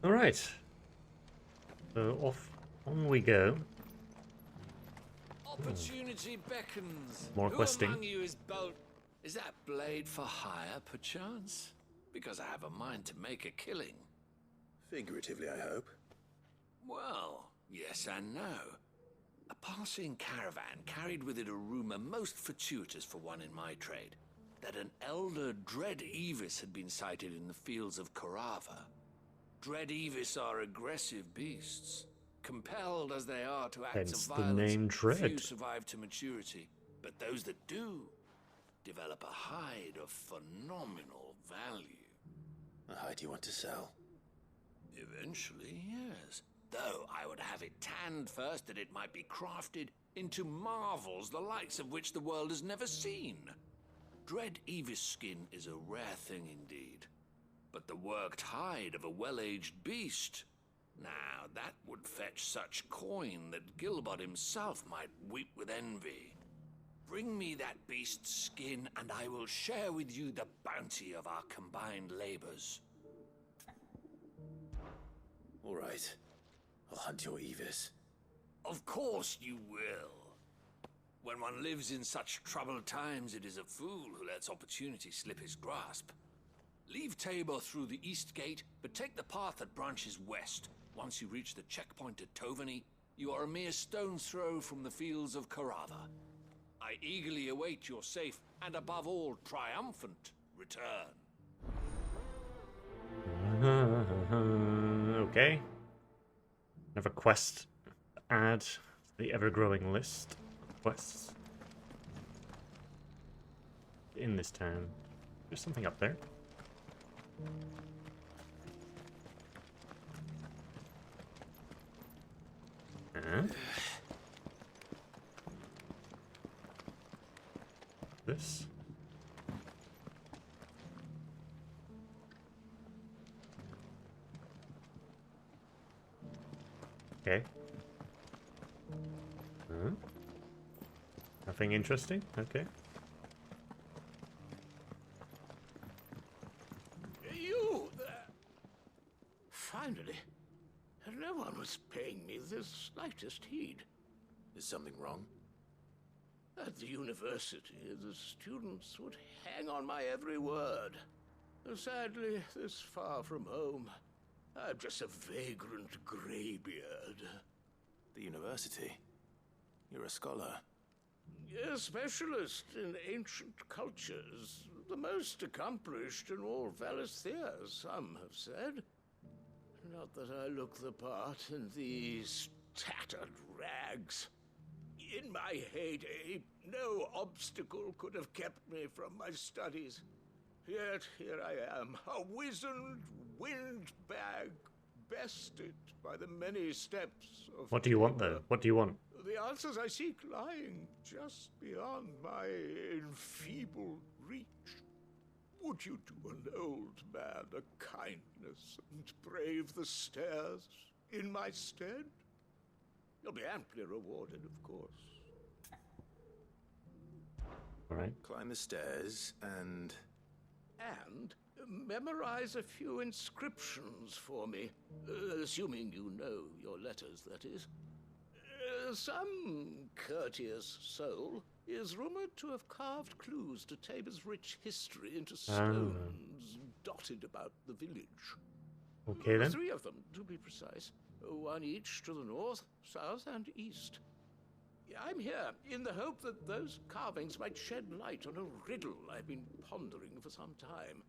All right. So off on we go. Opportunity beckons. More Who questing. among you is bold? Is that blade for hire, perchance? Because I have a mind to make a killing. Figuratively, I hope. Well, yes and no. A passing caravan carried with it a rumor most fortuitous for one in my trade, that an elder Dread Evis had been sighted in the fields of Korava. Dread Evis are aggressive beasts. Compelled as they are to acts of Hence the violence, name few Dread. survive to maturity, but those that do develop a hide of phenomenal value. A hide you want to sell? Eventually, yes. Though I would have it tanned first that it might be crafted into marvels the likes of which the world has never seen. Dread Evis skin is a rare thing indeed. But the worked hide of a well-aged beast, now that would fetch such coin that Gilbert himself might weep with envy. Bring me that beast's skin, and I will share with you the bounty of our combined labors. All right. I'll hunt your Evis. Of course you will. When one lives in such troubled times, it is a fool who lets opportunity slip his grasp. Leave Tabor through the east gate, but take the path that branches west. Once you reach the checkpoint at Tovany, you are a mere stone's throw from the fields of Korava. I eagerly await your safe, and above all, triumphant return. Okay. Another quest to add to the ever-growing list of quests in this town. There's something up there. This. Okay. Nothing interesting? Okay. You there! Finally. No one was paying me the slightest heed. Is something wrong? At the university, the students would hang on my every word. Sadly, this far from home, I'm just a vagrant greybeard. The university? You're a scholar. A specialist in ancient cultures. The most accomplished in all Valisthea, some have said. Not that I look the part in these tattered rags. In my heyday, no obstacle could have kept me from my studies. Yet here I am, a wizened windbag, bested by the many steps of What do you want, labor. though? What do you want? The answers I seek lying just beyond my enfeebled reach. Would you do an old man a kindness and brave the stairs in my stead? You'll be amply rewarded, of course. All right. Climb the stairs and... And memorize a few inscriptions for me, assuming you know your letters, that is. Some courteous soul is rumored to have carved clues to Tabor's rich history into stones dotted about the village. Okay, then. 3 of them, to be precise. 1 each to the north, south, and east. I'm here in the hope that those carvings might shed light on a riddle I've been pondering for some time.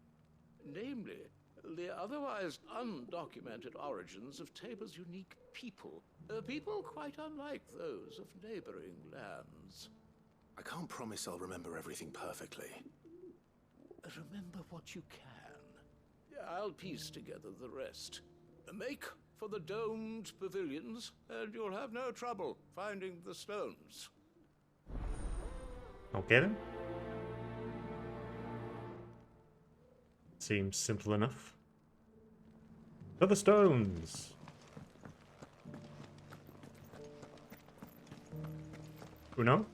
Namely, the otherwise undocumented origins of Tabor's unique people. People quite unlike those of neighboring lands. I can't promise I'll remember everything perfectly. Remember what you can. I'll piece together the rest. Make for the domed pavilions, and you'll have no trouble finding the stones. Okay, then. Seems simple enough. To the stones! Uno?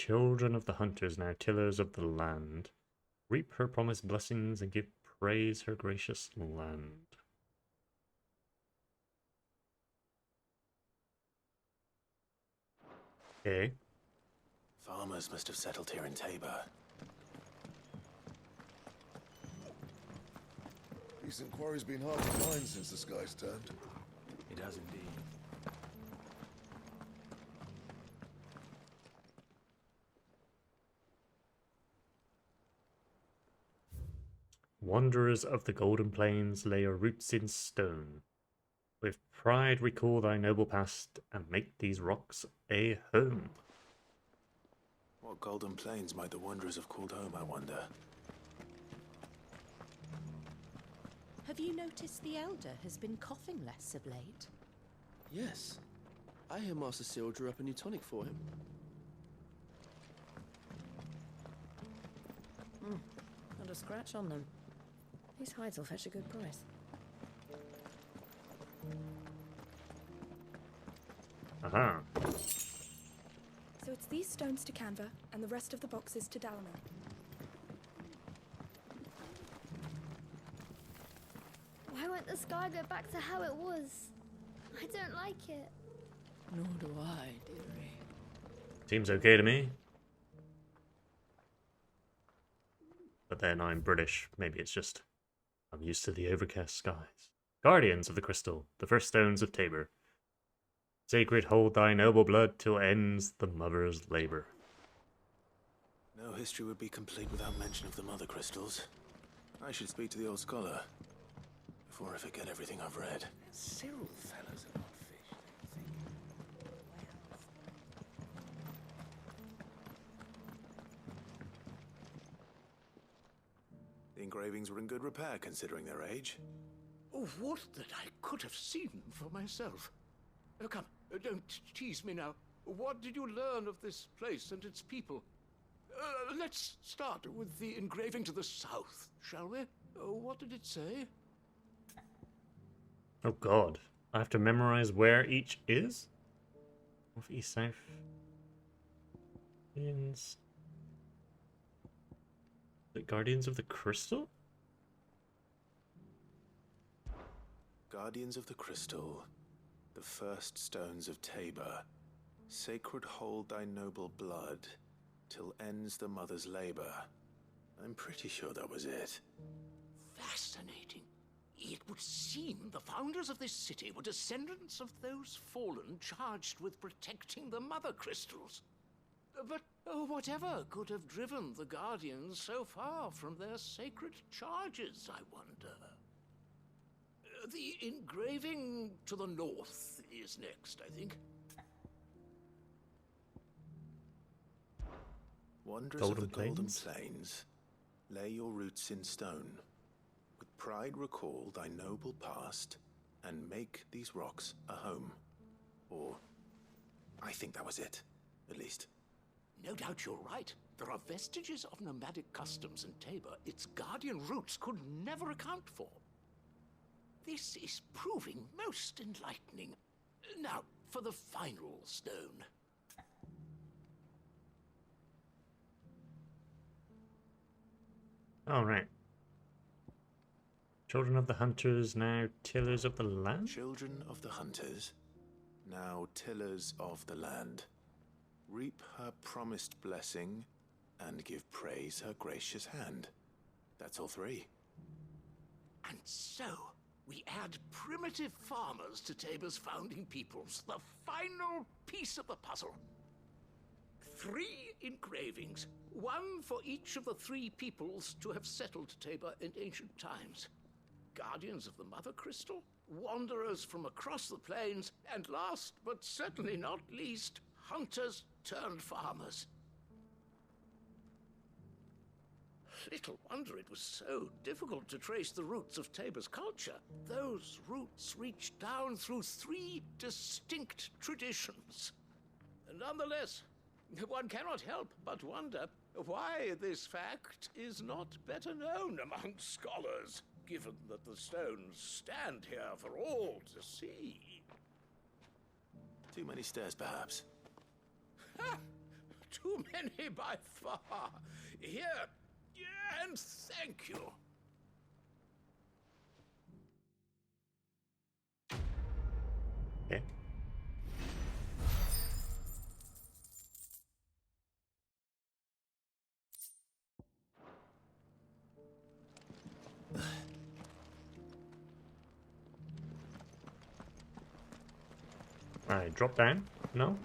Children of the hunters, now tillers of the land, reap her promised blessings and give praise her gracious land. Okay. Farmers must have settled here in Tabor. Decent quarry's been hard to find since the sky's turned. It has indeed. Wanderers of the golden plains lay your roots in stone. With pride recall thy noble past and make these rocks a home. What golden plains might the wanderers have called home, I wonder? Have you noticed the Elder has been coughing less of late? Yes. I hear Master Seal drew up a new tonic for him. Not a scratch on them. These hides will fetch a good price. Aha. So it's these stones to Canva, and the rest of the boxes to Dalaman. Why won't the sky go back to how it was? I don't like it. Nor do I, dearie. Seems okay to me. But then I'm British. Maybe it's just I'm used to the overcast skies. Guardians of the crystal, the first stones of Tabor. Sacred hold thy noble blood till ends the mother's labor. No history would be complete without mention of the mother crystals. I should speak to the old scholar before I forget everything I've read. Cyril fellas are not fish, don't you think? The engravings were in good repair considering their age. Oh, what that I could have seen for myself. Oh, come, don't tease me now. What did you learn of this place and its people? Let's start with the engraving to the south, shall we? What did it say? Oh god. I have to memorize where each is? North, east, south. Guardians. The Guardians of the Crystal? Guardians of the crystal, the first stones of Tabor. Sacred hold thy noble blood till ends the mother's labor. I'm pretty sure that was it. Fascinating. It would seem the founders of this city were descendants of those fallen charged with protecting the mother crystals. But whatever could have driven the Guardians so far from their sacred charges, I wonder? The engraving to the north is next, I think. Wanderers of the golden plains, lay your roots in stone. With pride recall thy noble past, and make these rocks a home. Or, I think that was it, at least. No doubt you're right. There are vestiges of nomadic customs in Tabor its guardian roots could never account for. This is proving most enlightening. Now, for the final stone. All right. Children of the hunters, now tillers of the land? Children of the hunters, now tillers of the land. Reap her promised blessing, and give praise her gracious hand. That's all three. And so, we add primitive farmers to Tabor's founding peoples, the final piece of the puzzle. 3 engravings, one for each of the 3 peoples to have settled Tabor in ancient times. Guardians of the Mother Crystal, wanderers from across the plains, and last but certainly not least, hunters turned farmers. Little wonder it was so difficult to trace the roots of Tabor's culture. Those roots reach down through 3 distinct traditions. Nonetheless, one cannot help but wonder why this fact is not better known among scholars, given that the stones stand here for all to see. Too many stairs, perhaps. Ha! too many by far. Here, and thank you. Okay. Alright, drop down? No?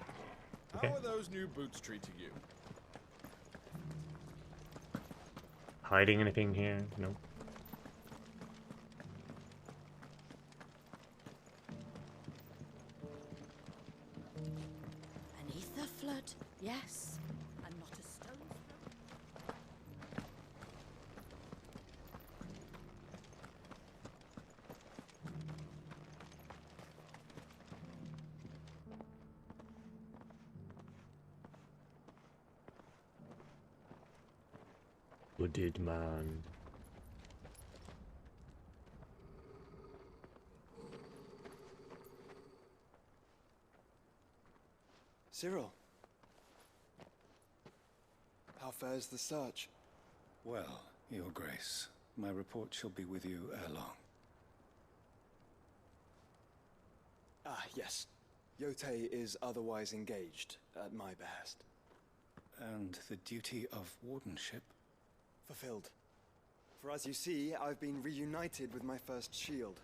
Okay. How are those new boots treating you? Hiding anything here? No. Beneath the flood, yes. And not a stone. Wooded man. Cyril, how fares the search? Well, Your Grace, my report shall be with you ere long. Ah, yes. Yotei is otherwise engaged, at my behest. And the duty of wardenship? Fulfilled. For as you see, I've been reunited with my first shield.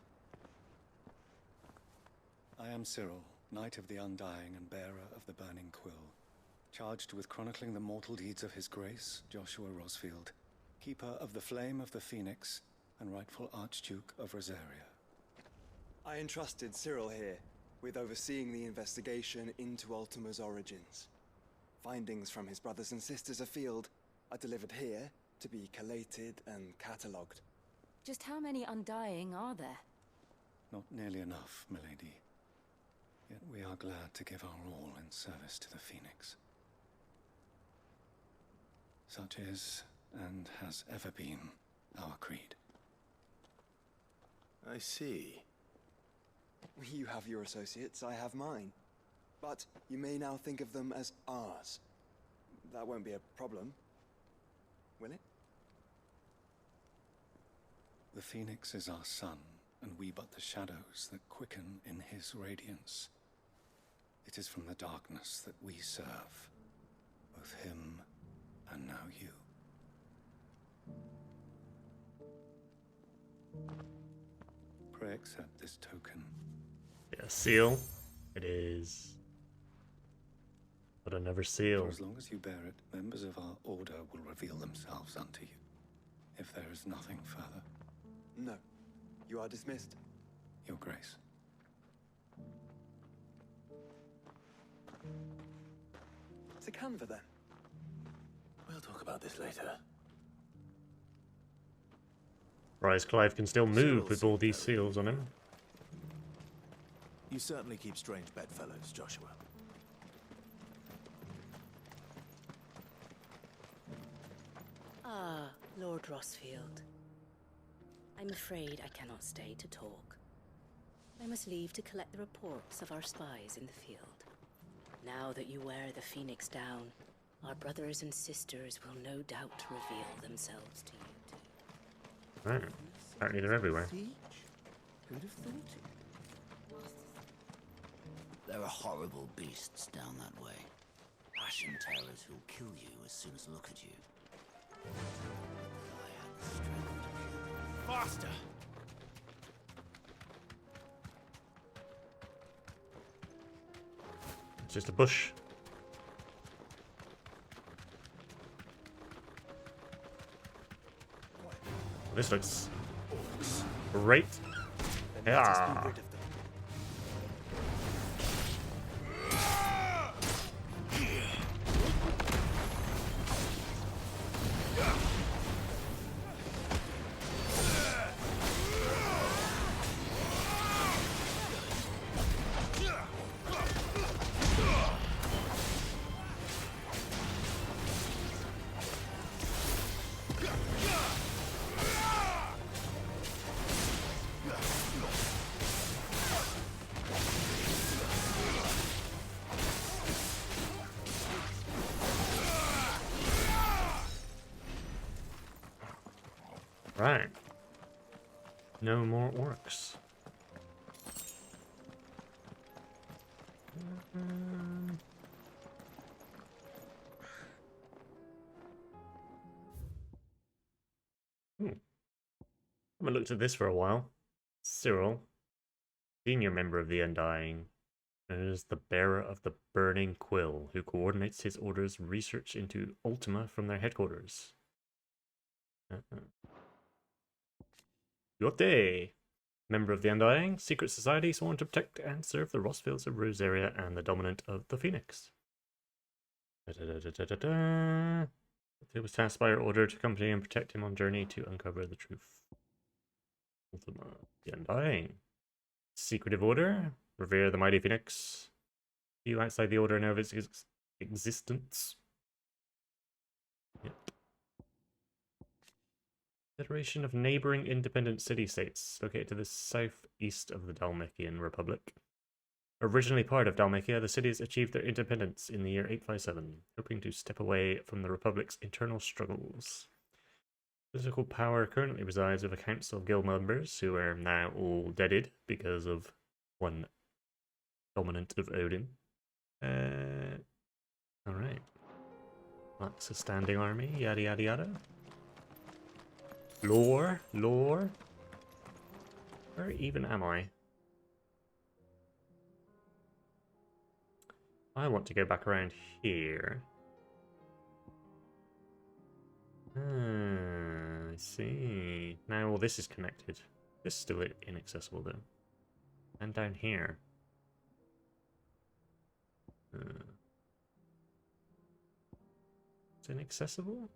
I am Cyril, Knight of the Undying and bearer of the Burning Quill, charged with chronicling the mortal deeds of His Grace, Joshua Rosfield, keeper of the Flame of the Phoenix and rightful Archduke of Rosaria. I entrusted Cyril here with overseeing the investigation into Ultima's origins. Findings from his brothers and sisters afield are delivered here to be collated and catalogued. Just how many Undying are there? Not nearly enough, milady. Yet we are glad to give our all in service to the Phoenix. Such is, and has ever been, our creed. I see. You have your associates, I have mine. But you may now think of them as ours. That won't be a problem, will it? The Phoenix is our sun, and we but the shadows that quicken in his radiance. It is from the darkness that we serve, both him and now you. Pray accept this token. Yeah, seal. It is. But another seal. For as long as you bear it, members of our order will reveal themselves unto you. If there is nothing further. No. You are dismissed. Your Grace. To Canva, then. We'll talk about this later. Rise Clive can still move with all these seals on him. You certainly keep strange bedfellows, Joshua. Ah, Lord Rosfield. I'm afraid I cannot stay to talk. I must leave to collect the reports of our spies in the field. Now that you wear the Phoenix down, our brothers and sisters will no doubt reveal themselves to you too. Right. Apparently they're everywhere. Who'd have thought it? There are horrible beasts down that way. Ashen terrors who'll kill you as soon as look at you. I had the strength to kill them. Faster! It's just a bush. This looks great. Yeah. Right. No more orcs. Haven't looked at this for a while. Cyril, senior member of the Undying, is the bearer of the Burning Quill, who coordinates his order's research into Ultima from their headquarters. Yote, member of the Undying, secret society sworn to protect and serve the Rossfields of Rosaria and the dominant of the Phoenix. He was tasked by her order to accompany and protect him on journey to uncover the truth. Ultima, the Undying. Secretive Order, revere the mighty Phoenix. You outside the order know of its existence. Yep. Federation of neighboring independent city-states located to the southeast of the Dalmacian Republic. Originally part of Dalmacia, the cities achieved their independence in the year 857, hoping to step away from the Republic's internal struggles. Political power currently resides with a council of guild members who are now all deaded because of one dominant of Odin. Alright. Lacks a standing army, yada yada yada. Lore. Where even am I? I want to go back around here. I see. Now all this is connected. This is still inaccessible though. And down here. It's inaccessible?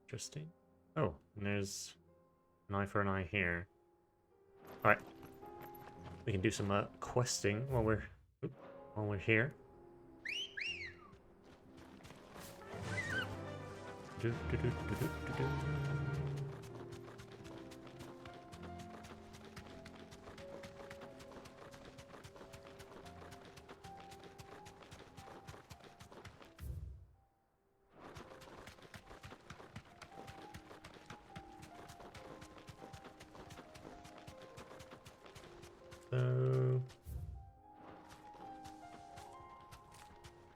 Interesting. Oh, and there's an eye for an eye here. Alright. We can do some questing while we're here. So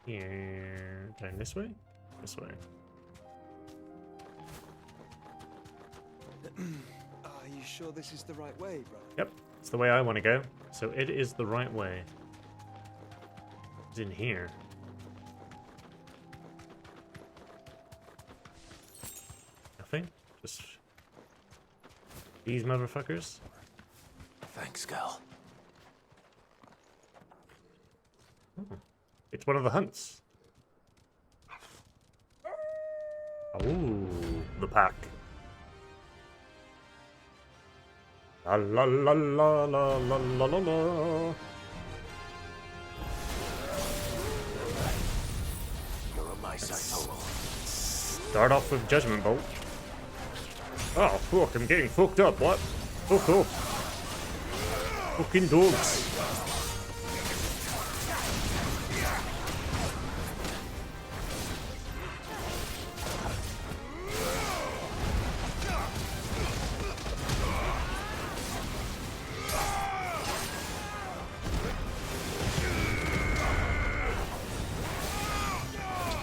here, down this way? This way. Are you sure this is the right way, bro? Yep, it's the way I want to go. So it is the right way. It's in here. Nothing? Just these motherfuckers? Thanks, girl. Oh, it's one of the hunts. Oh, the pack. La la la la la la la la la. You're on my side. Start off with Judgment Bolt. Oh fuck, I'm getting fucked up, what? Fuck off. Fucking dogs.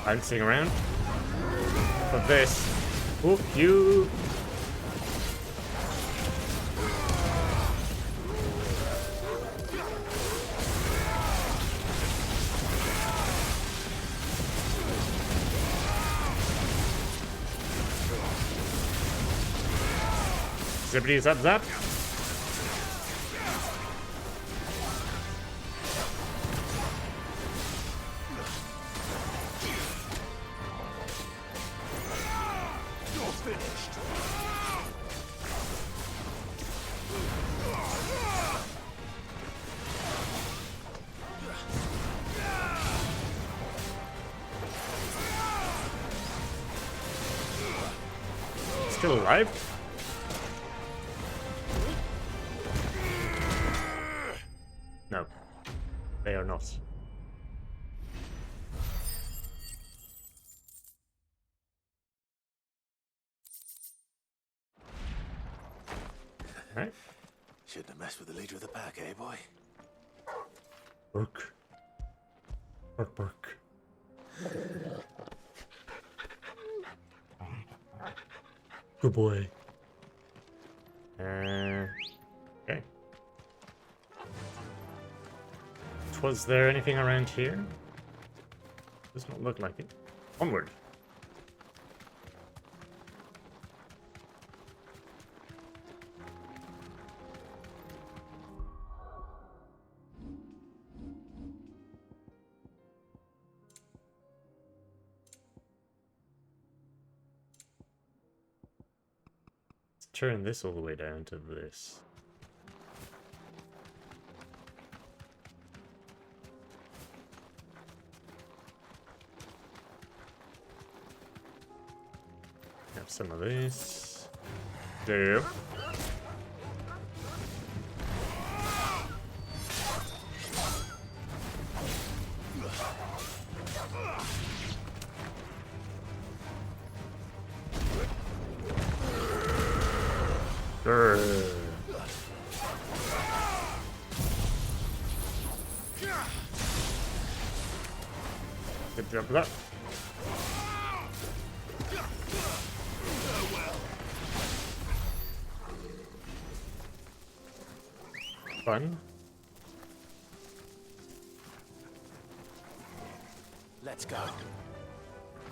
Bouncing around for this. Fuck you. Zippity zap zap. Still alive? No, they are not. Alright. Shouldn't have messed with the leader of the pack, eh, boy? Burk. Burk, burk. Good boy. Okay. Was there anything around here? Does not look like it. Onward. Let's turn this all the way down to this. Have some of this. There. Good job for that. Fun. Let's go.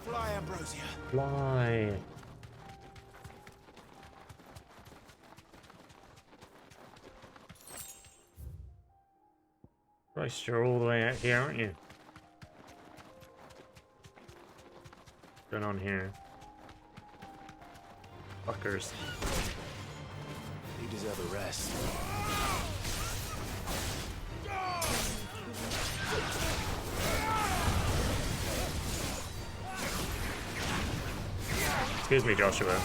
Fly, Ambrosia. Fly. Christ, you're all the way out here, aren't you? What's going on here? Fuckers. You deserve a rest. Excuse me, Joshua.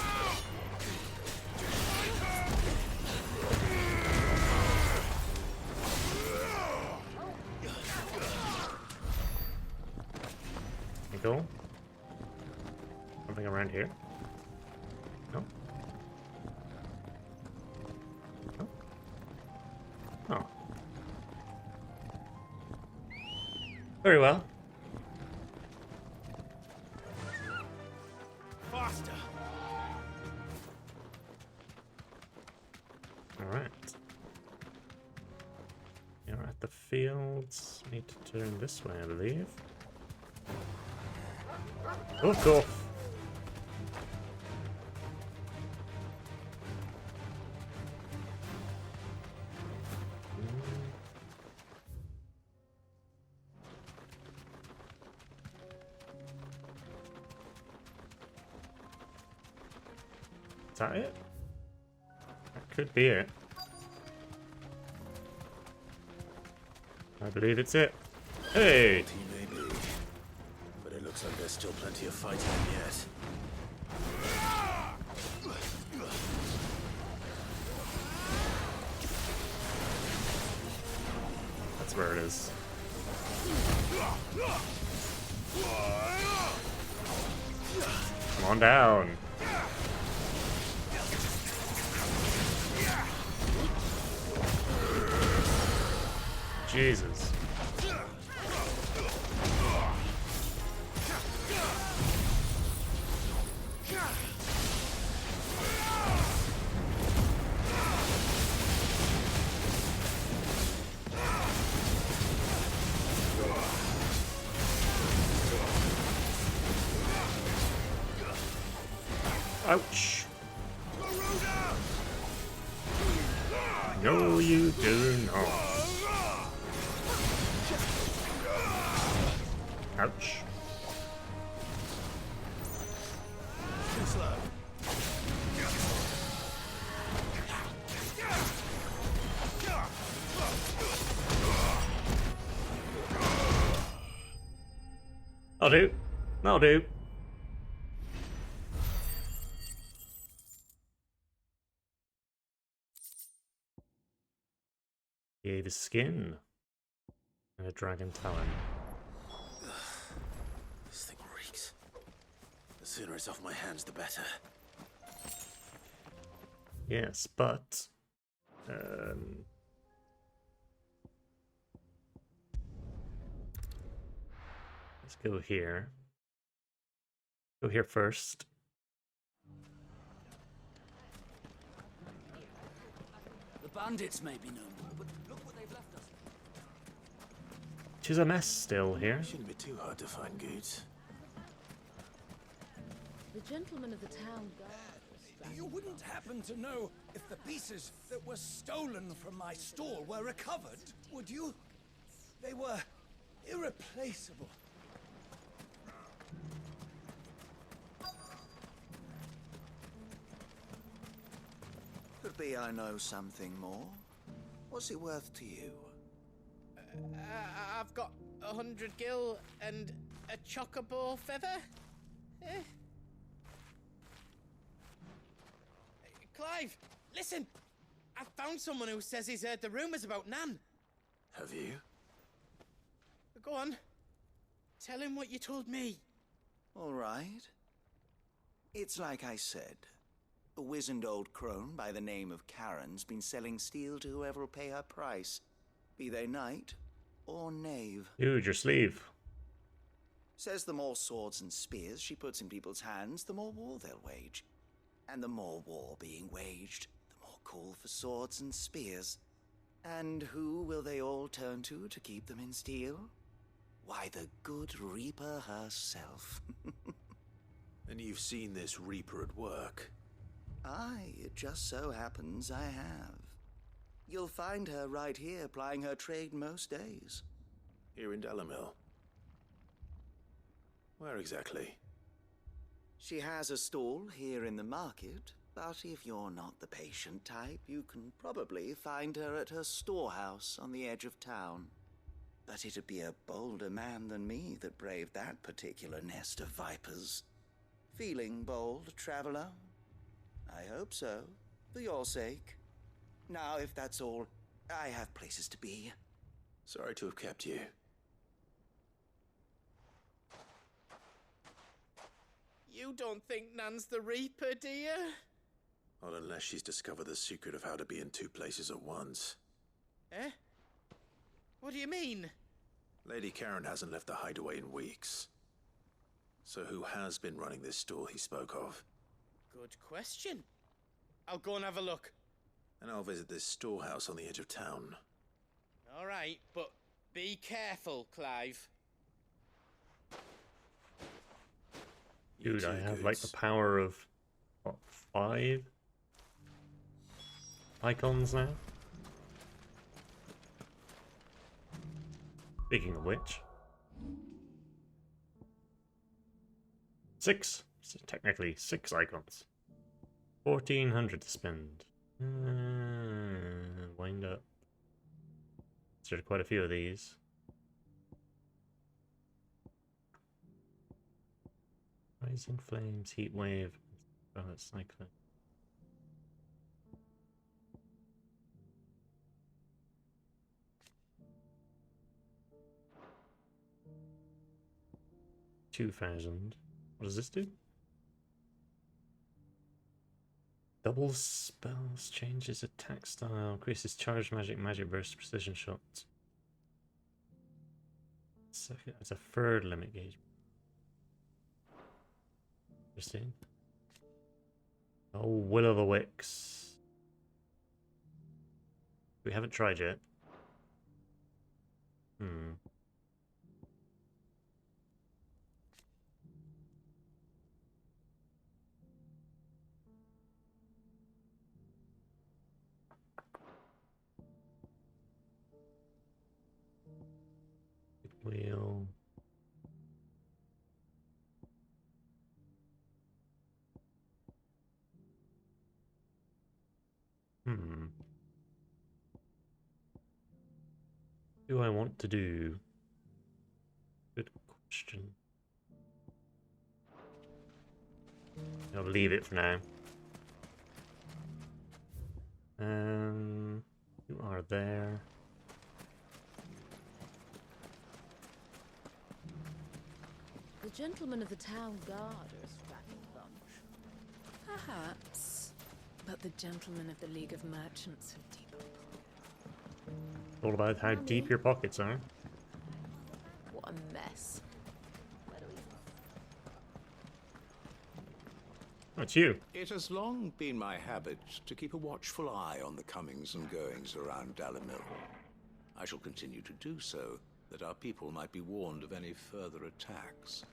Go. Something around here? No? No? Oh. Very well. Faster. Alright. You're at the fields. Need to turn this way, I believe. Oh, cool. Is that it? That could be it. I believe it's it. Hey! Looks like there's still plenty of fighting yet. That's where it is. Come on down. Jesus. Ouch. No, you do not. Ouch. I'll do. I'll do. Gave his skin and a dragon talon. This thing reeks. The sooner it's off my hands, the better. Yes, but Let's go here. Go here first. The bandits may be no more, but look what they've left us. Tis a mess still here. Shouldn't be too hard to find goods. The gentleman of the town guard. You wouldn't happen to know if the pieces that were stolen from my stall were recovered, would you? They were irreplaceable. Could be I know something more. What's it worth to you? I've got 100 gil and a chocobo feather. Clive, listen! I found someone who says he's heard the rumours about Nan. Have you? Go on. Tell him what you told me. All right. It's like I said. A wizened old crone by the name of Karen's been selling steel to whoever'll pay her price, be they knight or knave. Dude, your sleeve. Says the more swords and spears she puts in people's hands, the more war they'll wage. And the more war being waged, the more call for swords and spears. And who will they all turn to keep them in steel? Why, the good Reaper herself. And you've seen this Reaper at work? Aye, it just so happens I have. You'll find her right here plying her trade most days. Here in Delamil? Where exactly? She has a stall here in the market, but if you're not the patient type, you can probably find her at her storehouse on the edge of town. But it'd be a bolder man than me that braved that particular nest of vipers. Feeling bold, traveler? I hope so, for your sake. Now, if that's all, I have places to be. Sorry to have kept you. You don't think Nan's the Reaper, do you? Not unless she's discovered the secret of how to be in two places at once. Eh? What do you mean? Lady Karen hasn't left the hideaway in weeks. So who has been running this stall he spoke of? Good question. I'll go and have a look. And I'll visit this storehouse on the edge of town. All right, but be careful, Clive. Dude, I have like the power of, what, 5 icons now? Speaking of which. 6. So technically 6 icons. 1,400 to spend. Wind up. There's quite a few of these. Rising flames, heat wave, cycling. $2,000. What does this do? Double spells, changes attack style, increases charge magic, magic burst, precision shots. Second, it's a third limit gauge. Interesting. Oh, Will o' the Wicks. We haven't tried yet. Wheel. Do I want to do? Good question. I'll leave it for now. You are there. The gentleman of the town guard is a ratting bunch. Perhaps. But the gentlemen of the League of Merchants have deep. All about how deep your pockets are. What a mess. That's you. It has long been my habit to keep a watchful eye on the comings and goings around Dalamil. I shall continue to do so, that our people might be warned of any further attacks.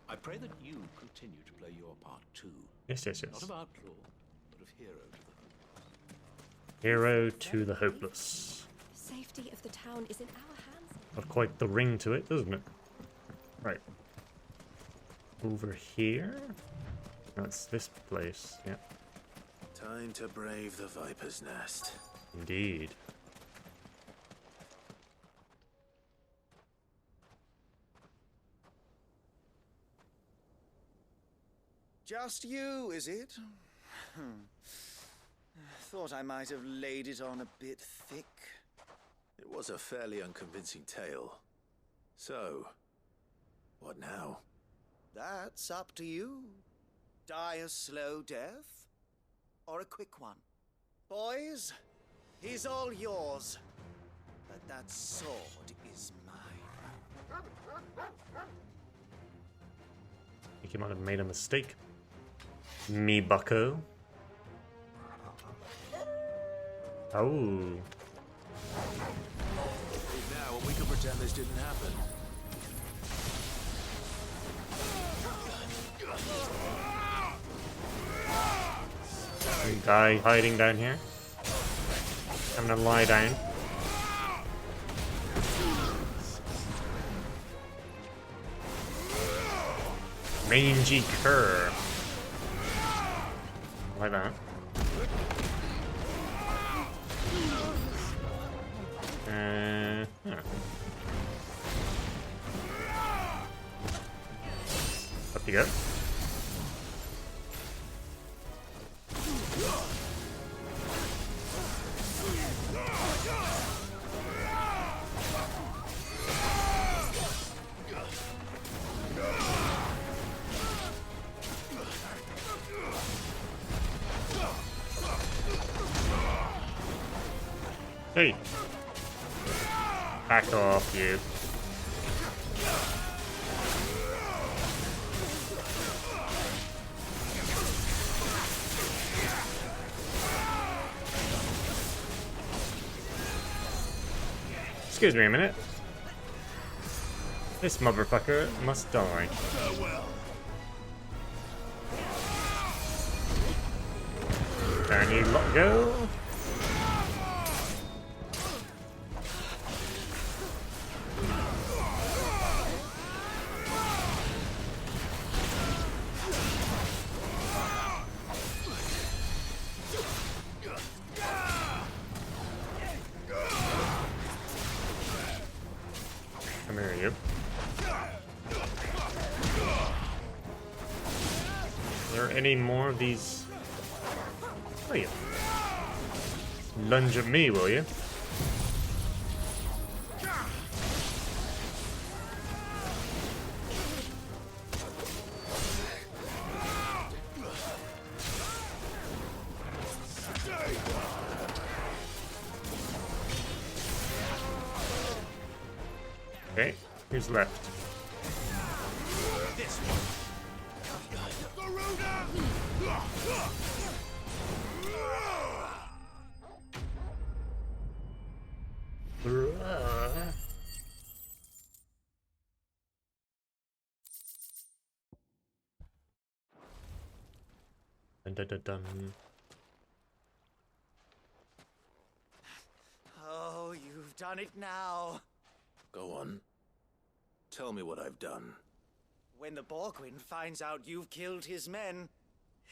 I pray that you continue to play your part too. Yes, yes, yes. Not of outlaw, but of hero to the hopeless. Hero to the hopeless. Safety of the town is in our hands. Got quite the ring to it, doesn't it? Right. Over here? That's this place, yeah. Time to brave the Viper's Nest. Indeed. Just you, is it? Thought I might have laid it on a bit thick. It was a fairly unconvincing tale. So, what now? That's up to you. Die a slow death, or a quick one. Boys, he's all yours. But that sword is mine. I think you might have made a mistake. Me bucko. Oh. Now, we can pretend this didn't happen. Guy hiding down here. I'm gonna lie down. Mangy cur. Like that. Yeah. Up you go. Hey! Back off, you. Excuse me a minute. This motherfucker must die. Can you let go? Come here, you. Are there any more of these? Oh, yeah. Lunge at me, will you? Okay, who's left? This one. Dun, dun, dun, dun. Oh, you've done it now. Go on. Tell me what I've done. When the Borgwyn finds out you've killed his men,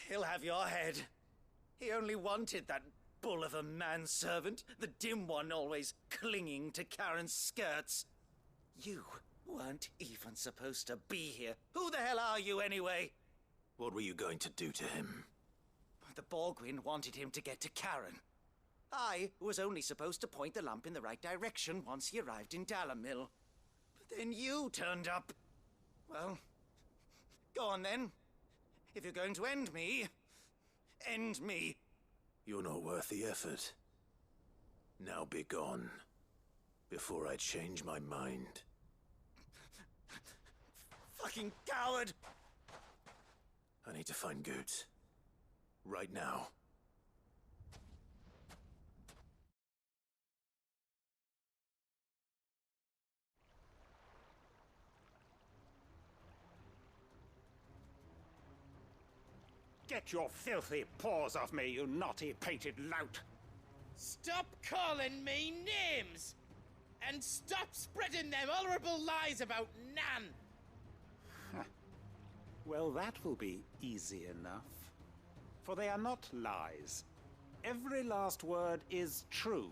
he'll have your head. He only wanted that bull of a manservant, the dim one always clinging to Karen's skirts. You weren't even supposed to be here. Who the hell are you anyway? What were you going to do to him? The Borgwyn wanted him to get to Karen. I was only supposed to point the lamp in the right direction once he arrived in Dalamil. But then you turned up. Well, go on then. If you're going to end me, end me. You're not worth the effort. Now be gone, before I change my mind. Fucking coward! I need to find Goots. Right now. Get your filthy paws off me, you naughty painted lout! Stop calling me names! And stop spreading them horrible lies about Nan! Well, that will be easy enough. For they are not lies. Every last word is true.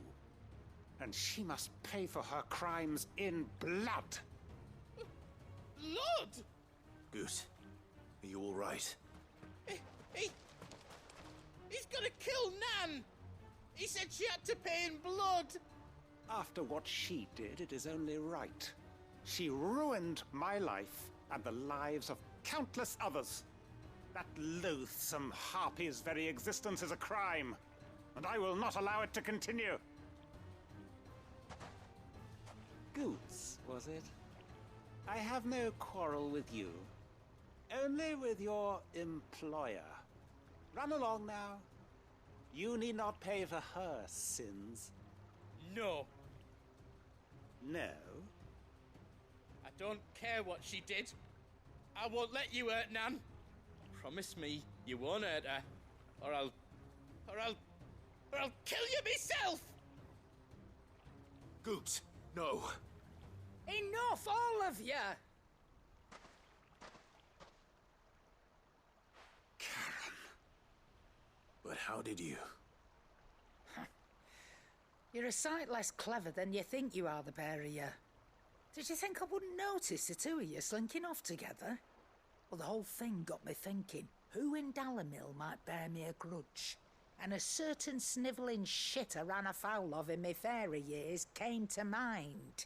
And she must pay for her crimes in blood. Blood? Goose, are you all right? He's gonna kill Nan! He said she had to pay in blood! After what she did, it is only right. She ruined my life and the lives of countless others. That loathsome harpy's very existence is a crime, and I will not allow it to continue. Goots, was it? I have no quarrel with you. Only with your employer. Run along now. You need not pay for her sins. No. No? I don't care what she did. I won't let you hurt Nan. Promise me you won't hurt her, or I'll kill you myself! Goots, no. Enough, all of you! But how did you? You're a sight less clever than you think you are, the pair of you. Did you think I wouldn't notice the two of you slinking off together? Well, the whole thing got me thinking, who in Dalamil might bear me a grudge? And a certain snivelling shit I ran afoul of in my fairy years came to mind.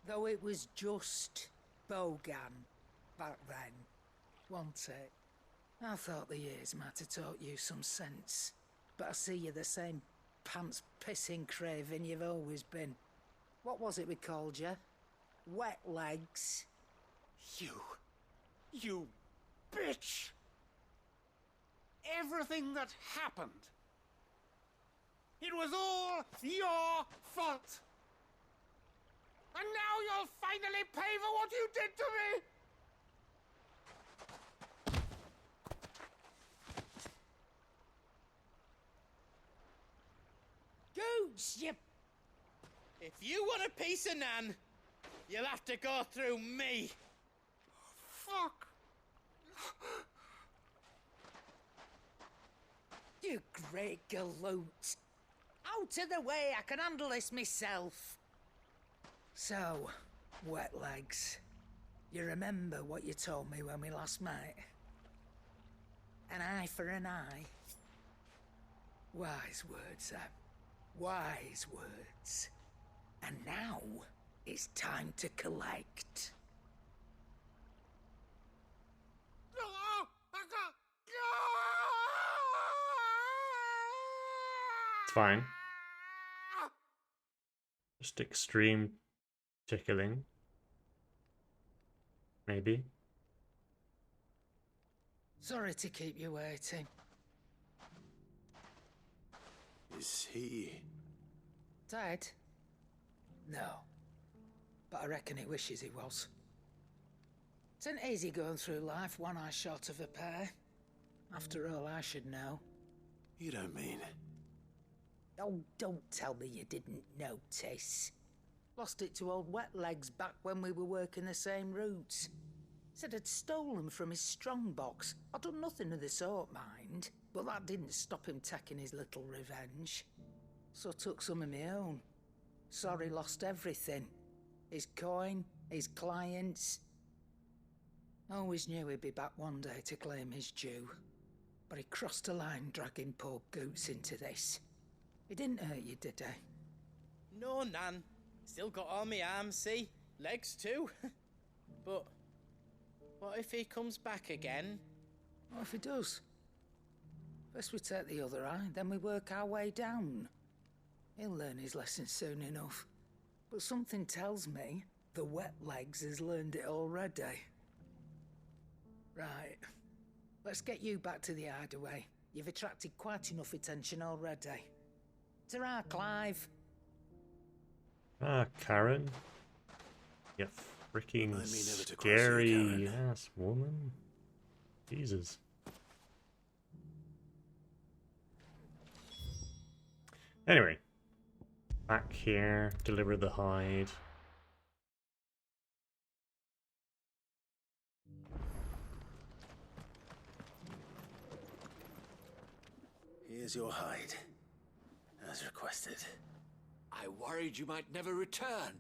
Though it was just Bogan back then, wasn't it? I thought the years might have taught you some sense, but I see you're the same pants-pissing craven you've always been. What was it we called you? Wet legs? You bitch! Everything that happened, it was all your fault! And now you'll finally pay for what you did to me! Goots, you... If you want a piece of Nan, you'll have to go through me. Fuck! You great galoot. Out of the way, I can handle this myself. So, wet legs, you remember what you told me when we last met? An eye for an eye. Wise words, Sam. Wise words. And now, it's time to collect. It's fine. Just extreme tickling. Maybe. Sorry to keep you waiting. Is he... Dead? No. But I reckon he wishes he was. It ain't easy going through life one eye short of a pair. After all, I should know. You don't mean... Oh, don't tell me you didn't notice. Lost it to old Wet Legs back when we were working the same routes. Said I'd stolen from his strongbox. I'd done nothing of the sort, mind. But that didn't stop him taking his little revenge. So I took some of my own. Sorry, lost everything. His coin, his clients. Always knew he'd be back one day to claim his due. But he crossed a line dragging poor Goots into this. He didn't hurt you, did he? No, Nan. Still got all my arms, see? Legs too. But what if he comes back again? What if he does? First we take the other eye, then we work our way down. He'll learn his lesson soon enough. But something tells me the wet legs has learned it already. Right. Let's get you back to the hideaway. You've attracted quite enough attention already. Ta-ra, Clive. Ah, Karen. You freaking Remind me never to cross you, scary Karen. ass woman. Jesus. Anyway. Back here, deliver the hide. Here's your hide, as requested. I worried you might never return.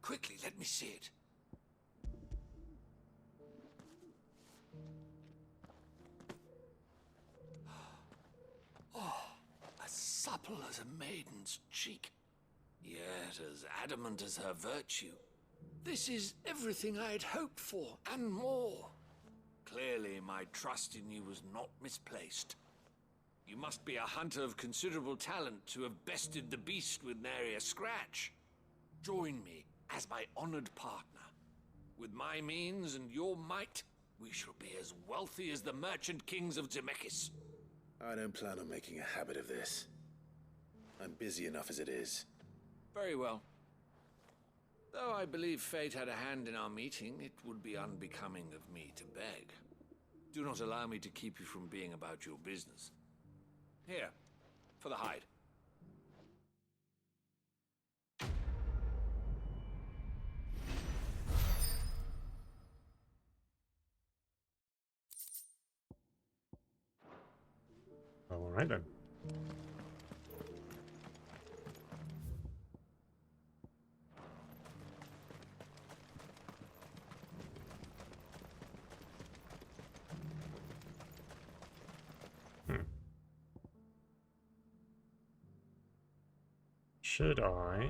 Quickly, let me see it. Oh, as supple as a maiden's cheek, yet as adamant as her virtue. This is everything I'd hoped for, and more. Clearly, my trust in you was not misplaced. You must be a hunter of considerable talent to have bested the beast with nary a scratch. Join me as my honored partner. With my means and your might, we shall be as wealthy as the merchant kings of Zemeckis. I don't plan on making a habit of this. I'm busy enough as it is. Very well. Though I believe fate had a hand in our meeting, it would be unbecoming of me to beg. Do not allow me to keep you from being about your business. Here, for the hide. All right then. Should I?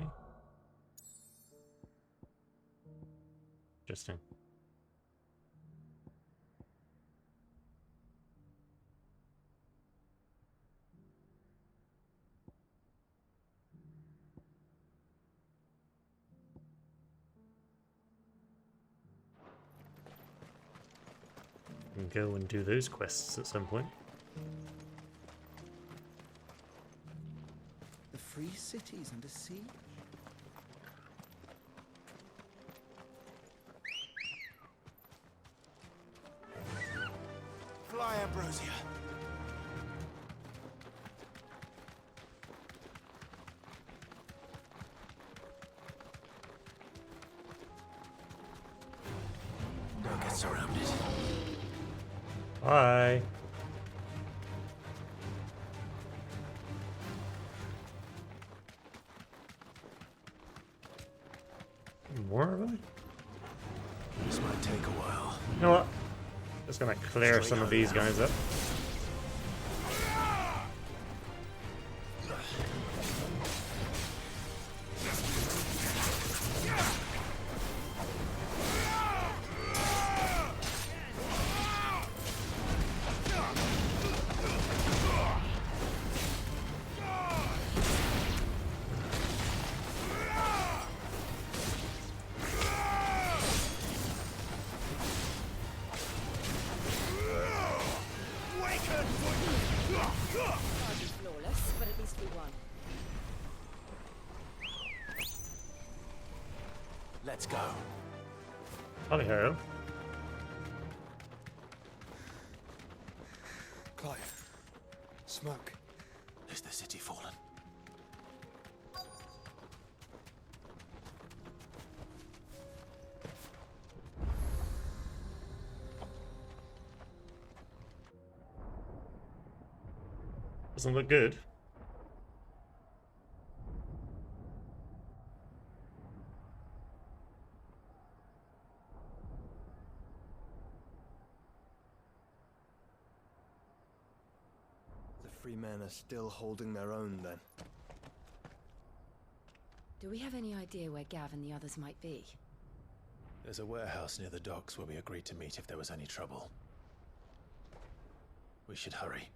Interesting. And go and do those quests at some point. The free cities under siege? Fly, Ambrosia. Don't get surrounded. Bye. More of them? This might take a while. You know what? Just gonna clear some of these guys up. Flawless, but at least we won. Let's go. Holly ho. Clive. Smoke. Is the city fallen? Doesn't look good. The free men are still holding their own then. Do we have any idea where Gav and the others might be? There's a warehouse near the docks where we agreed to meet if there was any trouble. We should hurry.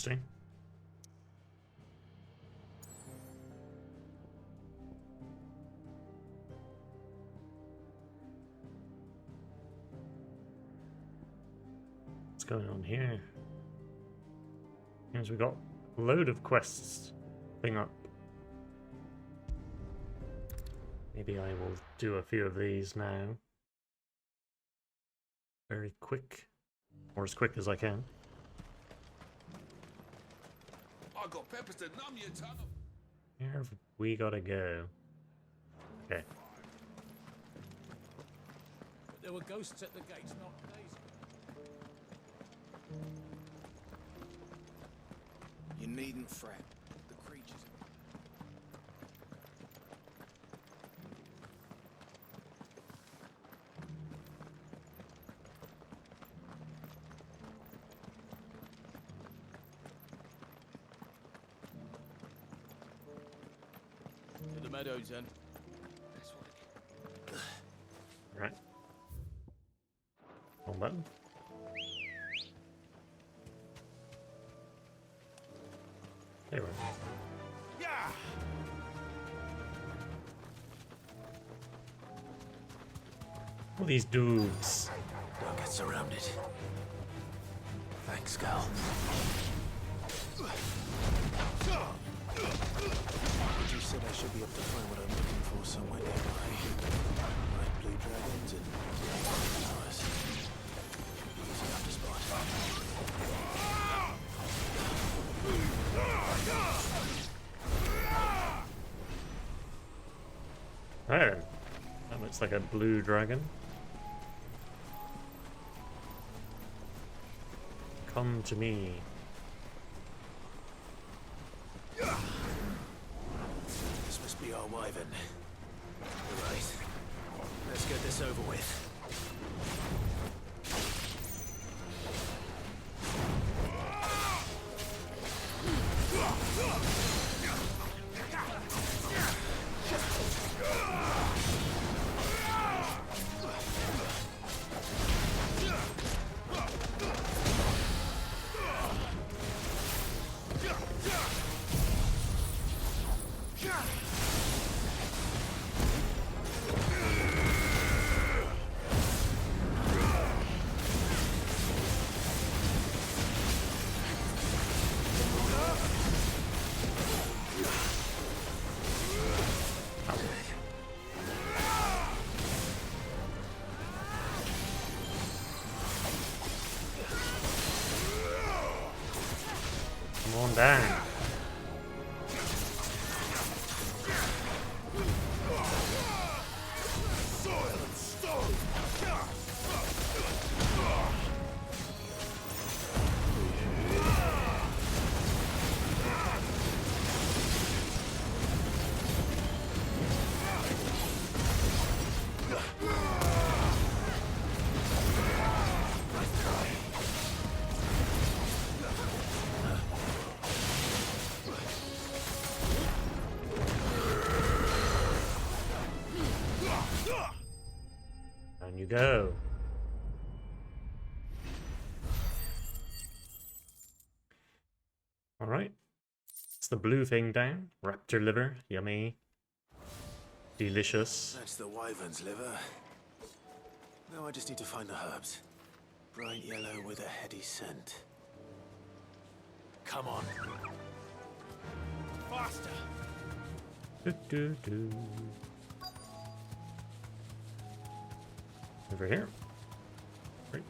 Interesting. What's going on here? Seems we got a load of quests thing up. Maybe I will do a few of these now. Very quick. Or as quick as I can. I got peppers to numb your tongue. Where have we gotta go? Okay. But there were ghosts at the gates, not days. You needn't fret. The creatures. To the meadows, then. Right. Wrong button. There we go. Yeah. All these dudes. Don't get surrounded. Thanks, Gal. You said I should be able to find what I'm looking for somewhere nearby. Like blue dragons and flowers. Easy enough to spot. Oh, that looks like a blue dragon. Come to me. This must be our wyvern. Right. Let's get this over with. Come on down. Down you go. Alright. It's the blue thing down. Raptor liver. Yummy. Delicious. That's the wyvern's liver. Now I just need to find the herbs. Bright yellow with a heady scent. Come on. Faster. Do. Over here. Great.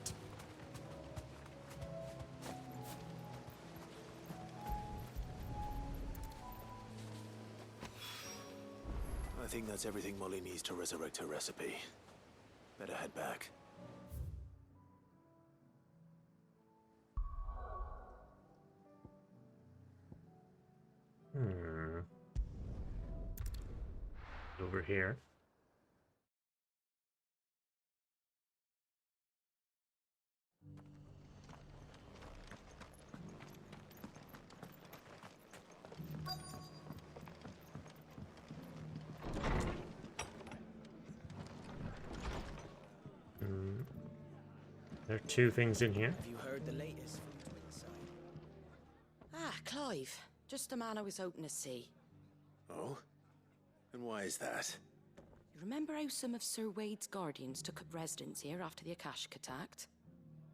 I think that's everything Molly needs to resurrect her recipe. Better head back. Over here. There are two things in here. Have you heard the latest from Twinside? Clive. Just the man I was hoping to see. Oh? And why is that? You remember how some of Sir Wade's guardians took up residence here after the Akashic attacked?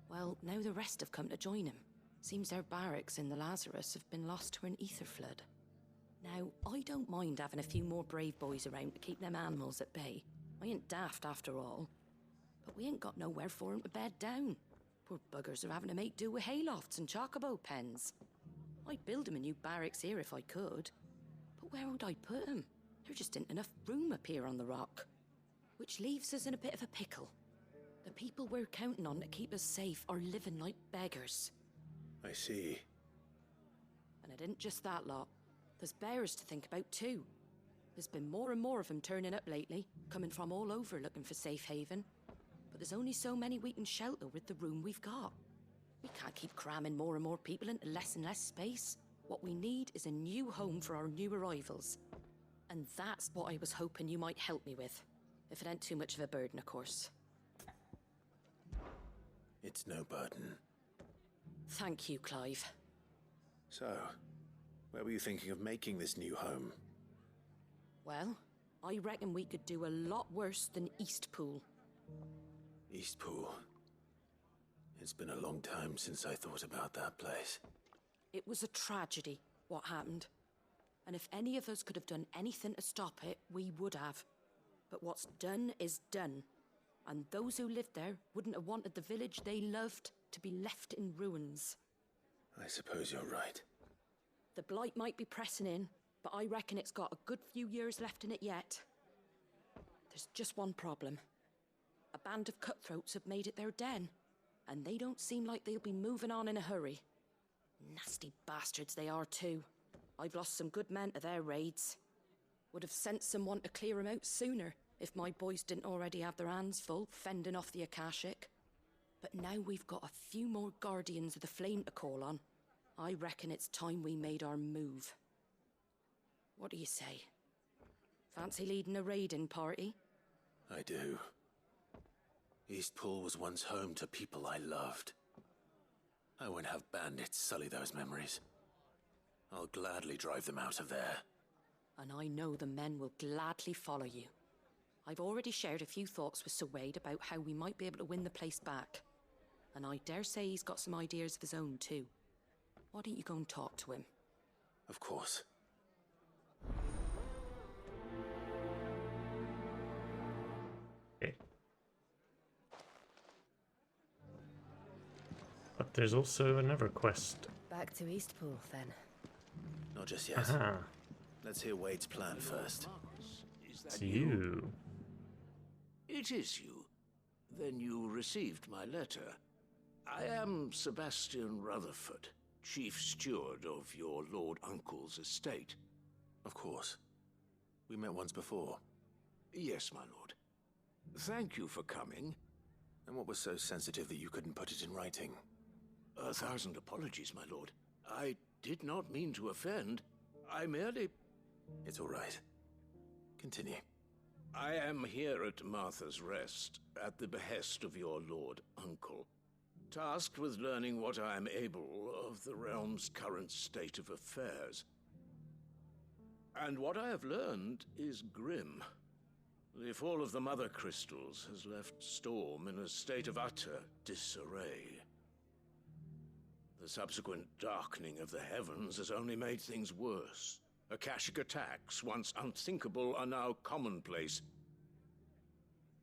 Well, now the rest have come to join him. Seems their barracks in the Lazarus have been lost to an ether flood. Now, I don't mind having a few more brave boys around to keep them animals at bay. I ain't daft after all. But we ain't got nowhere for 'em to bed down. Poor buggers are having to make do with haylofts and chocobo pens. I'd build 'em a new barracks here if I could. But where would I put 'em? There just ain't enough room up here on the rock. Which leaves us in a bit of a pickle. The people we're counting on to keep us safe are living like beggars. I see. And it ain't just that lot. There's bears to think about too. There's been more and more of them turning up lately, coming from all over looking for safe haven. But there's only so many we can shelter with the room we've got. We can't keep cramming more and more people into less and less space. What we need is a new home for our new arrivals. And that's what I was hoping you might help me with. If it ain't too much of a burden, of course. It's no burden. Thank you, Clive. So, where were you thinking of making this new home? Well, I reckon we could do a lot worse than Eastpool. Eastpool. It's been a long time since I thought about that place. It was a tragedy, what happened. And if any of us could have done anything to stop it, we would have. But what's done is done. And those who lived there wouldn't have wanted the village they loved to be left in ruins. I suppose you're right. The blight might be pressing in, but I reckon it's got a good few years left in it yet. There's just one problem. A band of cutthroats have made it their den, and they don't seem like they'll be moving on in a hurry. Nasty bastards they are too. I've lost some good men to their raids. Would have sent someone to clear 'em out sooner if my boys didn't already have their hands full fending off the Akashic. But now we've got a few more guardians of the flame to call on. I reckon it's time we made our move. What do you say? Fancy leading a raiding party? I do. Eastpool was once home to people I loved. I won't have bandits sully those memories. I'll gladly drive them out of there. And I know the men will gladly follow you. I've already shared a few thoughts with Sir Wade about how we might be able to win the place back. And I dare say he's got some ideas of his own too. Why don't you go and talk to him? Of course. Okay. But there's also another quest. Back to Eastpool, then. Not just yet. Aha. Let's hear Wade's plan first. It's you. It is you. Then you received my letter. I am Sebastian Rutherford, Chief Steward of your Lord Uncle's estate. Of course. We met once before. Yes, my lord. Thank you for coming. And what was so sensitive that you couldn't put it in writing? 1,000 apologies, my lord. I did not mean to offend. I merely... It's all right. Continue. I am here at Martha's Rest, at the behest of your Lord Uncle, tasked with learning what I am able of the realm's current state of affairs. And what I have learned is grim. The fall of the Mother Crystals has left Storm in a state of utter disarray. The subsequent darkening of the heavens has only made things worse. Akashic attacks, once unthinkable, are now commonplace.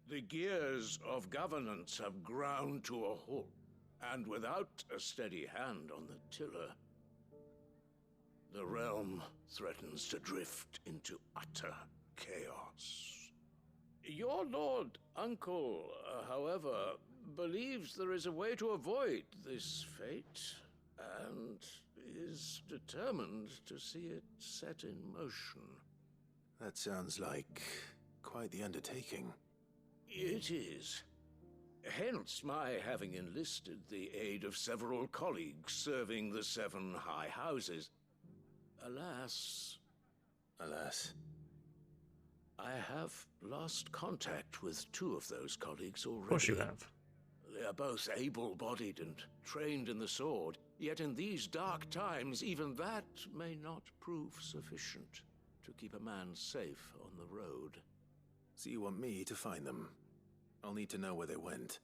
The gears of governance have ground to a halt, and without a steady hand on the tiller, the realm threatens to drift into utter chaos. Your Lord Uncle, however, believes there is a way to avoid this fate, and is determined to see it set in motion. That sounds like quite the undertaking. It is. Hence my having enlisted the aid of several colleagues serving the 7 high houses. Alas... Alas? I have lost contact with 2 of those colleagues already. Of course you have. They are both able-bodied and trained in the sword, yet in these dark times, even that may not prove sufficient to keep a man safe on the road. So you want me to find them? I'll need to know where they went.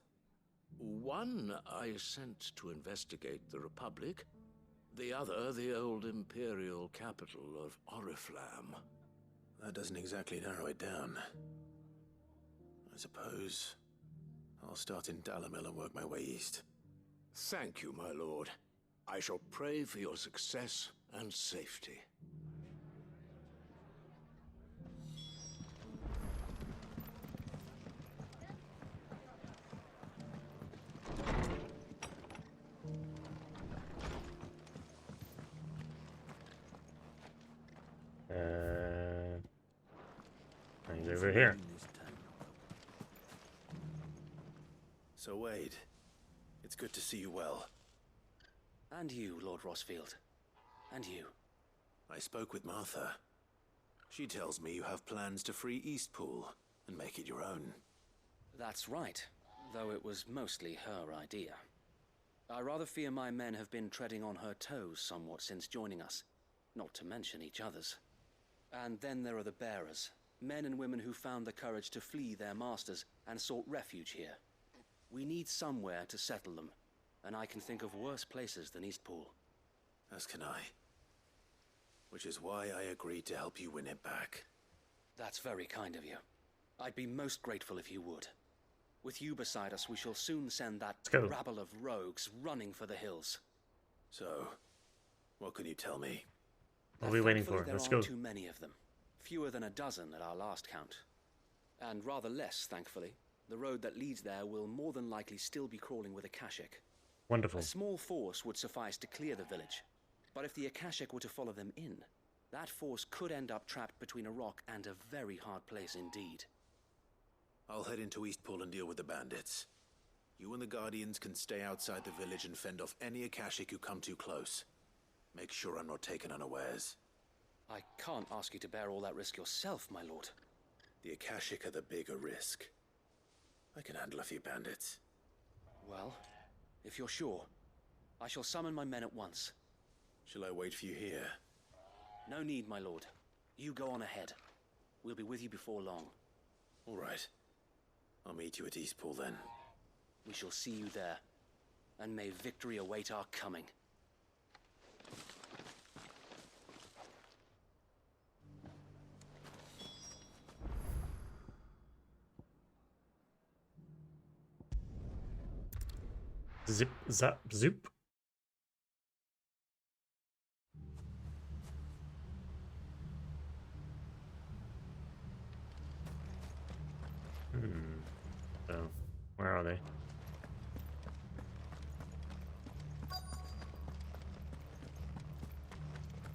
One I sent to investigate the Republic, the other the old Imperial capital of Oriflamme. That doesn't exactly narrow it down. I suppose I'll start in Dalamil and work my way east. Thank you, my lord. I shall pray for your success and safety. He's over here. So Wade, it's good to see you well. And you, Lord Rosfield. And you. I spoke with Martha. She tells me you have plans to free Eastpool and make it your own. That's right, though it was mostly her idea. I rather fear my men have been treading on her toes somewhat since joining us, not to mention each other's. And then there are the bearers, men and women who found the courage to flee their masters and sought refuge here. We need somewhere to settle them, and I can think of worse places than Eastpool. As can I. Which is why I agreed to help you win it back. That's very kind of you. I'd be most grateful if you would. With you beside us, we shall soon send that rabble of rogues running for the hills. So, what can you tell me? What are we waiting for? Let's go. There aren't too many of them. Fewer than a dozen at our last count. And rather less, thankfully. The road that leads there will more than likely still be crawling with Akashic. Wonderful. A small force would suffice to clear the village. But if the Akashic were to follow them in, that force could end up trapped between a rock and a very hard place indeed. I'll head into Eastpool and deal with the bandits. You and the Guardians can stay outside the village and fend off any Akashic who come too close. Make sure I'm not taken unawares. I can't ask you to bear all that risk yourself, my lord. The Akashic are the bigger risk. I can handle a few bandits. Well, if you're sure, I shall summon my men at once. Shall I wait for you here? No need, my lord. You go on ahead. We'll be with you before long. All right. I'll meet you at Eastpool then. We shall see you there. And may victory await our coming. Zip, zap, zoop. So, where are they?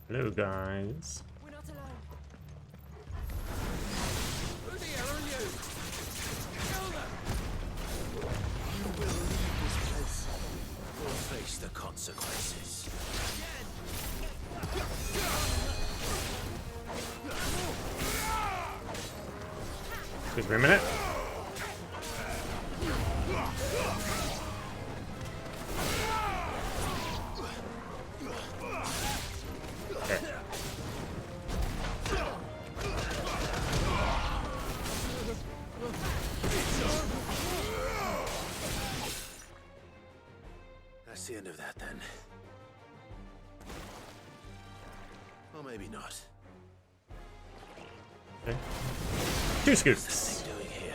Hello, guys. We're not alone. Who the hell are you? Kill them! You will leave this place or face the consequences. Excuse me a minute. Okay. That's the end of that then. Or maybe not. Okay. Two scoops. What's this thing doing here?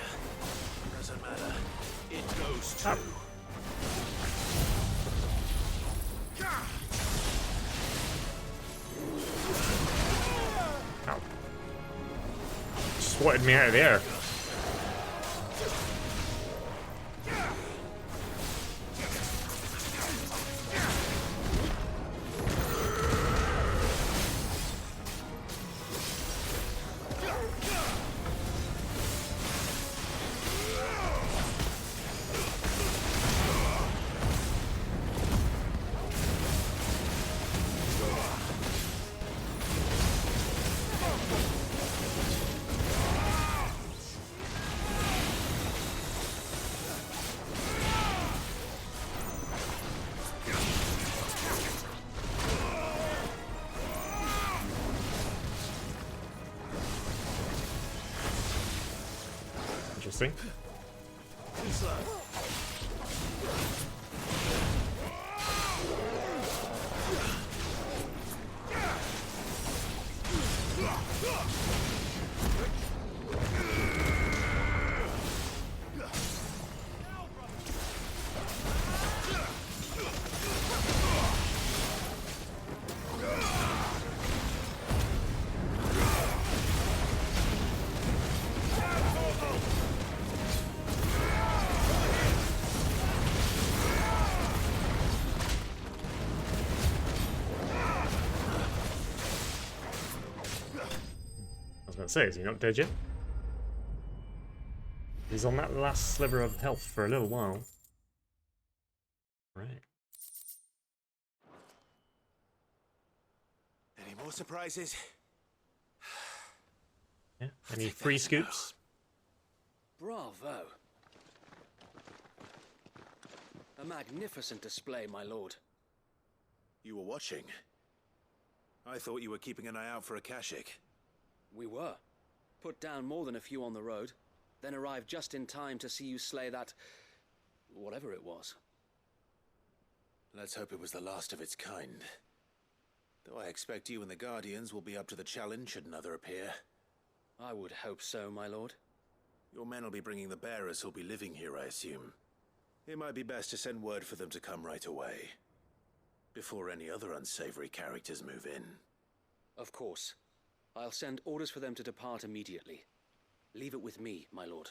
Doesn't matter. It goes too. Ow. Swatted me out of the air. Interesting. I was going to say, is he not dead yet? He's on that last sliver of health for a little while. Right. Any more surprises? Yeah. Any free scoops? Bravo. A magnificent display, my lord. You were watching. I thought you were keeping an eye out for a Kashik. We were. Put down more than a few on the road, then arrived just in time to see you slay that... whatever it was. Let's hope it was the last of its kind. Though I expect you and the Guardians will be up to the challenge should another appear. I would hope so, my lord. Your men will be bringing the bearers who'll be living here, I assume. It might be best to send word for them to come right away, before any other unsavory characters move in. Of course. I'll send orders for them to depart immediately. Leave it with me, my lord.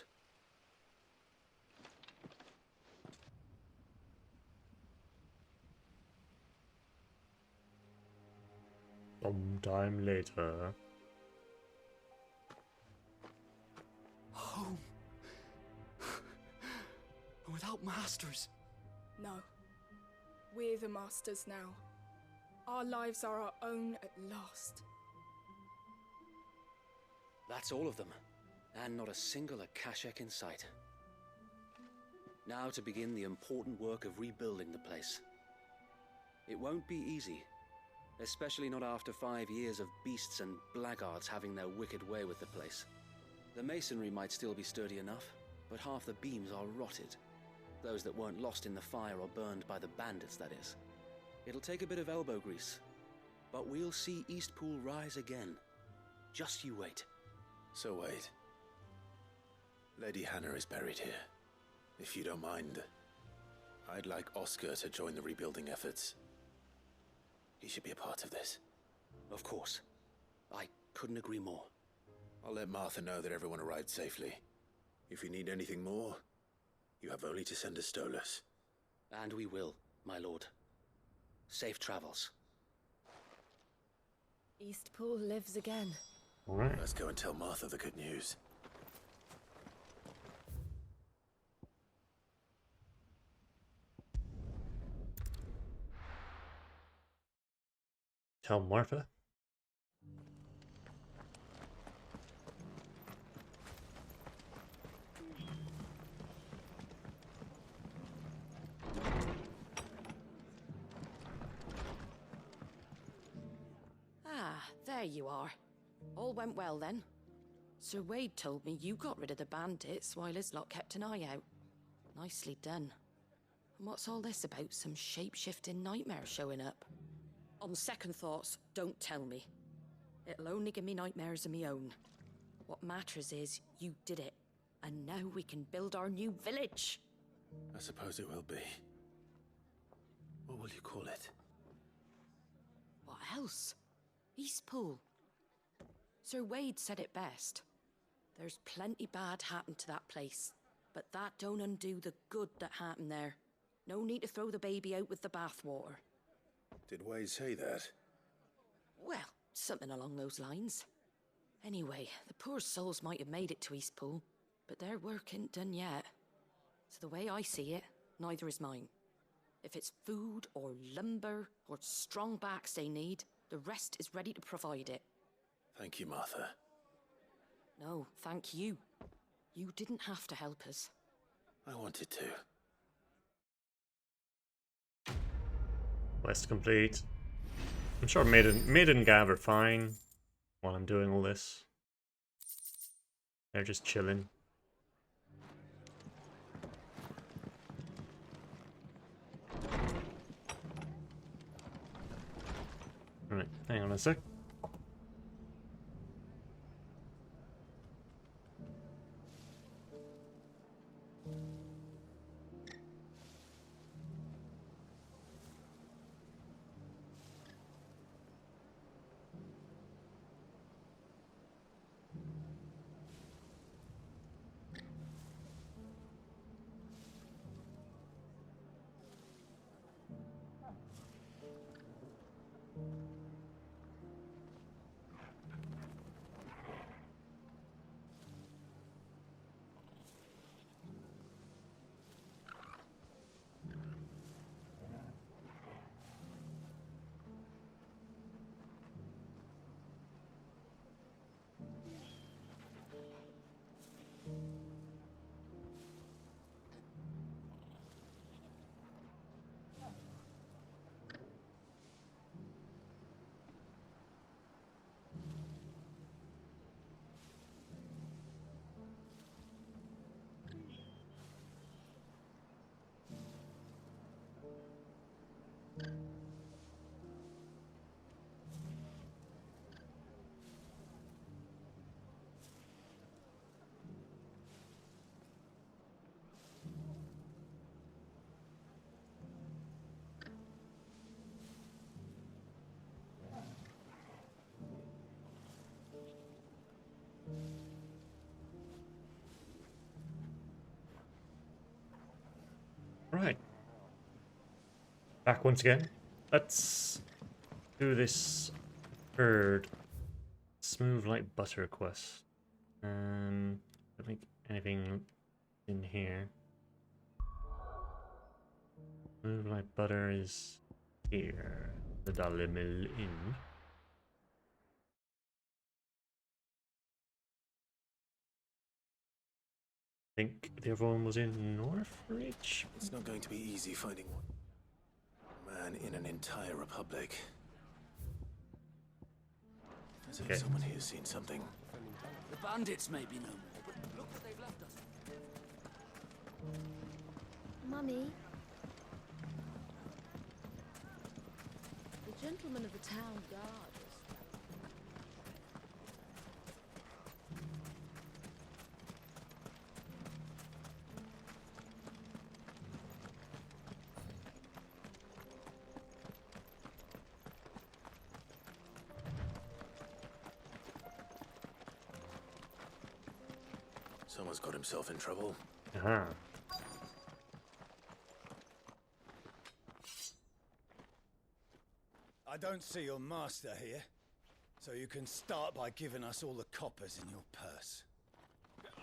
Sometime later. Home. Without masters. No. We're the masters now. Our lives are our own at last. That's all of them, and not a single Akashek in sight. Now to begin the important work of rebuilding the place. It won't be easy, especially not after 5 years of beasts and blackguards having their wicked way with the place. The masonry might still be sturdy enough, but half the beams are rotted. Those that weren't lost in the fire or burned by the bandits, that is. It'll take a bit of elbow grease, but we'll see Eastpool rise again. Just you wait. So wait. Lady Hannah is buried here. If you don't mind, I'd like Oscar to join the rebuilding efforts. He should be a part of this. Of course. I couldn't agree more. I'll let Martha know that everyone arrived safely. If you need anything more, you have only to send a Stolas. And we will, my lord. Safe travels. Eastpool lives again. All right. Let's go and tell Martha the good news. Tell Martha. Ah, there you are. All went well then. Sir Wade told me you got rid of the bandits while his lot kept an eye out. Nicely done. And what's all this about some shape-shifting nightmare showing up? On second thoughts, don't tell me. It'll only give me nightmares of me own. What matters is you did it, and now we can build our new village. I suppose it will be. What will you call it? What else? Eastpool. Sir Wade said it best. There's plenty bad happened to that place, but that don't undo the good that happened there. No need to throw the baby out with the bathwater. Did Wade say that? Well, something along those lines. Anyway, the poor souls might have made it to Eastpool, but their work ain't done yet. So the way I see it, neither is mine. If it's food or lumber or strong backs they need, the rest is ready to provide it. Thank you, Martha. No, thank you. You didn't have to help us. I wanted to. Quest complete. I'm sure Mid and Gav are fine while I'm doing all this. They're just chilling. Alright, hang on a sec. Right. Back once again. Let's do this third smooth like butter quest. I don't think anything in here. Smooth like butter is here. The Dalimil Inn. I think the other one was in Northridge. It's not going to be easy finding one man in an entire republic. As if someone here's seen something. The bandits may be no more, but look what they've left us. Mummy, The gentleman of the town guard. Someone's got himself in trouble. Uh-huh. I don't see your master here, so you can start by giving us all the coppers in your purse.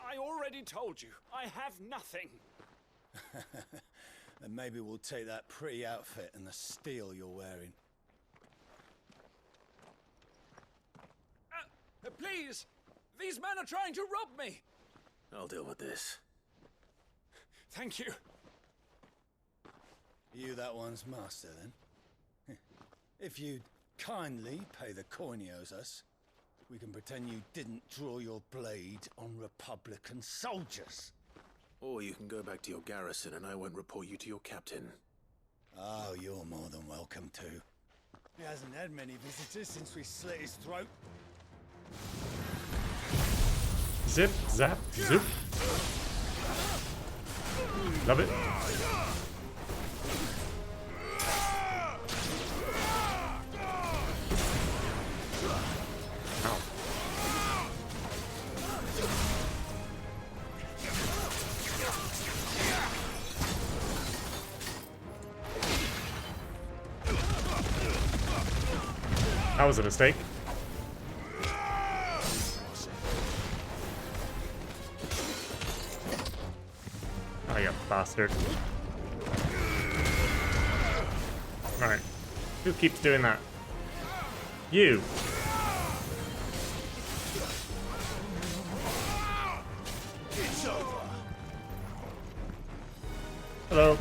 I already told you, I have nothing. Then maybe we'll take that pretty outfit and the steel you're wearing. Please! These men are trying to rob me! I'll deal with this. Thank you. You that one's master, then? If you'd kindly pay the coin he owes us, we can pretend you didn't draw your blade on Republican soldiers. Or you can go back to your garrison and I won't report you to your captain. Oh, you're more than welcome to. He hasn't had many visitors since we slit his throat. Zip, zap, zoop. Love it. Ow. That was a mistake. Oh, you bastard. Alright. Who keeps doing that? You! It's over. Hello.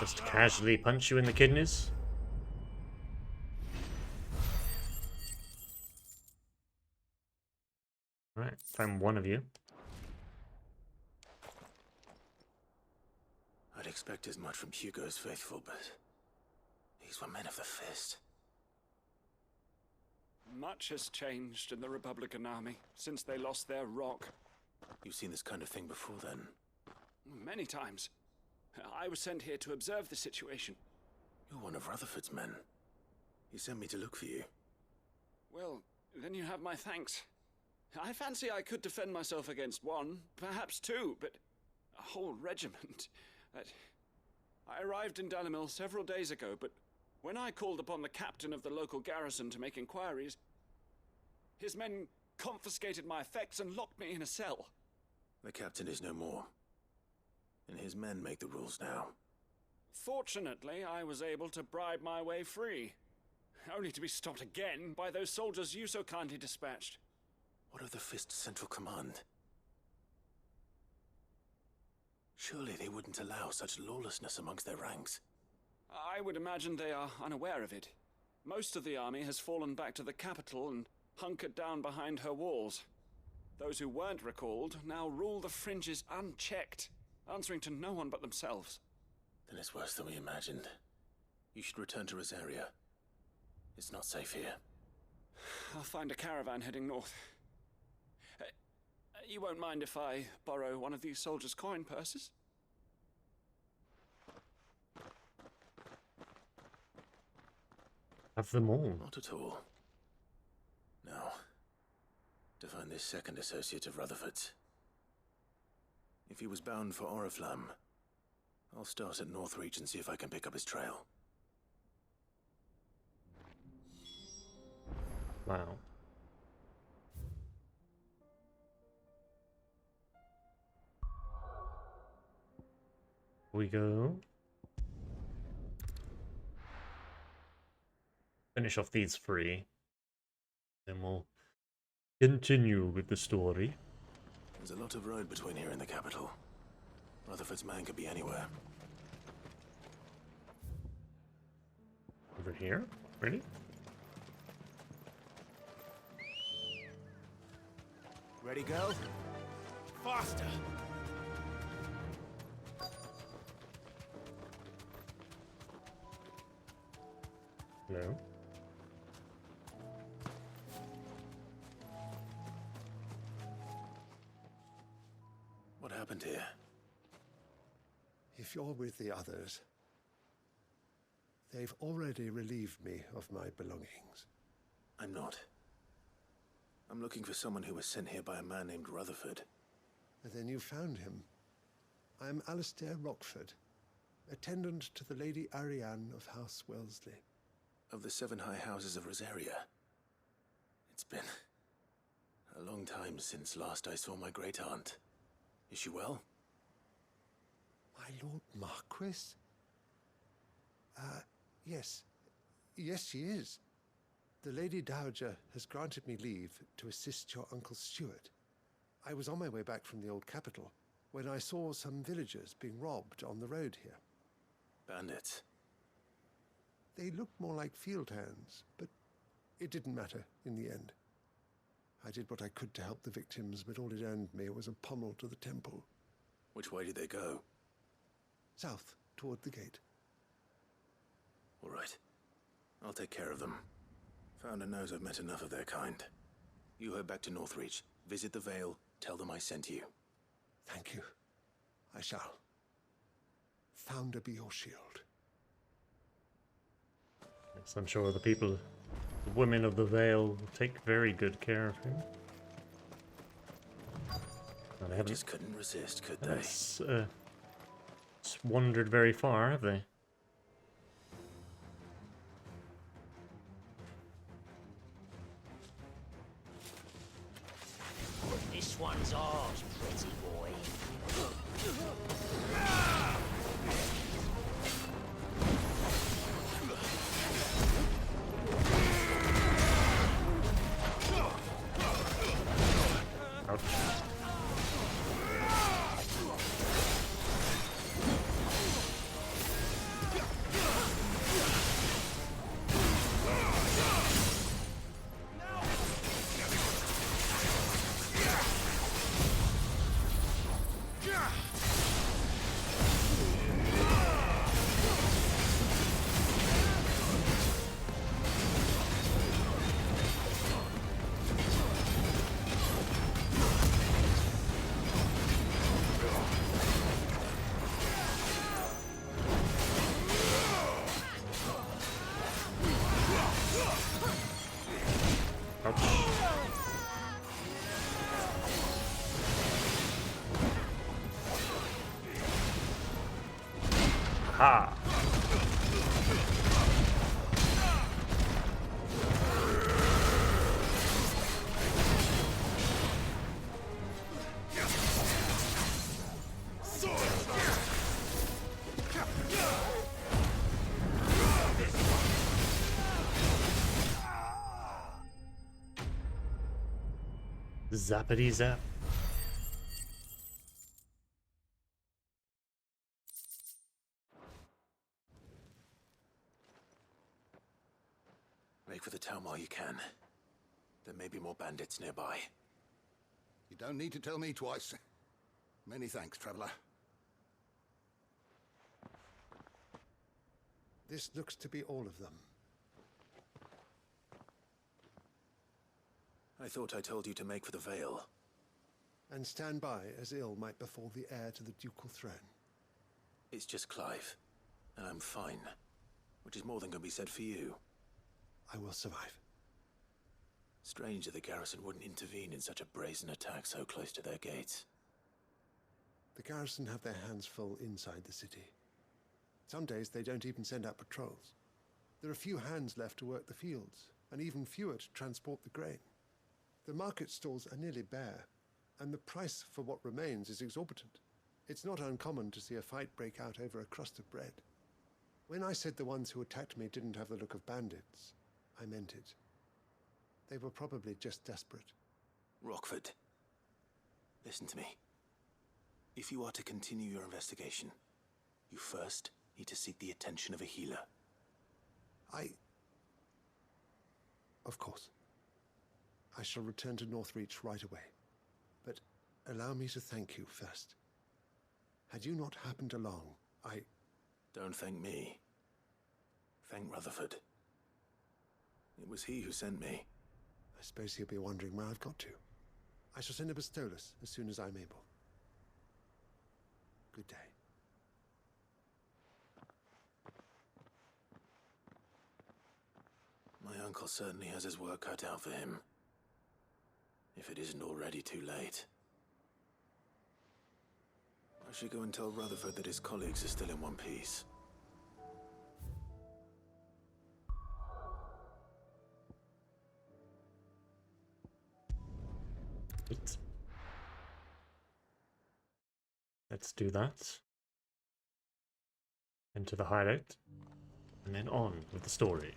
Just casually punch you in the kidneys? Alright, find one of you. I'd expect as much from Hugo's faithful, but These were men of the Fist. Much has changed in the Republican army since they lost their rock. You've seen this kind of thing before, then? Many times. I was sent here to observe the situation. You're one of Rutherford's men. He sent me to look for you. Well, then you have my thanks. I fancy I could defend myself against one, perhaps two, but a whole regiment. I arrived in Dalimil several days ago, but when I called upon the captain of the local garrison to make inquiries, his men confiscated my effects and locked me in a cell. The captain is no more, and his men make the rules now. Fortunately, I was able to bribe my way free, only to be stopped again by those soldiers you so kindly dispatched. What of the Fist Central Command? Surely they wouldn't allow such lawlessness amongst their ranks. I would imagine they are unaware of it. Most of the army has fallen back to the capital and hunkered down behind her walls. Those who weren't recalled now rule the fringes unchecked, answering to no one but themselves. Then it's worse than we imagined. You should return to Rosaria. It's not safe here. I'll find a caravan heading north. You won't mind if I borrow one of these soldiers' coin purses? Have them all. Not at all. Now, to find this second associate of Rutherford's. If he was bound for Oriflamme, I'll start at Northreach and see if I can pick up his trail. Wow. We go. Finish off these three. Then we'll continue with the story. There's a lot of road between here and the capital. Rutherford's man could be anywhere. Over here? Really? Ready, go? Faster! No. What happened here? If you're with the others, they've already relieved me of my belongings. I'm not. I'm looking for someone who was sent here by a man named Rutherford. And then you found him. I'm Alistair Rockford, attendant to the Lady Ariane of House Wellesley. Of the 7 high houses of Rosaria. It's been a long time since last I saw my great-aunt. Is she well? My Lord Marquis? Yes. Yes, she is. The Lady Dowager has granted me leave to assist your Uncle Stuart. I was on my way back from the old capital when I saw some villagers being robbed on the road here. Bandits? They looked more like field hands, but it didn't matter in the end. I did what I could to help the victims, but all it earned me was a pommel to the temple. Which way did they go? South, toward the gate. All right. I'll take care of them. Founder knows I've met enough of their kind. You head back to Northreach, visit the Vale, tell them I sent you. Thank you. I shall. Founder be your shield. Yes, I'm sure the people, the women of the Vale, will take very good care of him. And They just couldn't resist, could they? Wandered very far, have they? This one's ours, pretty boy. Ouch. Zappity zap. Make for the town while you can. There may be more bandits nearby. You don't need to tell me twice. Many thanks, traveler. This looks to be all of them. I thought I told you to make for the Vale. And stand by as ill might befall the heir to the ducal throne. It's just Clive, and I'm fine. Which is more than can be said for you. I will survive. Strange that the garrison wouldn't intervene in such a brazen attack so close to their gates. The garrison have their hands full inside the city. Some days they don't even send out patrols. There are few hands left to work the fields, and even fewer to transport the grain. The market stalls are nearly bare, and the price for what remains is exorbitant. It's not uncommon to see a fight break out over a crust of bread. When I said the ones who attacked me didn't have the look of bandits, I meant it. They were probably just desperate. Rockford, listen to me. If you are to continue your investigation, you first need to seek the attention of a healer. Of course. I shall return to Northreach right away. But allow me to thank you first. Had you not happened along, Don't thank me. Thank Rutherford. It was he who sent me. I suppose he'll be wondering where I've got to. I shall send a Bastolus as soon as I'm able. Good day. My uncle certainly has his work cut out for him. If it isn't already too late. I should go and tell Rutherford that his colleagues are still in one piece. Let's do that. Into the hideout. And then on with the story.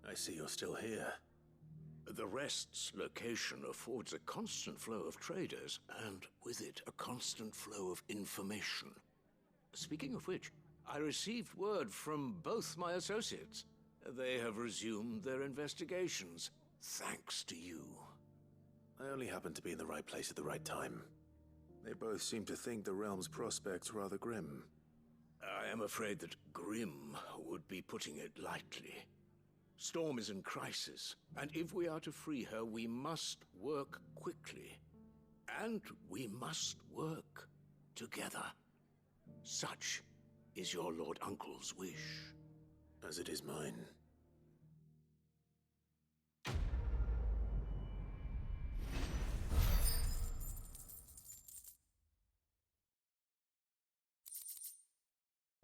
I see you're still here. The Rest's location affords a constant flow of traders, and with it, a constant flow of information. Speaking of which, I received word from both my associates. They have resumed their investigations, thanks to you. I only happened to be in the right place at the right time. They both seem to think the realm's prospects rather grim. I am afraid that grim would be putting it lightly. Storm is in crisis, and if we are to free her, we must work quickly. And we must work together. Such is your Lord Uncle's wish. As it is mine.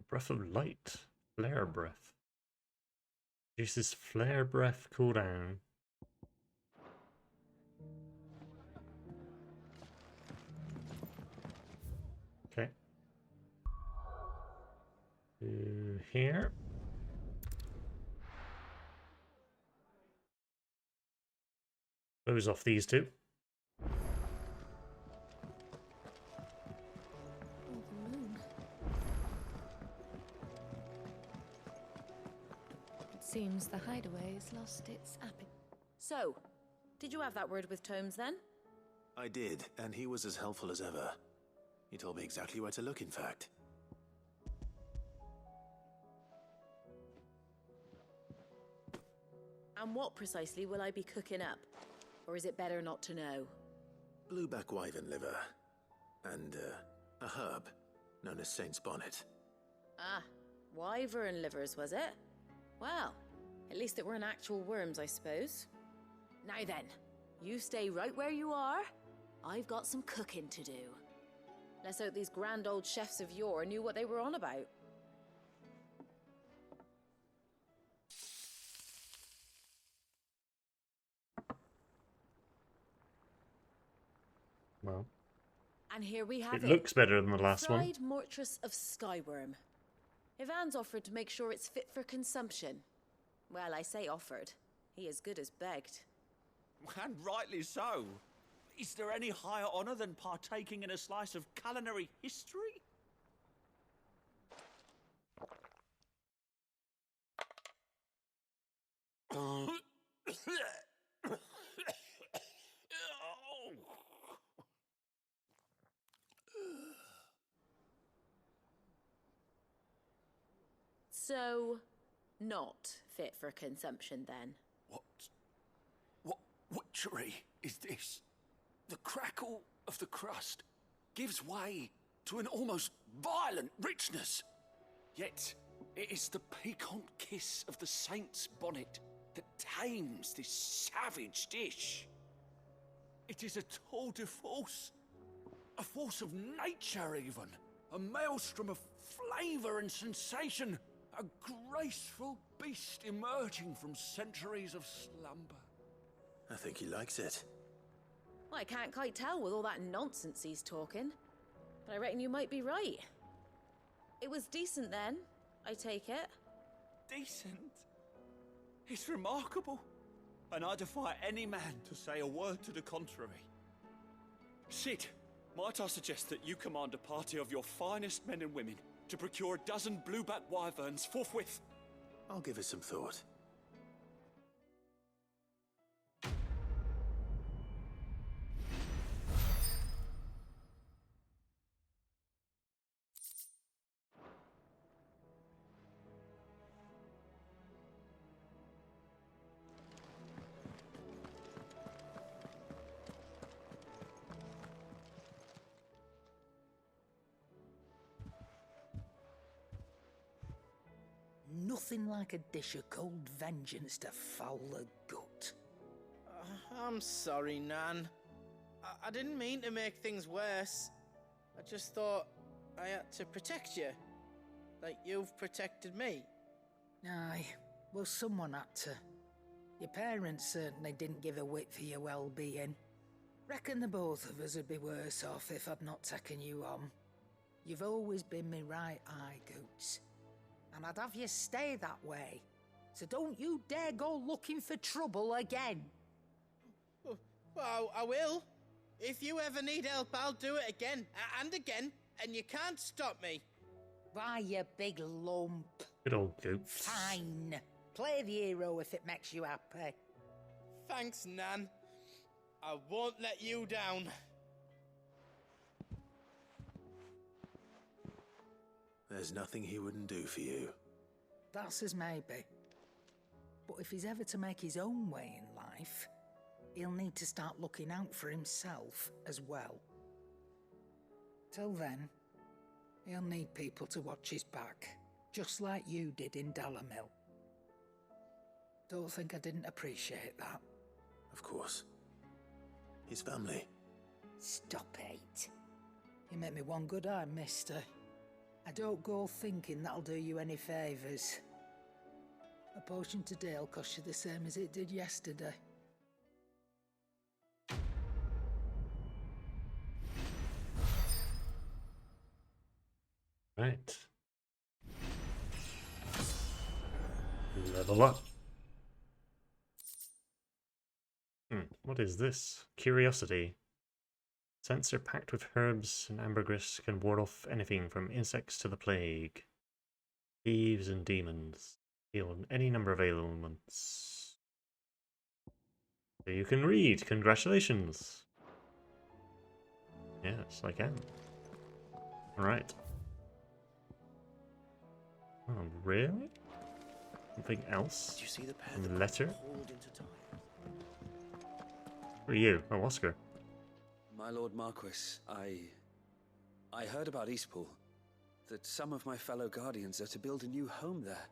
Breath of light. Flare breath. Reduces flare breath cooldown. Okay. Here. Close off these two. Seems the hideaway has lost its appetite. So, did you have that word with Tomes then? I did, and he was as helpful as ever. He told me exactly where to look, in fact. And what precisely will I be cooking up? Or is it better not to know? Blueback wyvern liver. And, a herb known as Saint's Bonnet. Ah, wyvern livers, was it? Well, at least it weren't actual worms, I suppose. Now then, you stay right where you are. I've got some cooking to do. Let's hope these grand old chefs of yore knew what they were on about. Well, And here we have it it. looks better than the last one. Fried Mortress of Skyworm. Ivan's offered to make sure it's fit for consumption. Well, I say offered. He as good as begged. And rightly so. Is there any higher honor than partaking in a slice of culinary history? So, not fit for consumption then? What witchery is this? The crackle of the crust gives way to an almost violent richness. Yet, it is the piquant kiss of the saint's bonnet that tames this savage dish. It is a tour de force, a force of nature even, a maelstrom of flavour and sensation, a graceful beast emerging from centuries of slumber. I think he likes it. Well, I can't quite tell with all that nonsense he's talking. But I reckon you might be right. It was decent then, I take it. Decent? It's remarkable. And I defy any man to say a word to the contrary. Sid, might I suggest that you command a party of your finest men and women to procure a dozen blueback wyverns forthwith? I'll give it some thought. Nothing like a dish of cold vengeance to foul the gut. I'm sorry, Nan. I didn't mean to make things worse. I just thought I had to protect you. Like you've protected me. Aye, well, someone had to. Your parents certainly didn't give a whit for your well-being. Reckon the both of us would be worse off if I'd not taken you on. You've always been me right eye, Goots. And I'd have you stay that way. So don't you dare go looking for trouble again. Well, I will. If you ever need help, I'll do it again and again, and you can't stop me. Why, you big lump. Good old Goots. Fine. Play the hero if it makes you happy. Thanks, Nan. I won't let you down. There's nothing he wouldn't do for you. That's as maybe. But if he's ever to make his own way in life, he'll need to start looking out for himself as well. Till then, he'll need people to watch his back, just like you did in Dalamil. Don't think I didn't appreciate that. Of course. His family. Stop it. You make me one good eye, mister. I don't go thinking that'll do you any favours. A potion today'll cost you the same as it did yesterday. Right. Level up. What is this? Curiosity. Sensor packed with herbs and ambergris can ward off anything from insects to the plague. Thieves and demons. Heal any number of ailments. So you can read. Congratulations. Yes, I can. Alright. Oh, really? Something else? Did you see the pair In the that letter? pulled into time? Who are you? Oh, Oscar. My Lord Marquis, I heard about Eastpool. That some of my fellow guardians are to build a new home there.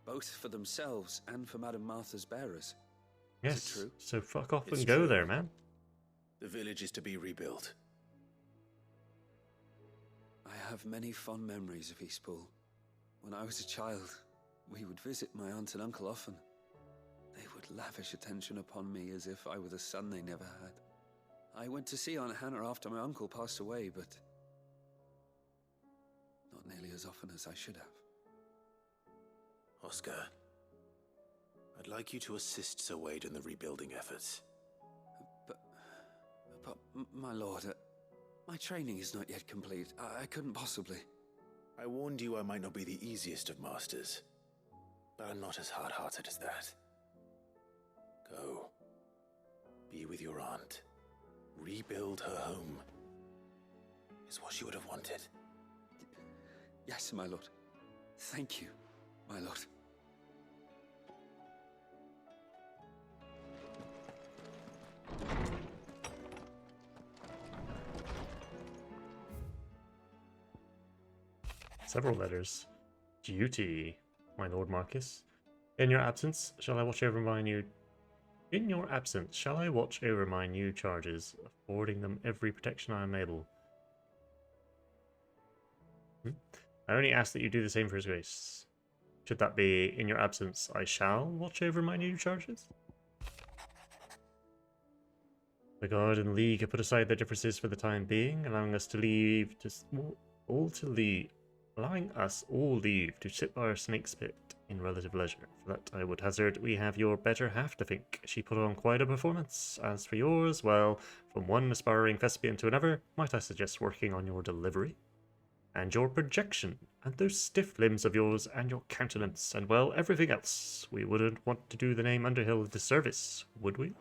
Both for themselves and for Madame Martha's bearers. Yes, Is it true? so fuck off It's and go true. there, man. The village is to be rebuilt. I have many fond memories of Eastpool. When I was a child, we would visit my aunt and uncle often. They would lavish attention upon me as if I were the son they never had. I went to see Aunt Hannah after my uncle passed away, but not nearly as often as I should have. Oscar, I'd like you to assist Sir Wade in the rebuilding efforts. But my lord, my training is not yet complete. I couldn't possibly. I warned you I might not be the easiest of masters, but I'm not as hard-hearted as that. Go. Be with your aunt. Rebuild her home. Is what she would have wanted. Yes, my lord. Thank you, my lord. Several letters. Duty, my lord Marcus. In your absence, shall I watch over my new... In your absence, shall I watch over my new charges, affording them every protection I am able? I only ask that you do the same for his grace. Should that be, in your absence, I shall watch over my new charges? The Guard and the League have put aside their differences for the time being, allowing us all leave to sit by our snake's pit in relative leisure. For that I would hazard we have your better half to think. She put on quite a performance. As for yours, well, from one aspiring thespian to another, might I suggest working on your delivery? And your projection, and those stiff limbs of yours, and your countenance, and well, everything else. We wouldn't want to do the name Underhill a disservice, would we?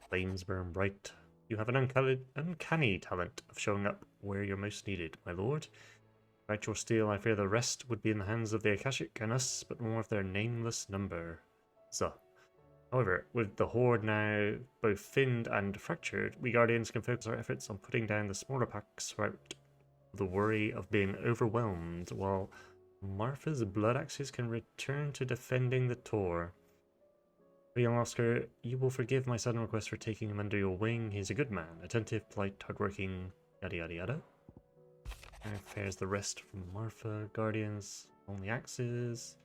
Flames burn bright. You have an uncanny talent of showing up where you're most needed, my lord. Without your steel, I fear the rest would be in the hands of the Akashic and us, but more of their nameless number. So, however, with the Horde now both thinned and fractured, we Guardians can focus our efforts on putting down the smaller packs without the worry of being overwhelmed, while Martha's blood axes can return to defending the Tor. Young Oscar, you will forgive my sudden request for taking him under your wing. He's a good man, attentive, polite, hardworking, yada yada yada. How fares the rest from Martha? Guardians, only axes.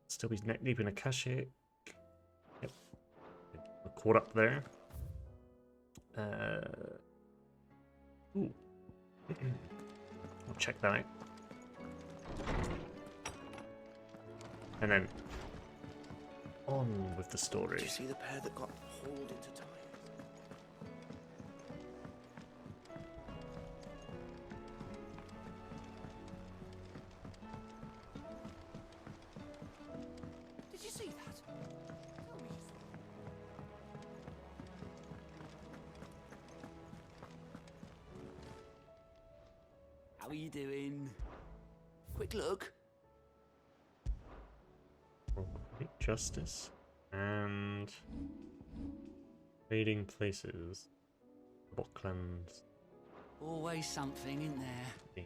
Still be neck deep in Akashic. Yep. We're caught up there. Ooh. I'll check that out. And then on with the story. Did you see the pair that got hauled into time? Did you see that? Tell me. How are you doing? Quick look. Justice and trading places. Bocklands. Always something, isn't there?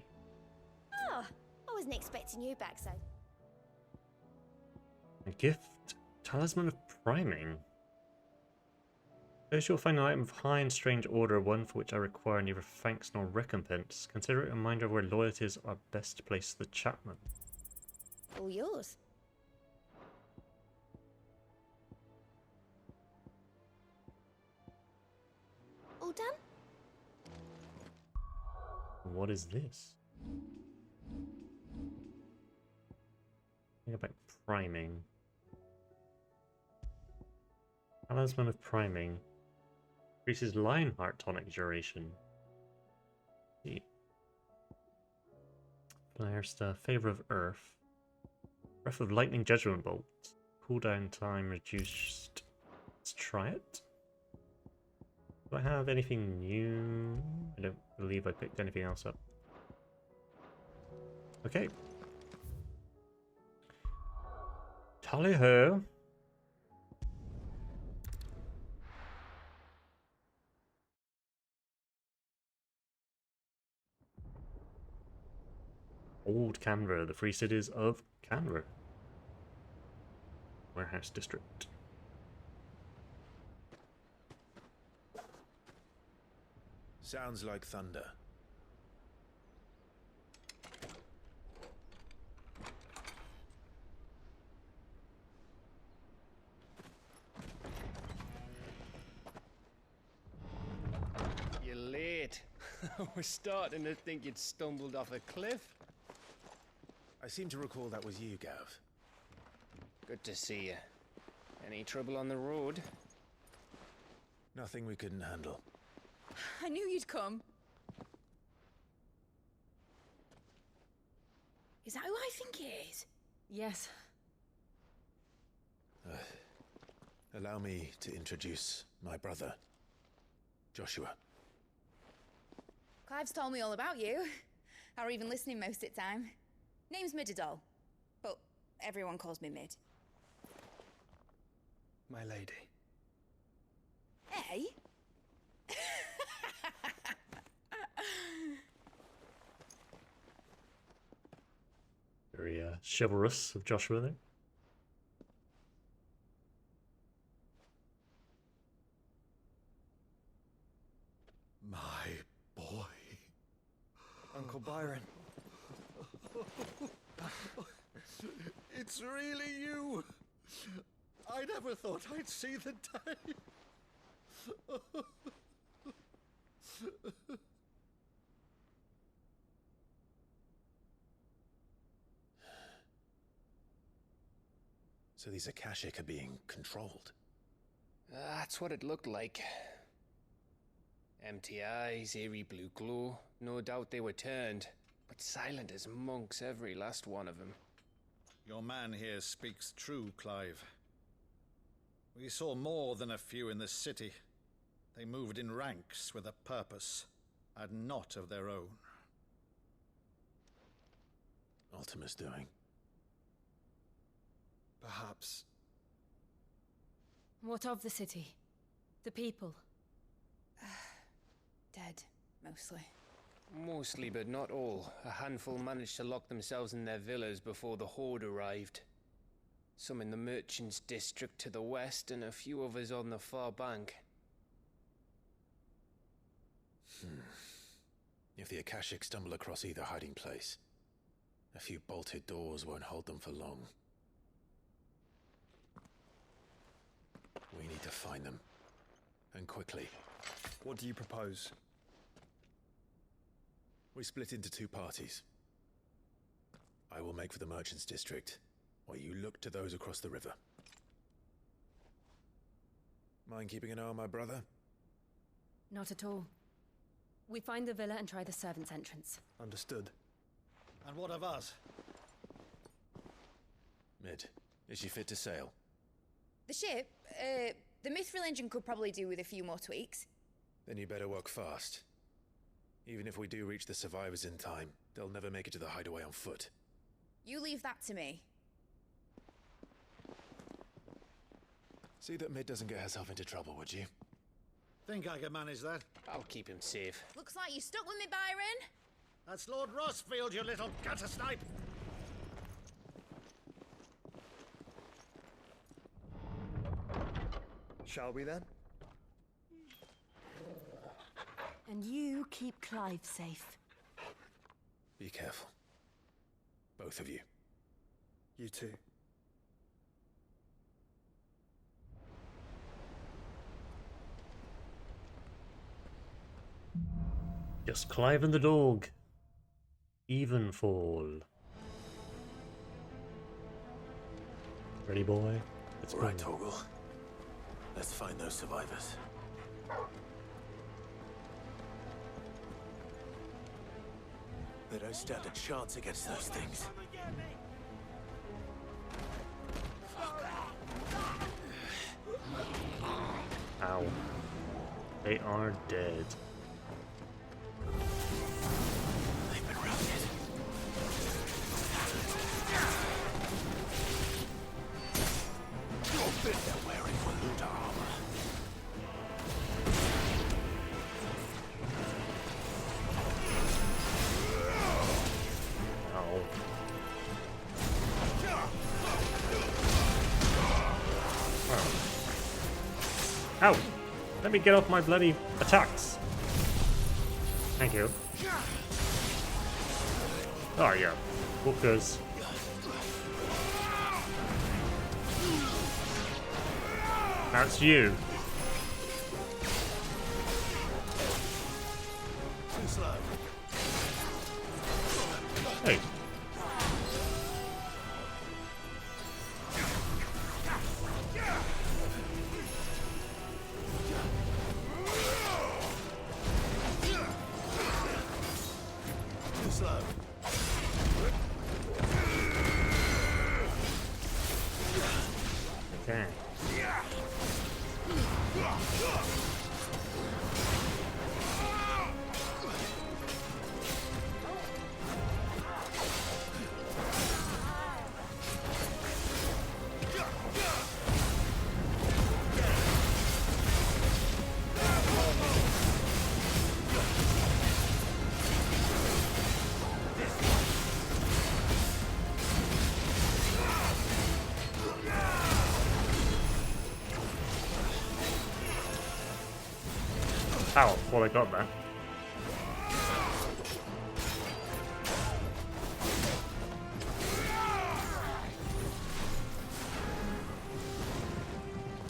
Oh, I wasn't expecting you back so. A gift. Talisman of Priming. Those you'll find an item of high and strange order, one for which I require neither thanks nor recompense. Consider it a reminder of where loyalties are best placed to the Chapman. All yours. All done? What is this? Think about priming. Talisman of Priming. Increases Lionheart tonic duration. Flare stuff. Favor of Earth. Breath of Lightning Judgment Bolt. Cooldown time reduced. Let's try it. Do I have anything new? I don't believe I picked anything else up. Okay. Tally ho. Old Canver, the free cities of Canver. Warehouse District. Sounds like thunder. We're starting to think you'd stumbled off a cliff. I seem to recall that was you, Gav. Good to see you. Any trouble on the road? Nothing we couldn't handle. I knew you'd come. Is that who I think it is? Yes. Allow me to introduce my brother, Joshua. Clive's told me all about you. Or even listening most of the time. Name's Midadol, but everyone calls me Mid. My lady. Hey? Very chivalrous of Joshua there. My boy. Uncle Byron. It's really you. I never thought I'd see the day. So these Akashic are being controlled. That's what it looked like. Empty eyes, eerie blue glow. No doubt they were turned, but silent as monks, every last one of them. Your man here speaks true, Clive. We saw more than a few in this city. They moved in ranks with a purpose, and not of their own. Ultima's doing. Perhaps. What of the city? The people? Dead, mostly. Mostly, but not all. A handful managed to lock themselves in their villas before the Horde arrived. Some in the Merchants' District to the west, and a few others on the far bank. If the Akashic stumble across either hiding place, a few bolted doors won't hold them for long. We need to find them. And quickly. What do you propose? We split into two parties. I will make for the Merchants' District, while you look to those across the river. Mind keeping an eye on my brother? Not at all. We find the villa and try the servants' entrance. Understood. And what of us? Mid, is she fit to sail? The ship, the Mithril engine could probably do with a few more tweaks. Then you better work fast. Even if we do reach the survivors in time, they'll never make it to the hideaway on foot. You leave that to me. See that Mid doesn't get herself into trouble, would you? Think I can manage that? I'll keep him safe. Looks like you stuck with me, Byron. That's Lord Rossfield, you little gutter snipe! Shall we then? And you keep Clive safe. Be careful. Both of you. You too. Just Clive and the dog. Evenfall. Ready, boy? Let's Right, go. Torgal. Let's find those survivors. They don't stand a chance against those things. Ow. They are dead. They've been routed. They're wearing Waluda armor. Ow! Let me get off my bloody attacks. Thank you. Oh yeah. Hookers. That's you. Too slow. Okay. Ow, well I got that.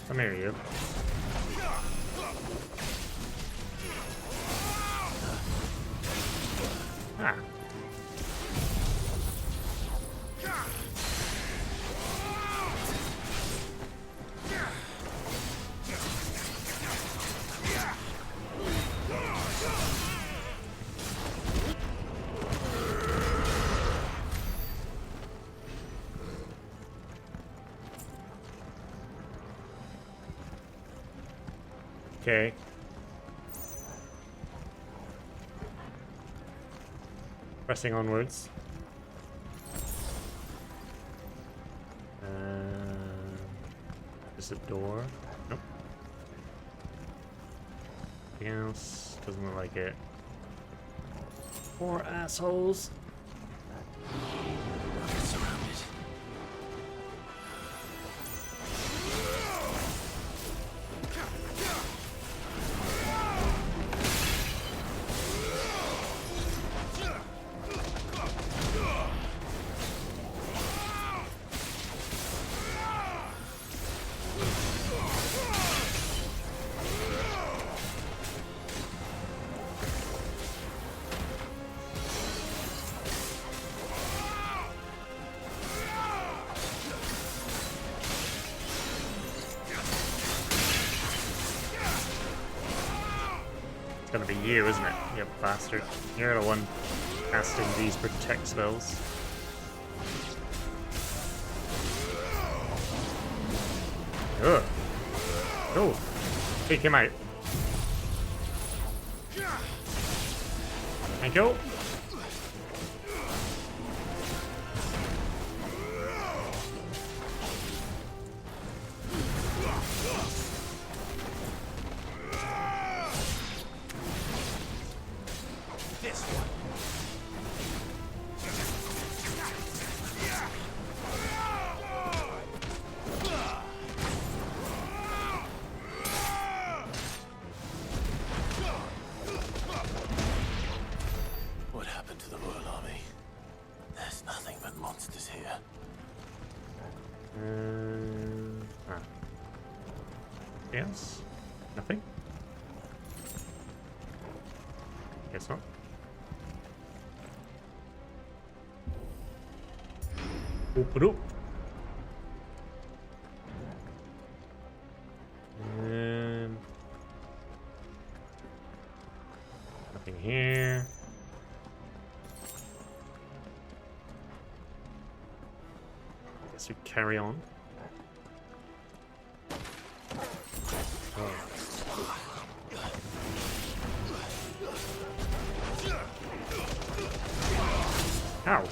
Come here, you. Ah. Okay. Pressing onwards. Is a door? Nope. Anything else? Doesn't look like it. Poor assholes. Surrounded. It's gonna be you, isn't it? You bastard. You're the one casting these protect spells. Ugh. Oh. Take him out. Thank you. This one. What happened to the Royal Army? There's nothing but monsters here. Yes? Nothing? Guess not. Open up. Nothing here. Guess we carry on. Ow.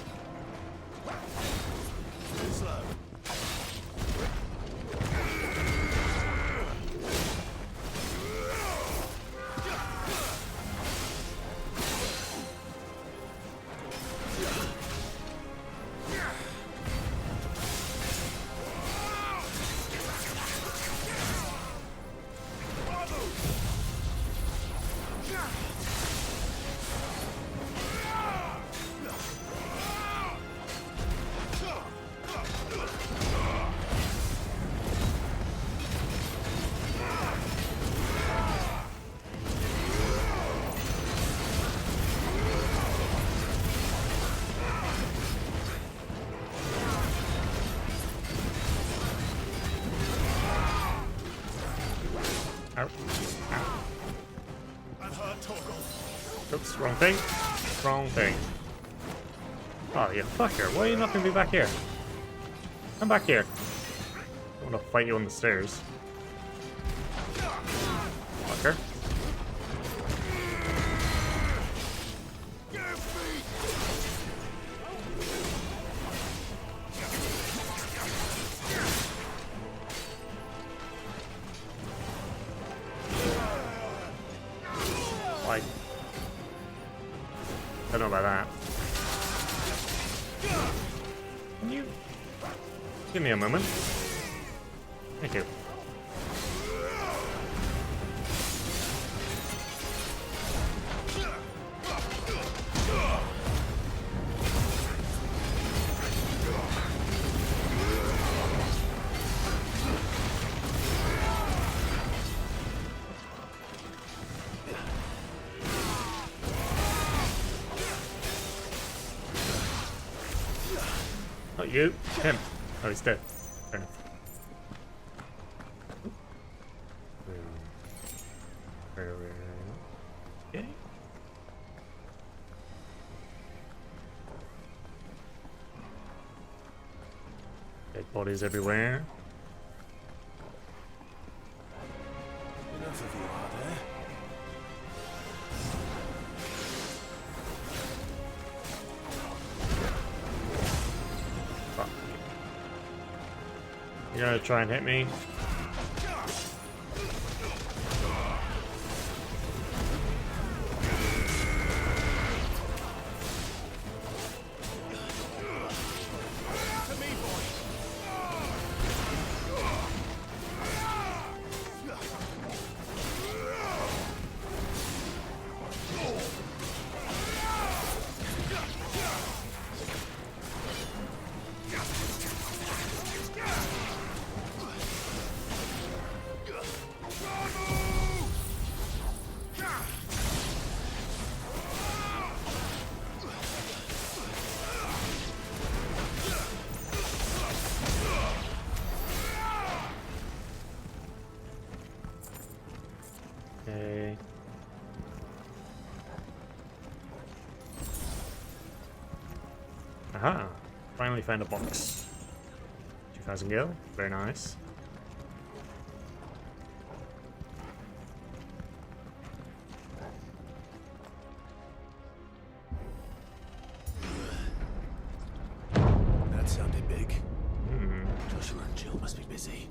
Ow. Ow. I'm hurt, Torgal. Oops, wrong thing. Wrong thing. Oh, you fucker. Why are you knocking me back here? Come back here. I'm gonna fight you on the stairs. Fucker. Like, I don't know about that. Can you give me a moment? Thank you. Not you, him. Oh, he's dead. Fair enough. Okay. Dead bodies everywhere. Enough of you, are there? Fuck. You're gonna try and hit me? Okay. Aha! Finally found a box. 2,000 gil. Very nice. That sounded big. Hmm. Joshua and Jill must be busy.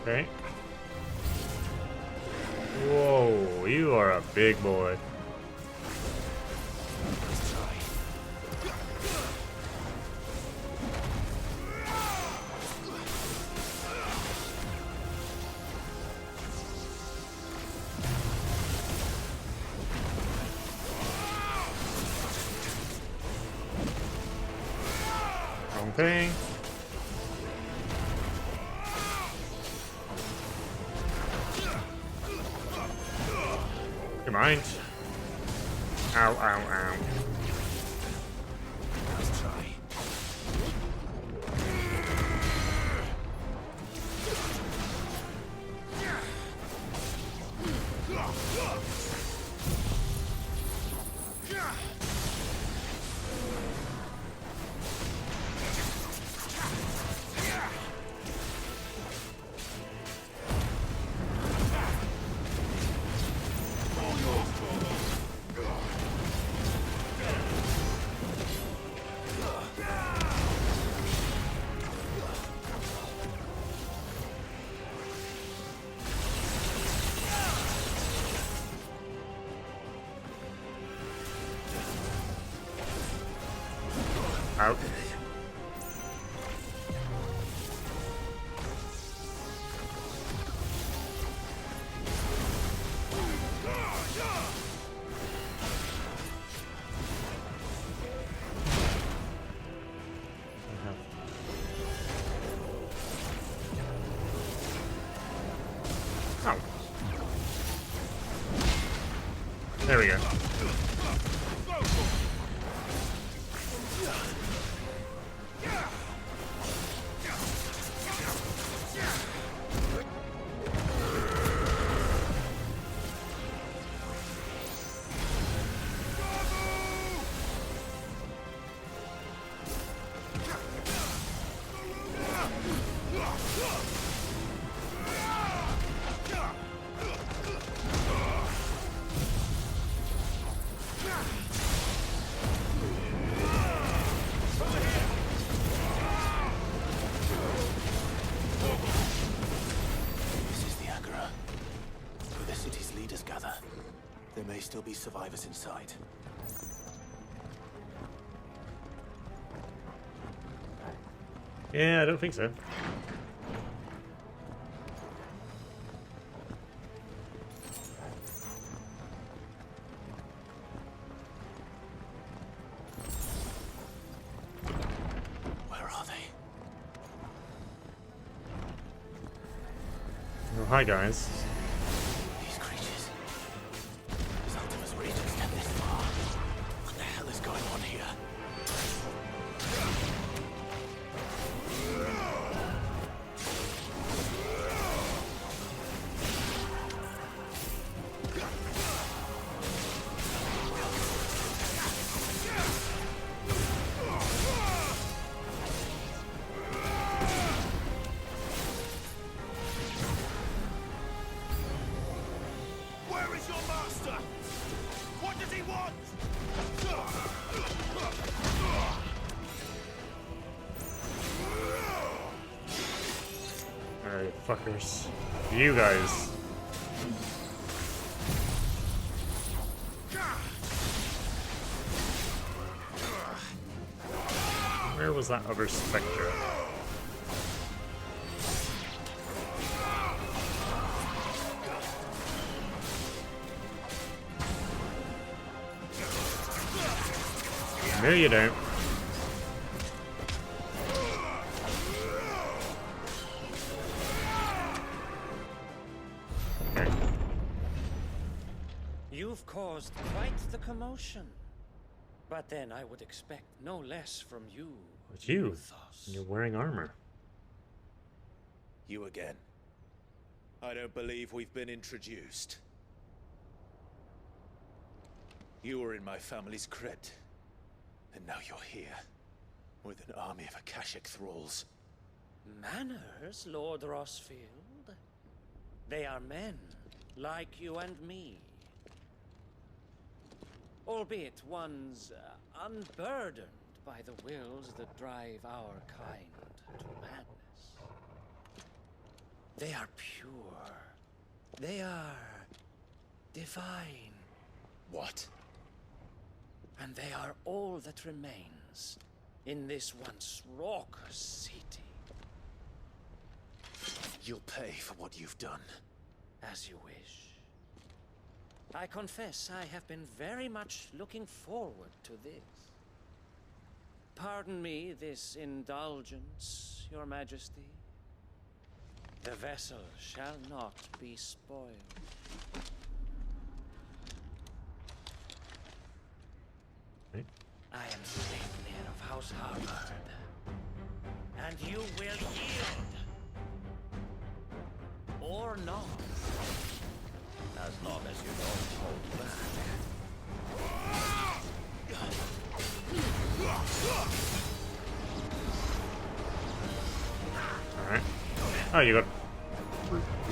Okay. Whoa, you are a big boy. Wrong thing. Your mind. Ow, ow, ow. Let's try. Out. Ow. There we go. There may still be survivors inside. Yeah, I don't think so. Where are they? Oh, hi guys. These creatures. Does Ultima's reach extend this far? What the hell is going on here? Where is your master? What does he want? Alright, fuckers. You guys. Where was that other spectre? No, you don't. Okay. You've caused quite the commotion. But then I would expect no less from you. But you, you're wearing armor. You again. I don't believe we've been introduced. You were in my family's crypt. And now you're here. With an army of Akashic thralls. Manners, Lord Rossfield? They are men, like you and me. Albeit ones unburdened by the wills that drive our kind to madness. They are pure. They are divine. What? And they are all that remains in this once raucous city. You'll pay for what you've done. As you wish. I confess I have been very much looking forward to this. Pardon me this indulgence, Your Majesty. The vessel shall not be spoiled. I am Sleipnir of House Harvard, and you will yield. Or not. As long as you don't hold back. Alright. Oh, you got...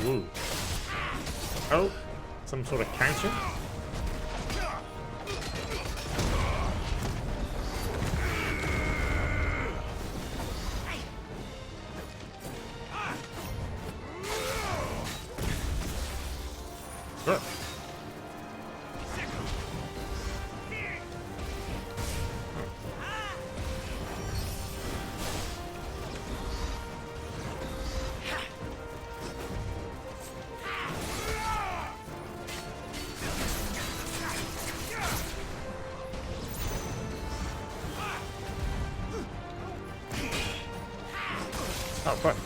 Woo. Oh, some sort of counter? Sure. Oh, fuck.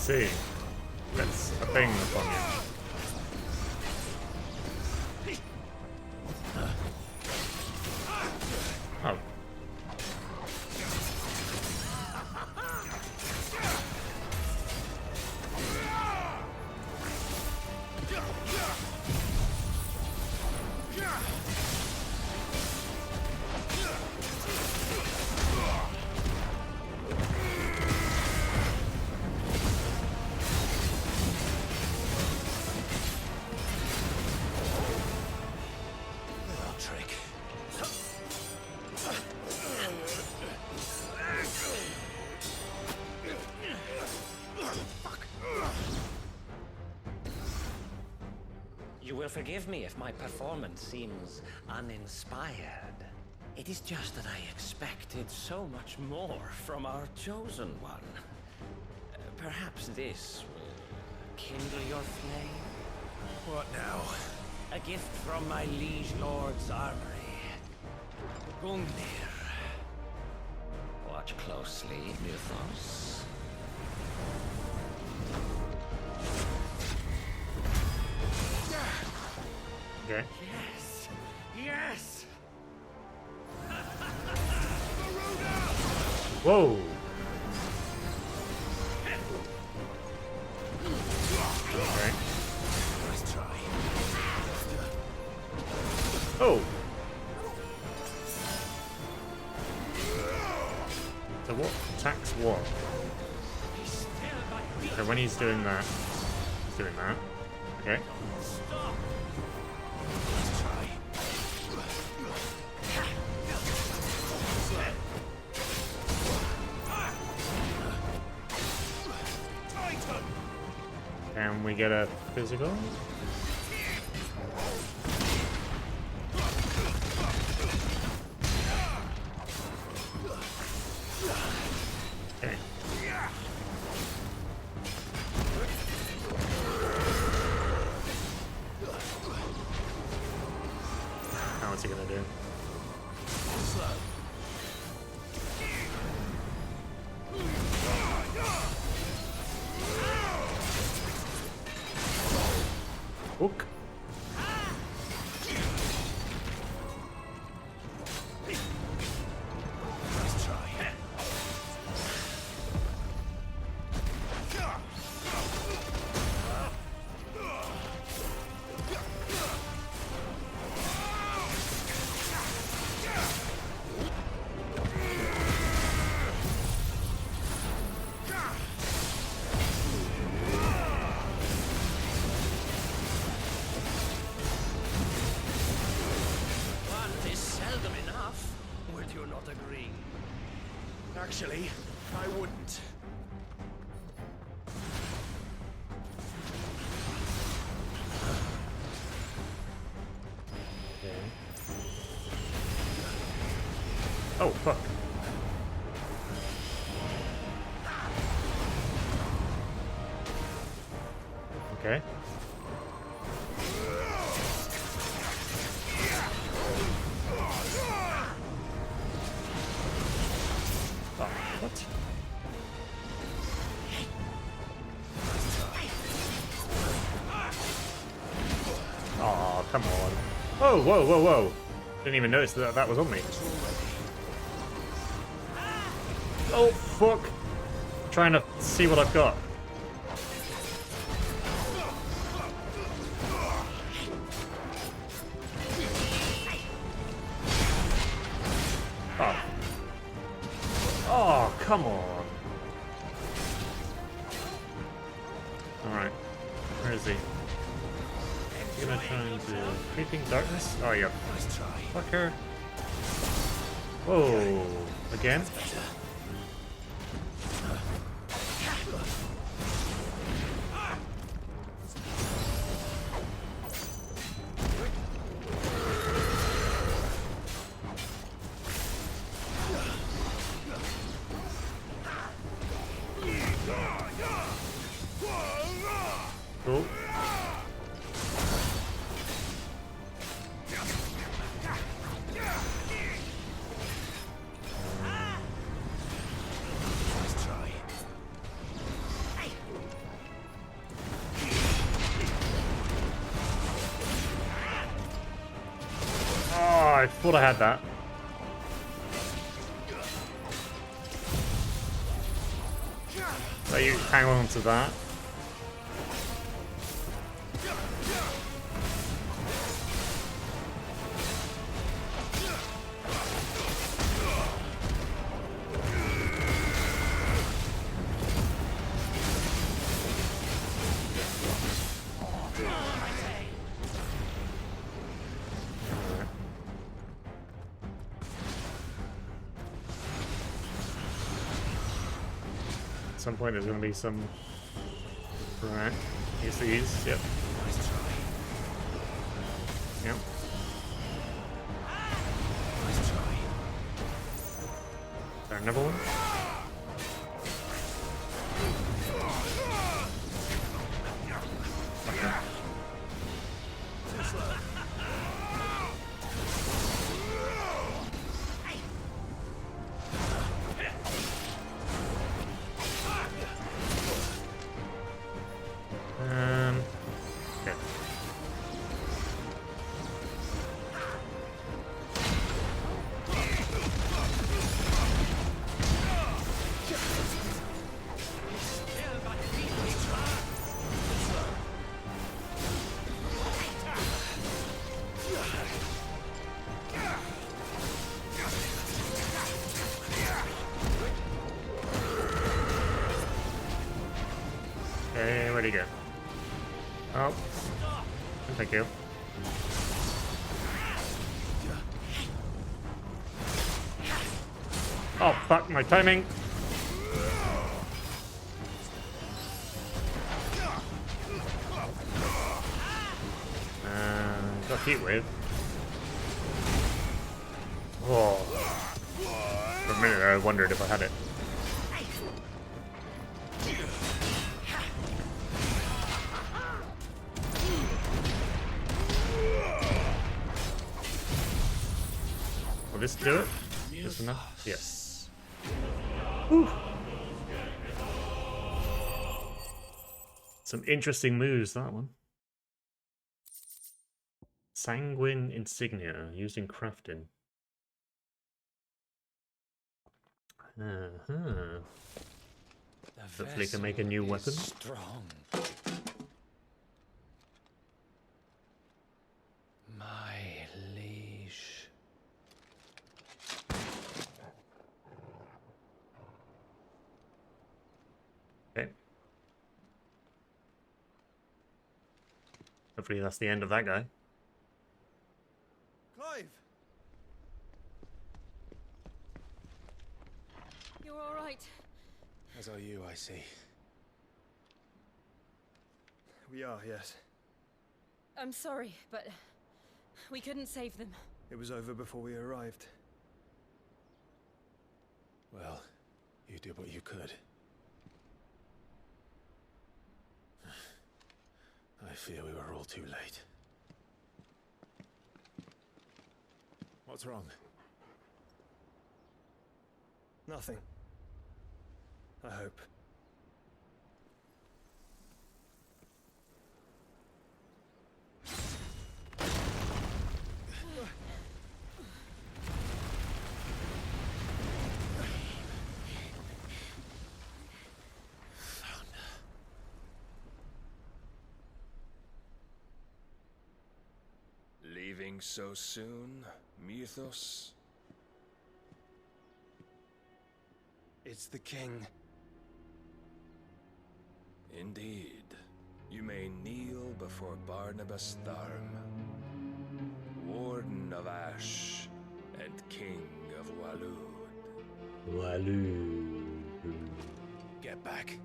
see. That's a thing upon you. Oh. You will forgive me if my performance seems uninspired. It is just that I expected so much more from our chosen one. Perhaps this will kindle your flame? What now? A gift from my liege lord's armory. Gungnir. Watch closely, Mythos. Okay. Yes! Yes! Whoa! Okay. Let's try. Oh! So what attacks what? So when he's doing that, he's doing that. Okay. Can we get a physical? Okay. Now what's he gonna do? Hook. Let's try. One is seldom enough. Would you not agree? Actually, I wouldn't. Okay. Oh, fuck. Okay. Oh, what? Oh, come on. Whoa, whoa, whoa, whoa. Didn't even notice that that was on me. Oh, fuck. Trying to see what I've got. Oh. Oh, come on. Alright. Where is he? He's gonna try and do creeping darkness? Oh, yeah. Fucker. Whoa. Again? Cool. Thought I had that. So you hang on to that. At some point there's going to be some... Right. Here's these. Yep. Yep. Is there another one? Okay. Okay, where'd he go? Oh. Thank you. Oh, fuck, my timing. Got heat wave. Oh. For a minute there, I wondered if I had it. Will this do it? Just enough? Yes. Whew. Some interesting moves, that one. Sanguine insignia used in crafting. Hopefully I can make a new weapon. Strong. My liege. Okay. Hopefully that's the end of that guy. Clive! You're all right. As are you, I see. We are, yes. I'm sorry, but we couldn't save them. It was over before we arrived. Well, you did what you could. I fear we were all too late. What's wrong? Nothing. I hope. Leaving so soon, Mythos? It's the king. Indeed. You may kneel before Barnabas Tharm, Warden of Ash and King of Walud. Walud. Get back.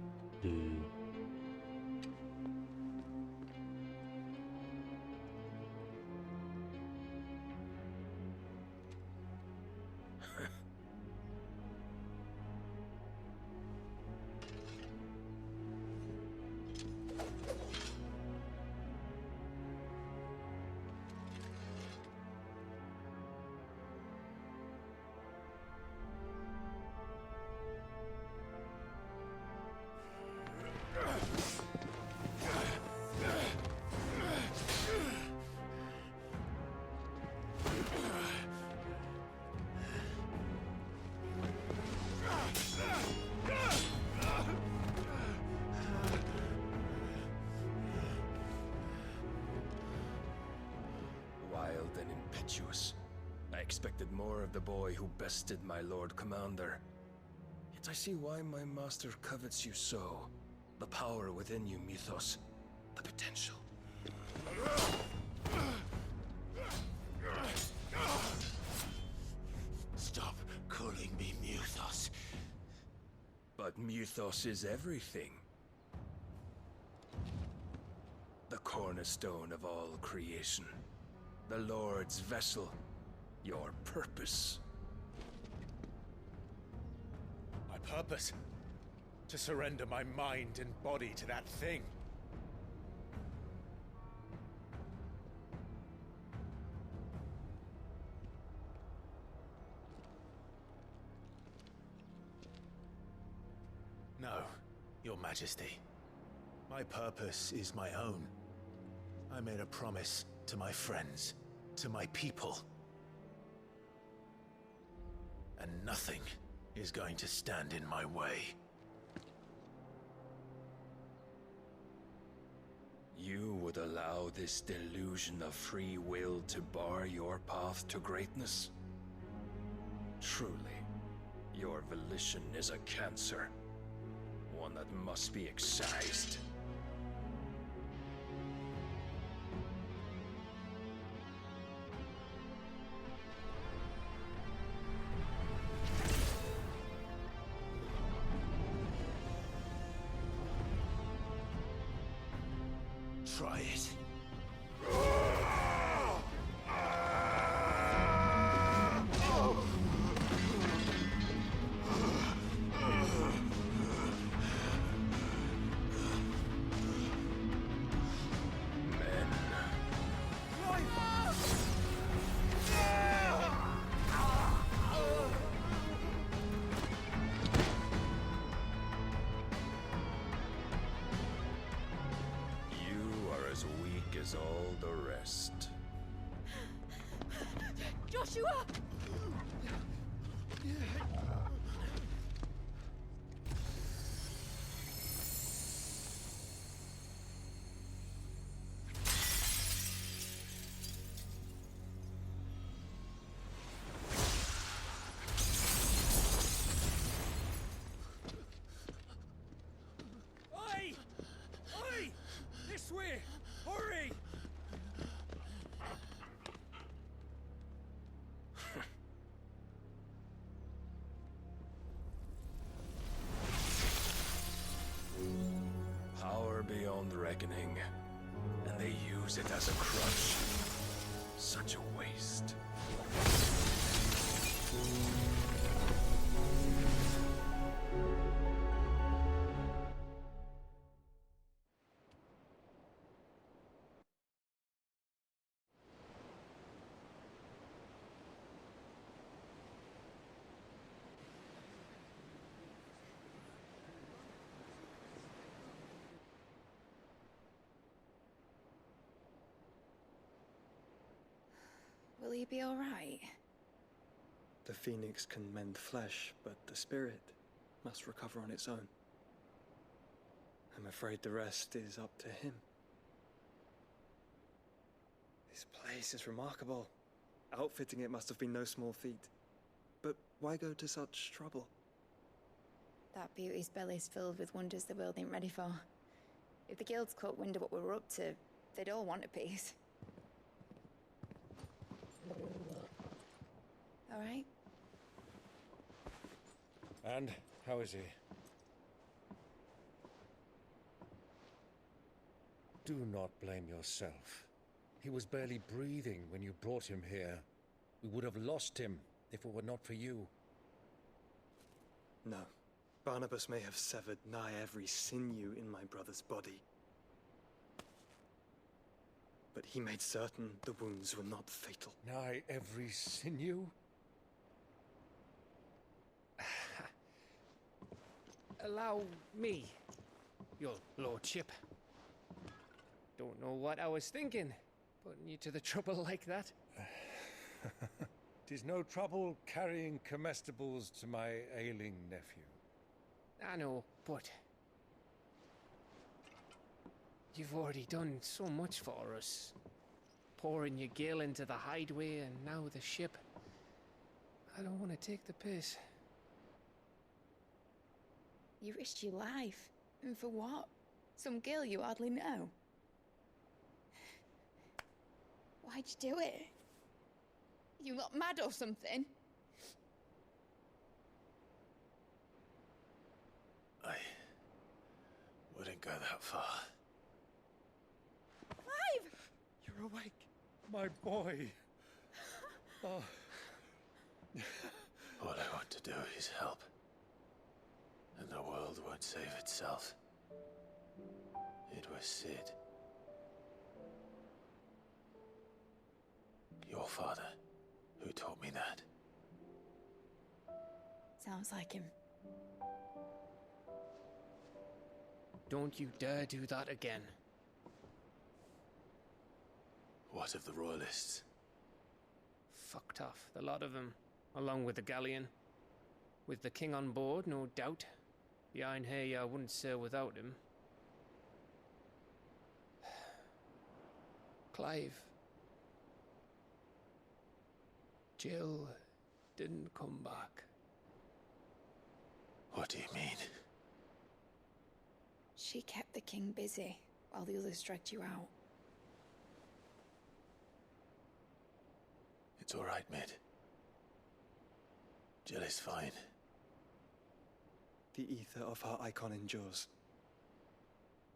expected more of the boy who bested my Lord Commander. Yet I see why my master covets you so. The power within you, Mythos. The potential. Stop calling me Mythos. But Mythos is everything. The cornerstone of all creation. The Lord's vessel. Your purpose. My purpose? To surrender my mind and body to that thing. No, Your Majesty. My purpose is my own. I made a promise to my friends, to my people. And nothing is going to stand in my way. You would allow this delusion of free will to bar your path to greatness? Truly, your volition is a cancer. One that must be excised. Try it. As all the rest. Joshua! Oi! Oi! This way! Hurry! Power beyond reckoning, and they use it as a crutch. Such a waste. Will he be all right? The phoenix can mend flesh, but the spirit must recover on its own. I'm afraid the rest is up to him. This place is remarkable. Outfitting it must have been no small feat. But why go to such trouble? That beauty's belly's filled with wonders the world ain't ready for. If the guilds caught wind of what we're up to, they'd all want a piece. All right? And how is he? Do not blame yourself. He was barely breathing when you brought him here. We would have lost him if it were not for you. No. Barnabas may have severed nigh every sinew in my brother's body. But he made certain the wounds were not fatal. Nigh every sinew? Allow me, your lordship. Don't know what I was thinking, putting you to the trouble like that. 'Tis no trouble carrying comestibles to my ailing nephew. I know, but you've already done so much for us. Pouring your gil into the hideaway and now the ship. I don't want to take the piss. You risked your life. And for what? Some girl you hardly know. Why'd you do it? You lot mad or something? I wouldn't go that far. Clive! You're awake. My boy. Oh. All I want to do is help. And the world won't save itself. It was Sid. Your father, who taught me that. Sounds like him. Don't you dare do that again. What of the Royalists? Fucked off, the lot of them, along with the galleon. With the king on board, no doubt. Behind here, I wouldn't sail without him. Clive. Jill didn't come back. What do you mean? She kept the king busy while the others dragged you out. It's all right, Mid. Jill is fine. The ether of her icon endures.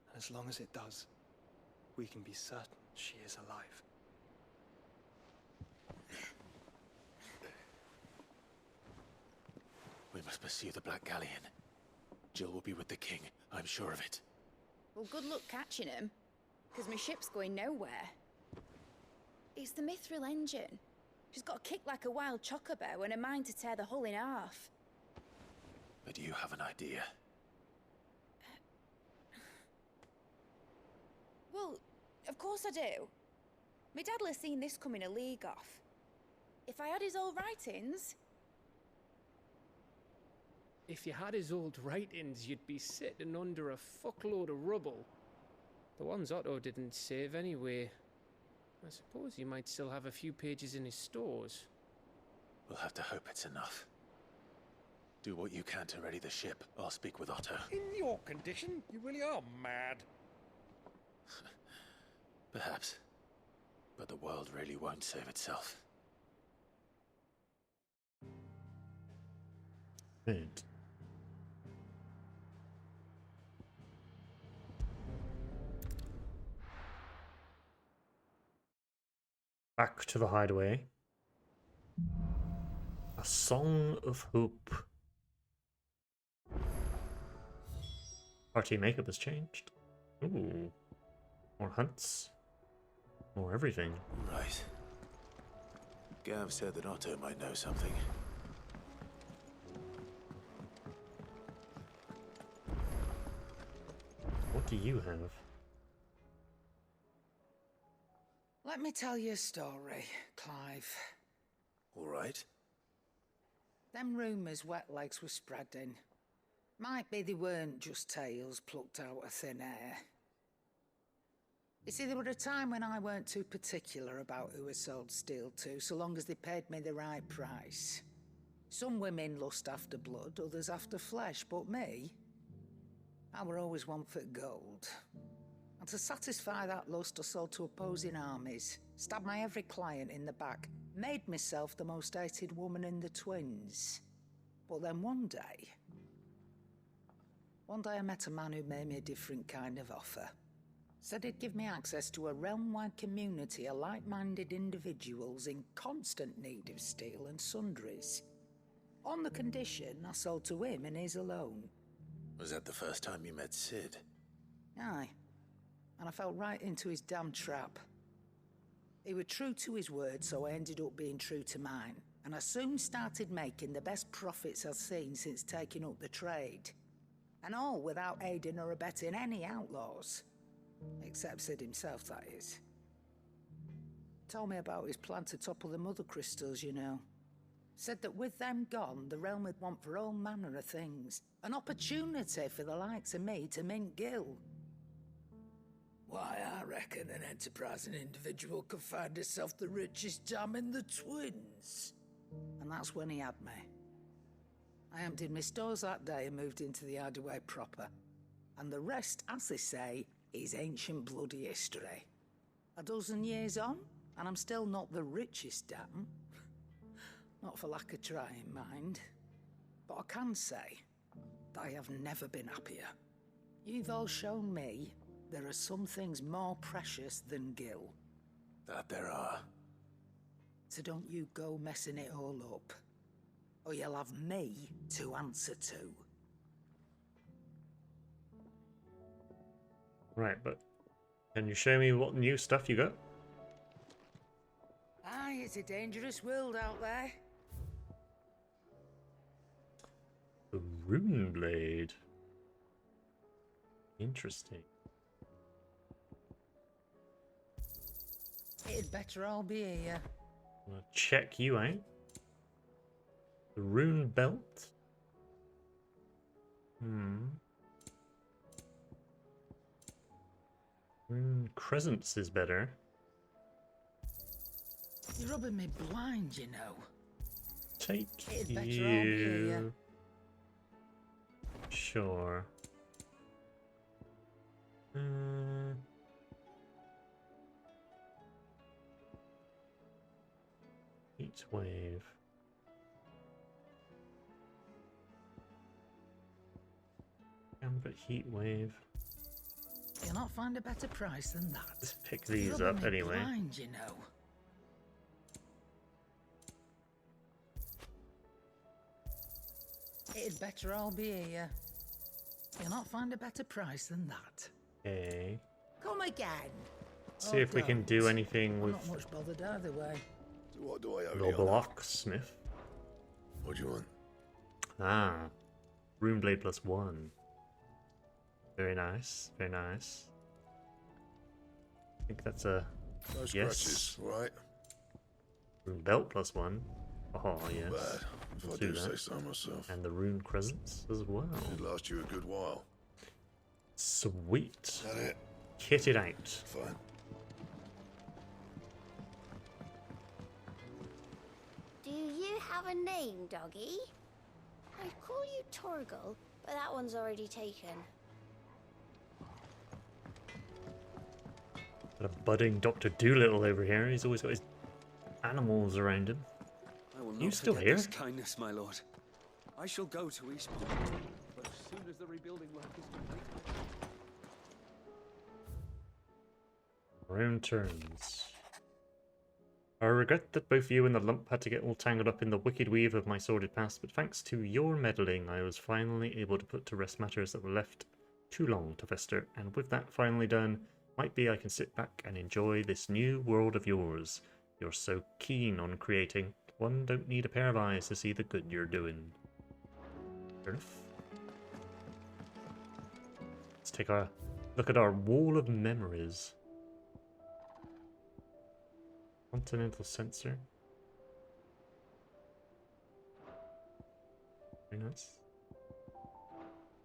And as long as it does, we can be certain she is alive. We must pursue the Black Galleon. Jill will be with the king, I'm sure of it. Well, good luck catching him, because my ship's going nowhere. It's the Mithril engine. She's got a kick like a wild chocobo and a mind to tear the hull in half. But you have an idea. Well, of course I do. My dad'll have seen this coming a league off. If I had his old writings... If you had his old writings, you'd be sitting under a fuckload of rubble. The ones Otto didn't save anyway. I suppose he might still have a few pages in his stores. We'll have to hope it's enough. Do what you can to ready the ship. I'll speak with Otto. In your condition, you really are mad. Perhaps. But the world really won't save itself. Good. Back to the hideaway. A Song of Hope. Party makeup has changed. Ooh. More hunts. More everything. Right. Gav said that Otto might know something. What do you have? Let me tell you a story, Clive. All right. Them rumours wet legs were spreading. Might be they weren't just tales plucked out of thin air. You see, there were a time when I weren't too particular about who I sold steel to, so long as they paid me the right price. Some women lust after blood, others after flesh, but me, I were always one for gold. And to satisfy that lust, I sold to opposing armies, stabbed my every client in the back, made myself the most hated woman in the twins. But then one day I met a man who made me a different kind of offer. Said he'd give me access to a realm-wide community of like-minded individuals in constant need of steel and sundries. On the condition I sold to him and his alone. Was that the first time you met Sid? Aye. And I fell right into his damn trap. He was true to his word, so I ended up being true to mine. And I soon started making the best profits I've seen since taking up the trade. And all without aiding or abetting any outlaws. Except Sid himself, that is. Told me about his plan to topple the mother crystals, you know. Said that with them gone, the realm would want for all manner of things. An opportunity for the likes of me to mint gil. Why, I reckon an enterprising individual could find herself the richest dam in the twins. and that's when he had me. I emptied my stores that day and moved into the hideaway proper. And the rest, as they say, is ancient bloody history. A dozen years on, and I'm still not the richest damn. Not for lack of trying, mind. But I can say that I have never been happier. You've all shown me there are some things more precious than Gil. That there are. So don't you go messing it all up, or you'll have me to answer to. Right, but can you show me what new stuff you got? Aye, it's a dangerous world out there. The Rune Blade. Interesting. It'd better all be here. I'll check you out. The Rune Belt. Rune Crescents is better. You're rubbing me blind, you know. Take It'd better all be you. here. Sure. Heat wave. But heat wave. You'll not find a better price than that. Let's pick these You're up rubbing me anyway. blind, you know. It'd better all be here. You'll not find a better price than that. Okay. Come again. See if we can do anything I'm with not much bothered either way. What do I owe the you on that? Blocksmith. What do you want? Ah. Rune Blade +1. Very nice. Very nice. I think that's a No yes. scratches, right? Rune Belt +1. Oh, yes. Bad, if I We'll do that. say so myself. And the Rune Crescents as well. It'd last you a good while. Sweet. That it? Kit it out. Fine. Do you have a name, doggy? I'd call you Torgal, but that one's already taken. Got a budding Dr. Doolittle over here. He's always got his animals around him. I will You not still forget here? this kindness, my lord. I shall go to Eastport, but as soon as the rebuilding work is complete. Round turns. I regret that both you and the lump had to get all tangled up in the wicked weave of my sordid past, but thanks to your meddling, I was finally able to put to rest matters that were left too long to fester, and with that finally done, might be I can sit back and enjoy this new world of yours. You're so keen on creating. One don't need a pair of eyes to see the good you're doing. Fair enough. Let's take a look at our wall of memories. Continental sensor. Very nice.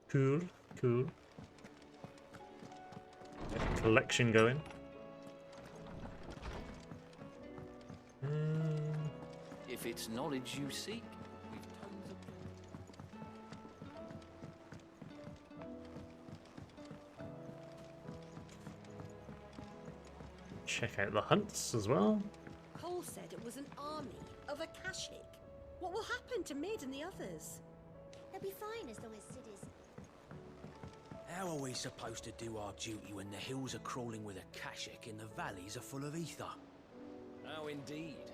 Cool, cool. Get a collection going. If it's knowledge you seek, we've tons of Check out the hunts as well. Cole said it was an army of Akashic. What will happen to Mid and the others? They'll be fine as long as Sid is. How are we supposed to do our duty when the hills are crawling with Akashic and the valleys are full of ether? How indeed.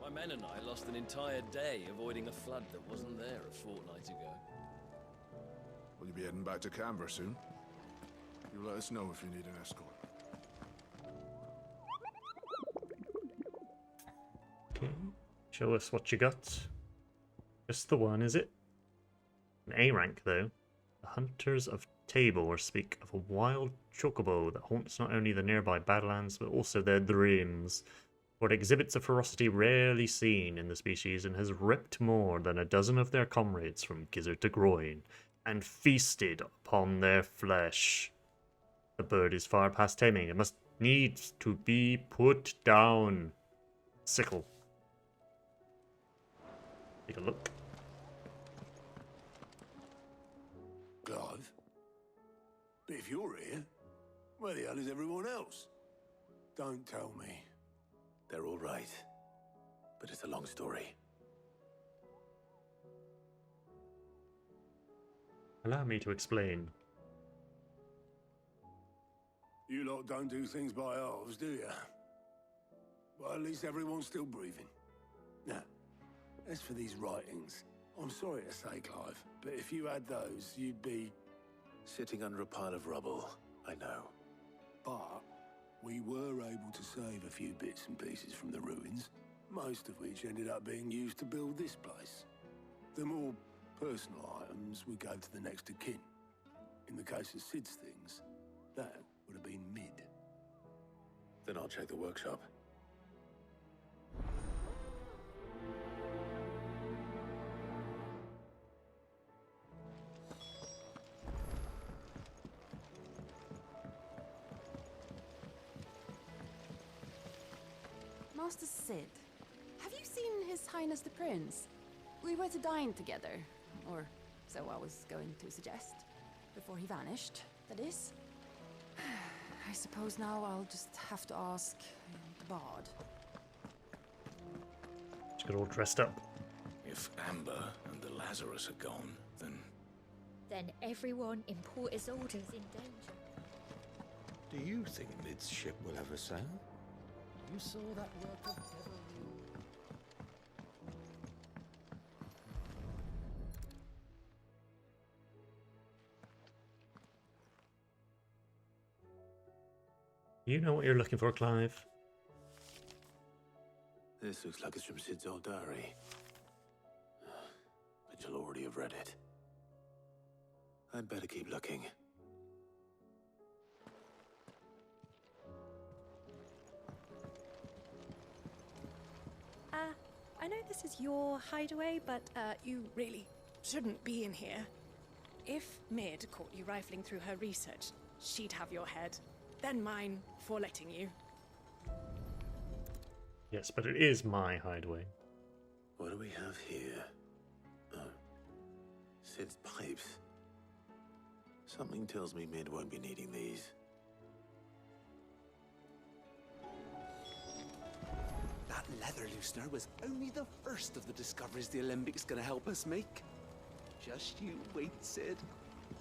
My men and I lost an entire day avoiding a flood that wasn't there a fortnight ago. Will you be heading back to Canberra soon? You let us know if you need an escort. Okay. Show us what you got. Just the one, is it? An A rank, though. The Hunters of Tabor speak of a wild chocobo that haunts not only the nearby Badlands, but also their dreams. For it exhibits a ferocity rarely seen in the species and has ripped more than a dozen of their comrades from gizzard to groin, and feasted upon their flesh. The bird is far past taming and must needs to be put down. Sickle. Take a look. Clive? But if you're here, where the hell is everyone else? Don't tell me. They're all right. But it's a long story. Allow me to explain. You lot don't do things by halves, do you? Well, at least everyone's still breathing. Now, as for these writings, I'm sorry to say, Clive, but if you had those, you'd be... Sitting under a pile of rubble, I know. But we were able to save a few bits and pieces from the ruins, most of which ended up being used to build this place. The more personal items would go to the next of kin. In the case of Sid's things, that would have been Mid. Then I'll check the workshop. Master Sid, have you seen His Highness the Prince? We were to dine together, or so I was going to suggest. Before he vanished, that is. I suppose now I'll just have to ask the Bard. Just got all dressed up. If Amber and the Lazarus are gone, Then everyone in Port Isolde's in danger. Do you think Mid's ship will ever sail? You saw that work of Devilry. You know what you're looking for, Clive. This looks like it's from Sid's old diary. But you'll already have read it. I'd better keep looking. I know this is your hideaway, but you really shouldn't be in here. If Mid caught you rifling through her research, she'd have your head. Then mine for letting you. Yes, but it is my hideaway. What do we have here? Oh. Sid's pipes. Something tells me Mid won't be needing these. That leather loosener was only the first of the discoveries the Alembic gonna help us make. Just you wait, Sid.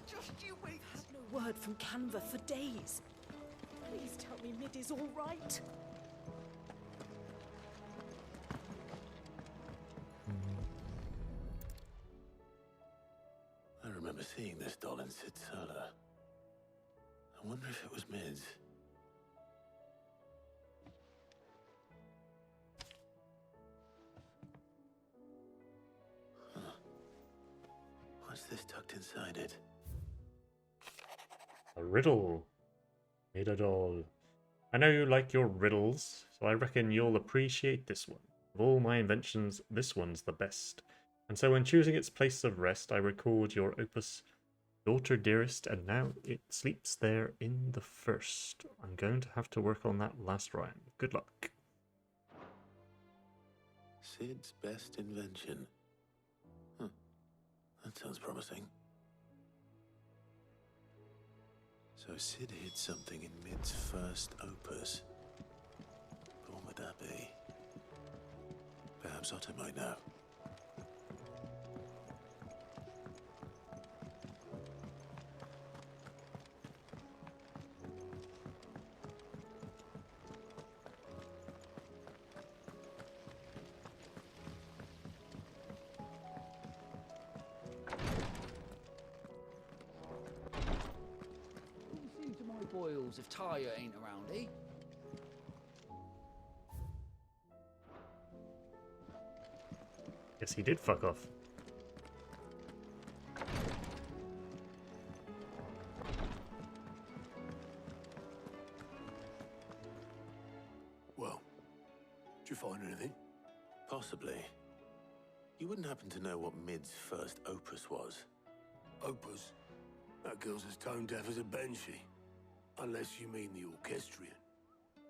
Just you wait. I've had no word from Canva for days. Please tell me Mid is all right. I remember seeing this doll in Sid's cellar. I wonder if it was Mid's. Huh. What's this tucked inside it? A riddle. Made a doll. I know you like your riddles, so I reckon you'll appreciate this one. Of all my inventions, this one's the best. And so when choosing its place of rest, I record your opus, Daughter Dearest, and now it sleeps there in the first. I'm going to have to work on that last rhyme. Good luck. Sid's best invention. Huh. That sounds promising. So Sid hid something in Mid's first opus. But what would that be? Perhaps Otto might know. See to my boils if Tyre ain't around, eh? Yes, he did fuck off. Well, did you find anything? Possibly. You wouldn't happen to know what Mid's first opus was? Opus? That girl's as tone deaf as a banshee. Unless you mean the orchestrion.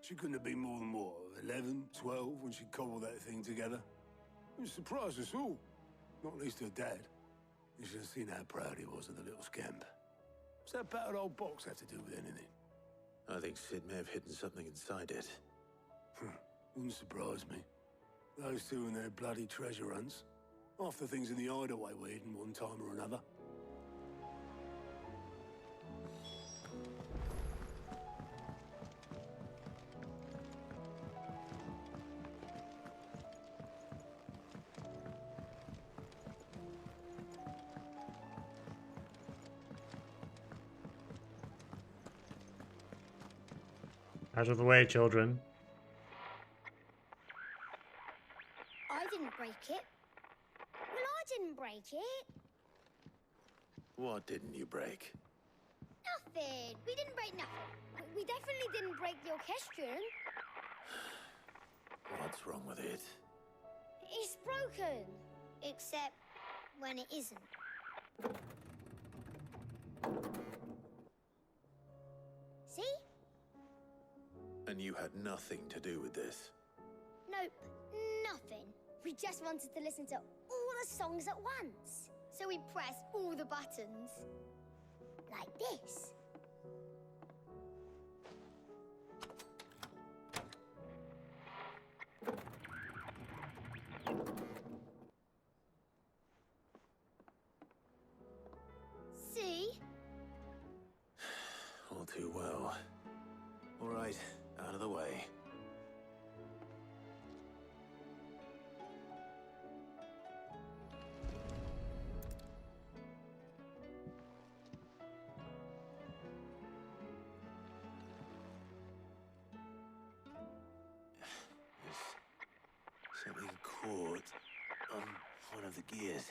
She couldn't have been more than, what, 11, 12 when she cobbled that thing together? It surprised us all. Not least her dad. You should have seen how proud he was of the little scamp. What's that battered old box have to do with anything? I think Sid may have hidden something inside it. Wouldn't surprise me. Those two and their bloody treasure hunts. Half the things in the hideaway were hidden one time or another. Out of the way, children. I didn't break it. Well, I didn't break it. What didn't you break? Nothing. We didn't break nothing. We definitely didn't break the orchestrion. What's wrong with it? It's broken. Except when it isn't. See? And you had nothing to do with this? Nope, nothing. We just wanted to listen to all the songs at once. So we pressed all the buttons. Like this. See? All too well. All right, out of the way. There's something caught on one of the gears.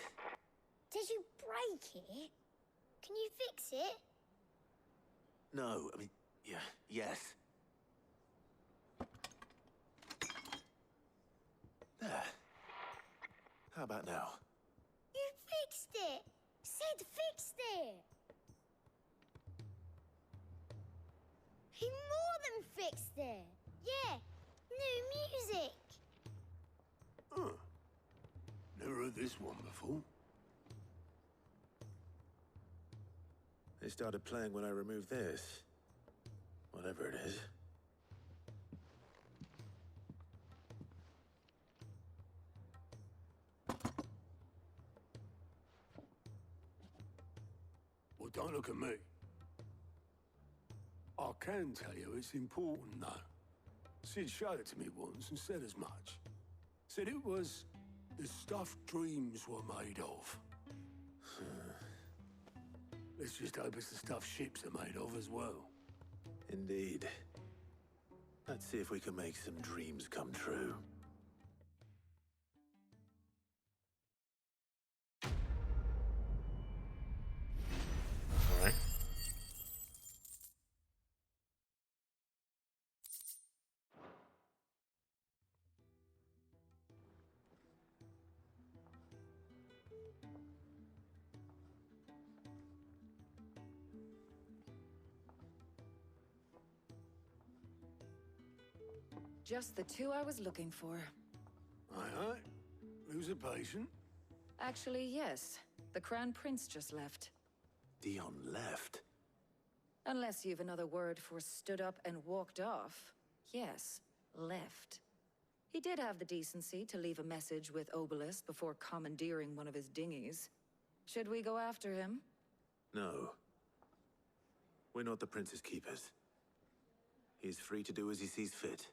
Did you break it? Can you fix it? No, I mean, yeah, yes. There. How about now? You fixed it! Sid fixed it! He more than fixed it! Yeah, new music! Huh. Never heard this one before. They started playing when I removed this. Whatever it is. Well, don't look at me. I can tell you it's important, though. Sid showed it to me once and said as much. Said it was the stuff dreams were made of. Let's just hope it's the stuff ships are made of as well. Indeed. Let's see if we can make some dreams come true. All right. Just the two I was looking for. Aye. Lose a patient? Actually, yes. The Crown Prince just left. Dion left? Unless you've another word for stood up and walked off. Yes, left. He did have the decency to leave a message with Obelisk before commandeering one of his dinghies. Should we go after him? No. We're not the Prince's keepers. He's free to do as he sees fit.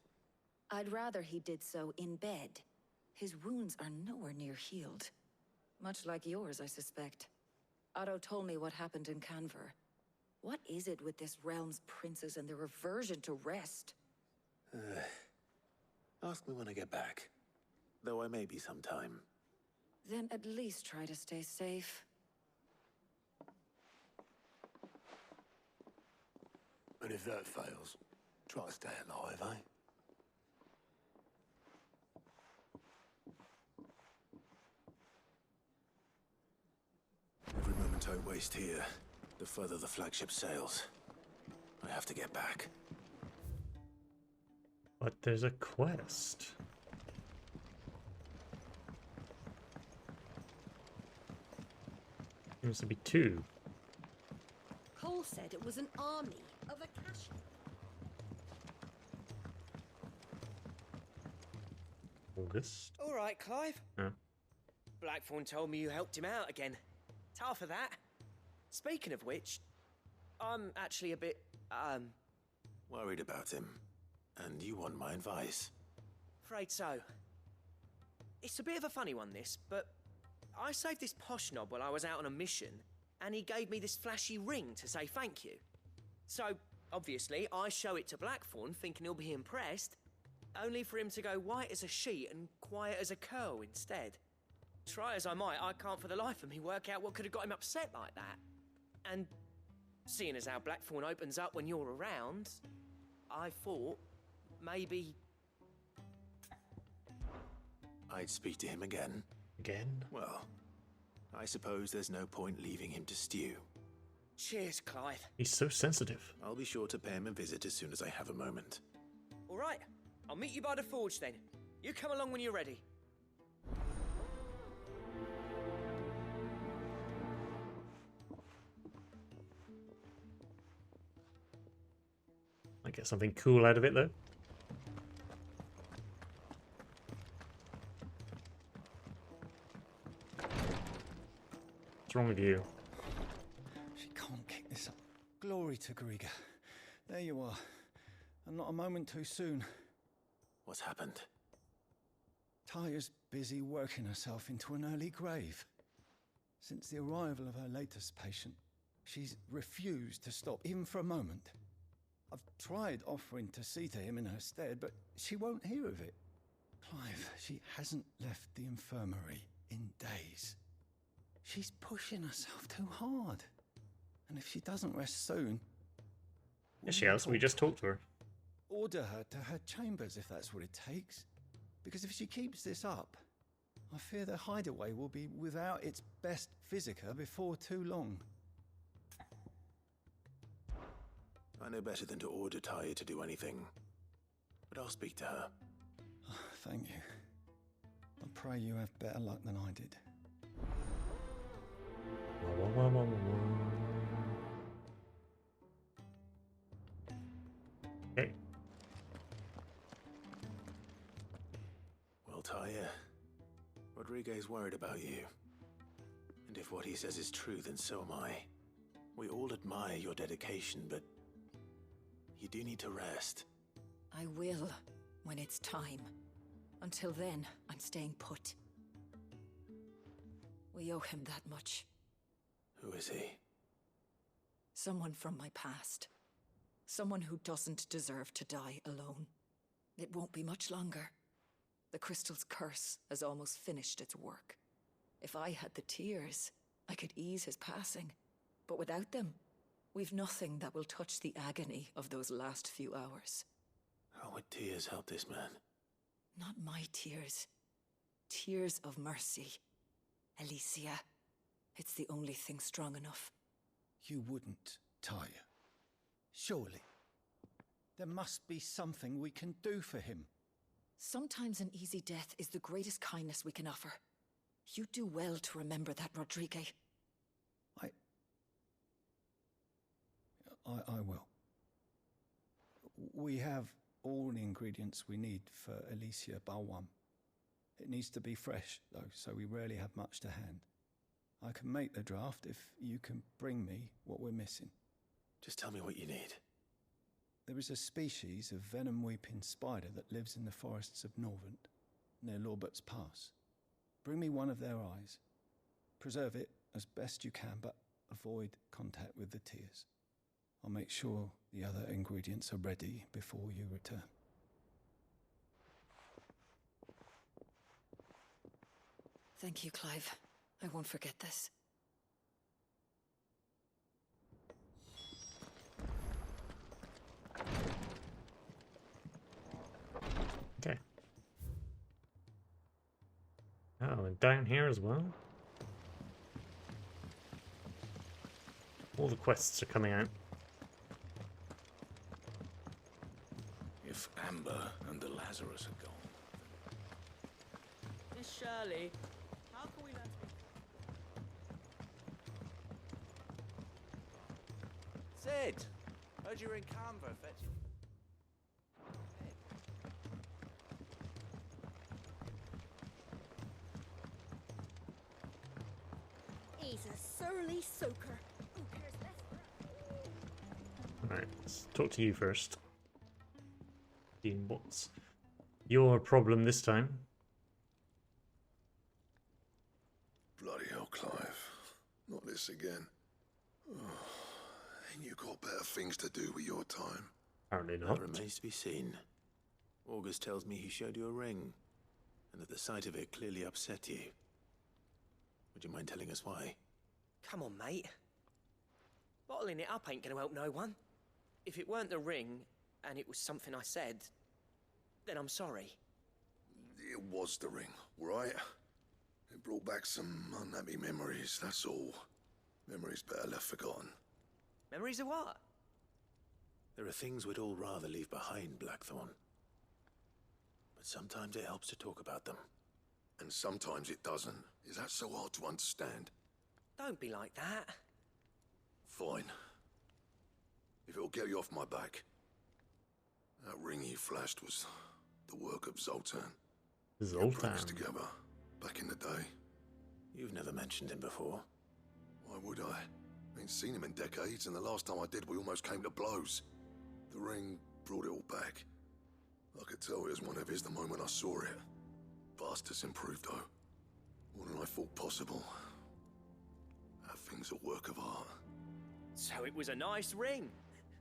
I'd rather he did so in bed. His wounds are nowhere near healed. Much like yours, I suspect. Otto told me what happened in Canver. What is it with this realm's princes and their aversion to rest? Ask me when I get back. Though I may be sometime. Then at least try to stay safe. And if that fails, try to stay alive, eh? Every moment I waste here, the further the flagship sails. I have to get back. But there's a quest. Seems to be two. Cole said it was an army of Akashi. August. All right, Clive. Yeah. Blackthorn told me you helped him out again. Tough for that. Speaking of which, I'm actually a bit, Worried about him. And you want my advice? afraid so. It's a bit of a funny one, this, but I saved this posh knob while I was out on a mission, and he gave me this flashy ring to say thank you. So, obviously, I show it to Blackthorn, thinking he'll be impressed, only for him to go white as a sheet and quiet as a curl instead. Try as I might, I can't for the life of me work out what could have got him upset like that. And seeing as how Blackthorn opens up when you're around, I thought maybe... I'd speak to him again. Again? Well, I suppose there's no point leaving him to stew. Cheers, Clive. He's so sensitive. I'll be sure to pay him a visit as soon as I have a moment. All right, I'll meet you by the forge then. You come along when you're ready. Might get something cool out of it though. What's wrong with you? She can't kick this up. Glory to Griga. There you are. And not a moment too soon. What's happened? Taya's busy working herself into an early grave. Since the arrival of her latest patient, she's refused to stop, even for a moment. I've tried offering to see to him in her stead, but she won't hear of it. Clive, she hasn't left the infirmary in days. She's pushing herself too hard. And if she doesn't rest soon... Yes, she has. We just talked to her. Order her to her chambers if that's what it takes. Because if she keeps this up, I fear the hideaway will be without its best physica before too long. I know better than to order Taya to do anything. But I'll speak to her. Thank you. I pray you have better luck than I did. Okay. Well, Taya, Rodriguez worried about you. And if what he says is true, then so am I. We all admire your dedication, but you do need to rest. I will, when it's time. Until then, I'm staying put. We owe him that much. Who is he? Someone from my past. Someone who doesn't deserve to die alone. It won't be much longer. The crystal's curse has almost finished its work. If I had the tears, I could ease his passing. But without them, we've nothing that will touch the agony of those last few hours. How would tears help this man? Not my tears. Tears of mercy. Alicia. It's the only thing strong enough. You wouldn't, Taya. Surely. There must be something we can do for him. Sometimes an easy death is the greatest kindness we can offer. You do well to remember that, Rodriguez. I will. We have all the ingredients we need for Alicia Balwam. It needs to be fresh, though, so we rarely have much to hand. I can make the draft if you can bring me what we're missing. Just tell me what you need. There is a species of venom-weeping spider that lives in the forests of Norvent, near Lorbert's Pass. Bring me one of their eyes. Preserve it as best you can, but avoid contact with the tears. I'll make sure the other ingredients are ready before you return. Thank you, Clive. I won't forget this. Okay. Oh, and down here as well. All the quests are coming out. If Amber and the Lazarus are gone. Miss Shirley, how can we let Sid, heard you were in Canberra, fetch. He's a surly soaker. Who cares less for Alright, let's talk to you first. Dean, what's your problem this time? Bloody hell, Clive. Not this again. Ain't you got better things to do with your time? Apparently That not. remains to be seen. August tells me he showed you a ring, and that the sight of it clearly upset you. Would you mind telling us why? Come on, mate. Bottling it up ain't gonna help no one. If it weren't the ring, and it was something I said, then I'm sorry. It was the ring, right? It brought back some unhappy memories, that's all. Memories better left forgotten. Memories of what? There are things we'd all rather leave behind, Blackthorn. But sometimes it helps to talk about them. And sometimes it doesn't. Is that so hard to understand? Don't be like that. Fine. If it'll get you off my back. That ring you flashed was the work of Zoltan. Zoltan. Together, back in the day. You've never mentioned him before. Why would I? Ain't seen him in decades, and the last time I did, we almost came to blows. The ring brought it all back. I could tell it was one of his the moment I saw it. Bastard's improved, though. More than I thought possible. That thing's a work of art. So it was a nice ring.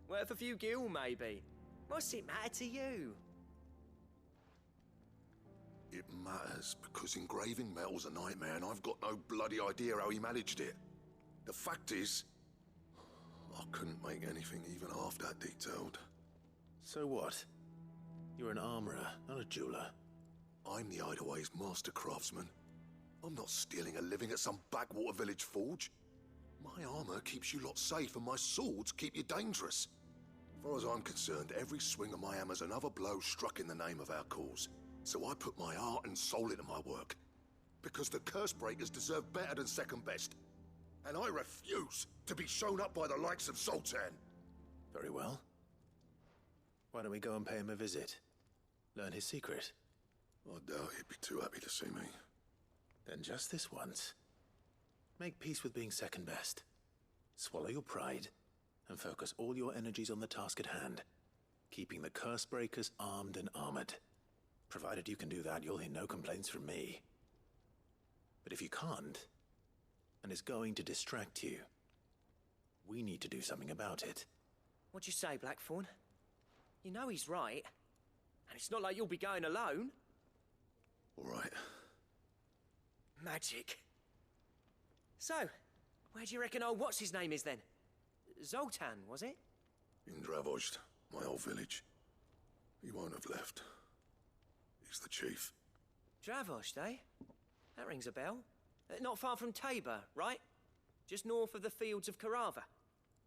Worth a few gil, maybe. What's it matter to you? It matters because engraving metal's a nightmare, and I've got no bloody idea how he managed it. The fact is, I couldn't make anything even half that detailed. So what? You're an armorer, not a jeweler. I'm the Hideaway's master craftsman. I'm not stealing a living at some backwater village forge. My armor keeps you lot safe, and my swords keep you dangerous. As far as I'm concerned, every swing of my hammer's another blow struck in the name of our cause. So I put my heart and soul into my work. Because the curse breakers deserve better than second best. And I refuse to be shown up by the likes of Zoltan. Very well. Why don't we go and pay him a visit? Learn his secret. I doubt he'd be too happy to see me. Then just this once. Make peace with being second best. Swallow your pride, and focus all your energies on the task at hand. Keeping the curse breakers armed and armored. Provided you can do that, you'll hear no complaints from me. But if you can't, and it's going to distract you, we need to do something about it. What'd you say, Blackthorn? You know he's right. And it's not like you'll be going alone. All right. Magic. So, where do you reckon old what's-his-name is then? Zoltan, was it? In Dravozd, my old village. He won't have left. He's the chief. Dravozd, eh? That rings a bell. Not far from Tabor, right? Just north of the fields of Carava.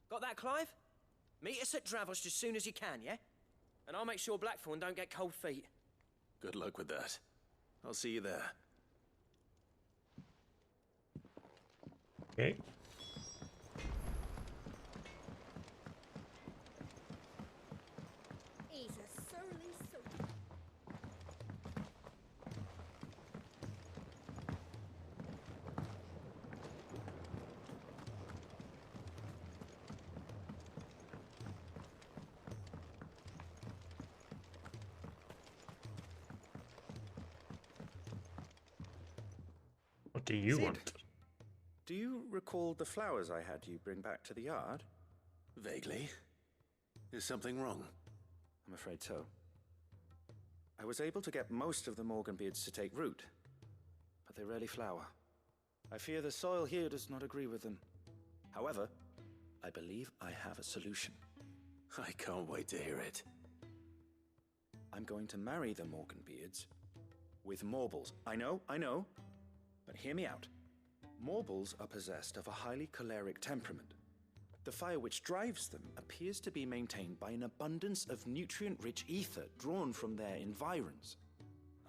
Got that, Clive? Meet us at Dravozd as soon as you can, yeah? And I'll make sure Blackthorn don't get cold feet. Good luck with that. I'll see you there. Okay. He's a surly soaker. What do you Sid, want? Do you recall the flowers I had you bring back to the yard? Vaguely. Is something wrong? I'm afraid so. I was able to get most of the Morganbeards to take root, but they rarely flower. I fear the soil here does not agree with them. However, I believe I have a solution. I can't wait to hear it. I'm going to marry the Morganbeards with Morbles. I know, but hear me out. Morbles are possessed of a highly choleric temperament. The fire which drives them appears to be maintained by an abundance of nutrient-rich ether drawn from their environs.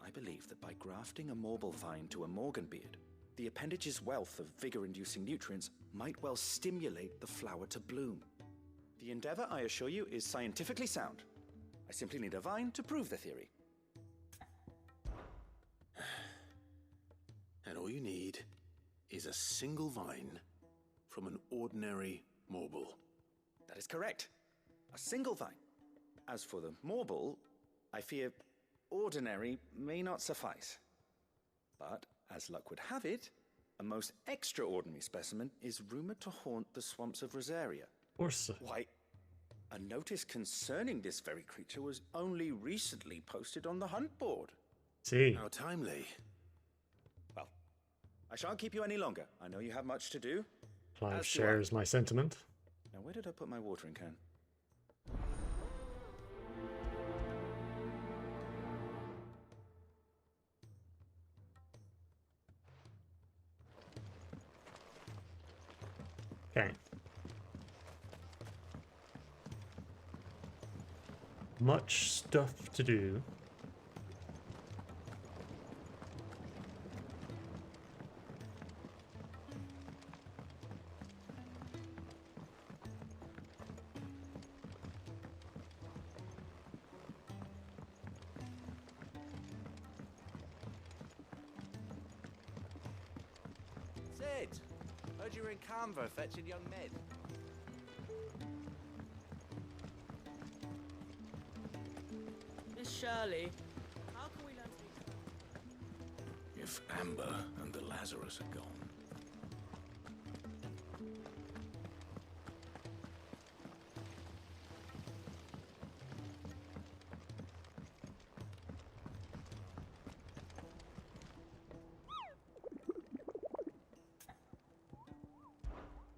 I believe that by grafting a Morble vine to a Morganbeard, the appendage's wealth of vigor-inducing nutrients might well stimulate the flower to bloom. The endeavor, I assure you, is scientifically sound. I simply need a vine to prove the theory. And all you need is a single vine from an ordinary morble. That is correct. A single vine. As for the morble, I fear ordinary may not suffice. But, as luck would have it, a most extraordinary specimen is rumored to haunt the swamps of Rosaria. Of course. Why, a notice concerning this very creature was only recently posted on the hunt board. See. How timely. Well, I shan't keep you any longer. I know you have much to do. Clive shares my sentiment. Now, where did I put my watering can? Okay. Much stuff to do. Sid, heard you were in Canva fetching young Ned. Miss Shirley, how can we learn to be... If Amber and the Lazarus are gone.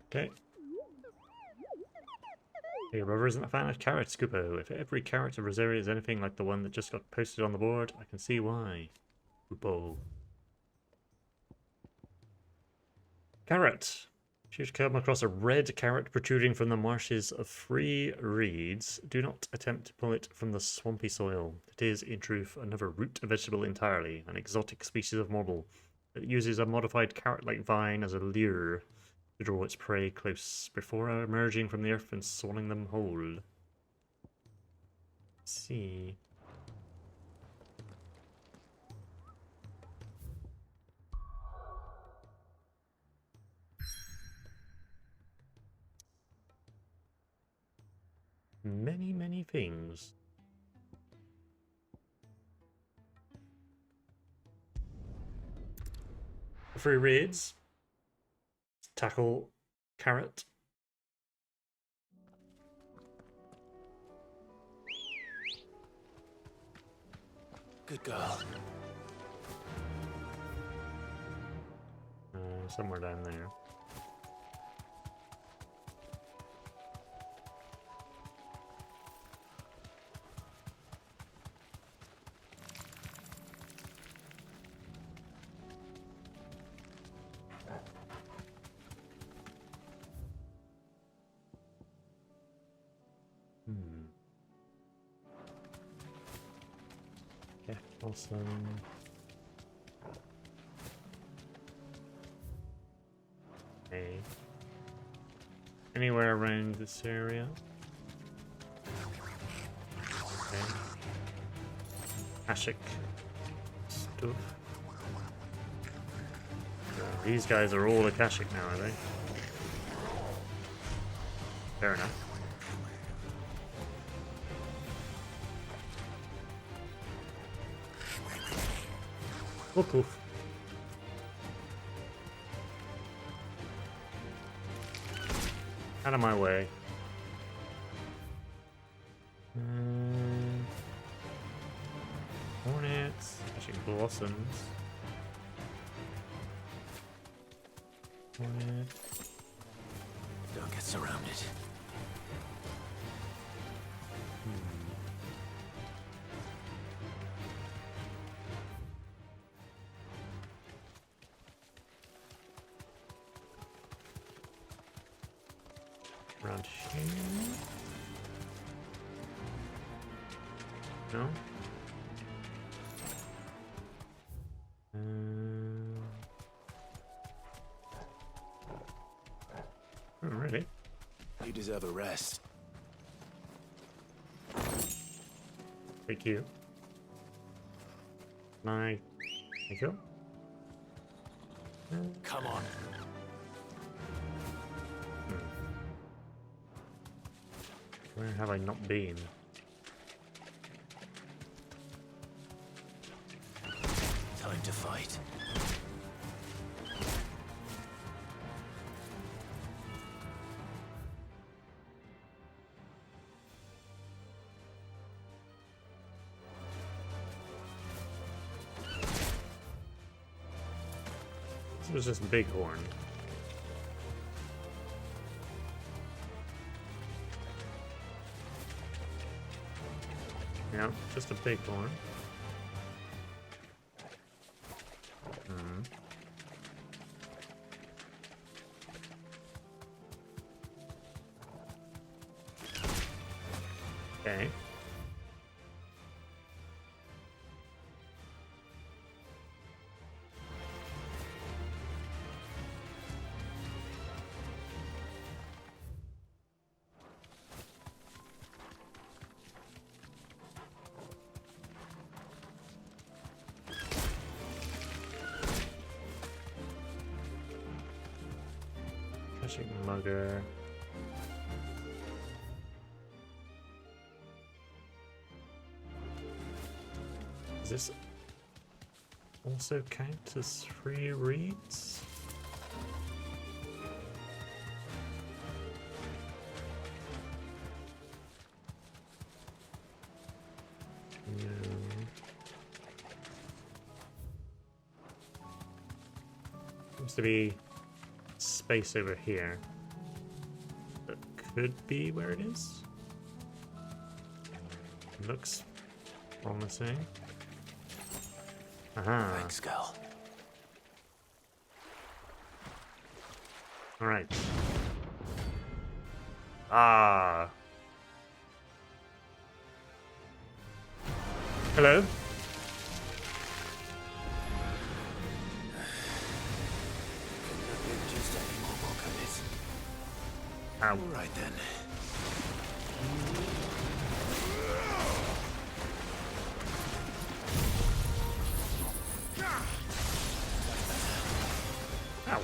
Okay. Your brother isn't a fan of carrots, Scoopo. If every carrot of Rosaria is anything like the one that just got posted on the board, I can see why. Scoopo. Carrot. Should you come across a red carrot protruding from the marshes of free reeds, do not attempt to pull it from the swampy soil. It is, in truth, another root vegetable entirely, an exotic species of marble that uses a modified carrot-like vine as a lure to draw its prey close before emerging from the earth and swallowing them whole. Let's see. Many, many things. Free raids. Tackle carrot. Good girl. Somewhere down there. Okay, awesome. Okay. Anywhere around this area? Okay. Ashik stuff. These guys are all Akashic now, are they? Fair enough. Oh, cool. Out of my way. Hornets, catching blossoms. Hornet. Don't get surrounded. Around here? No? Oh, really? You deserve a rest. Thank you. Can I kill? Come on. Where have I not been? Time to fight. This was just Bighorn. Yeah, just a Bighorn. Okay. Fishing mugger. Does this also count as free reads? No. Seems to be space over here. That could be where it is. Looks promising. Aha. Thanks, Gal. All right. Ah. Hello. Just any more walk of this. Ow. All right then. Ow.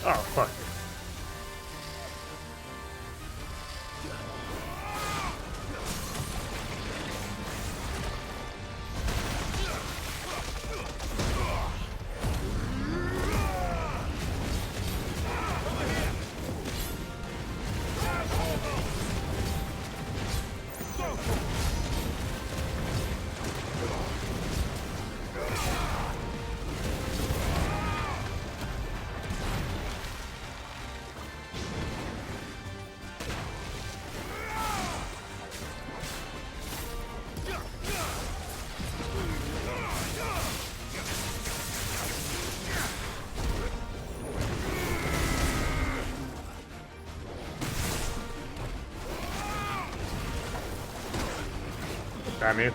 Oh, fuck. Damn you.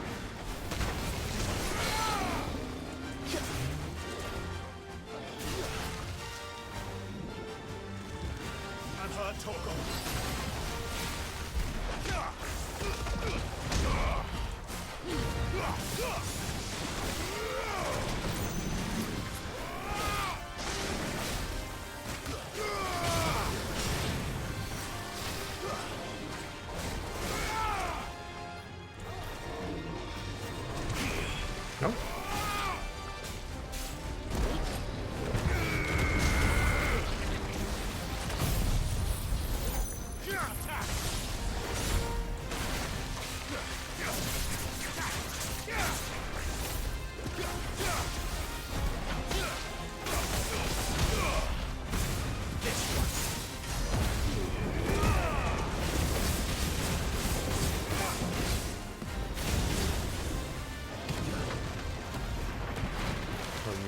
I've heard talk No.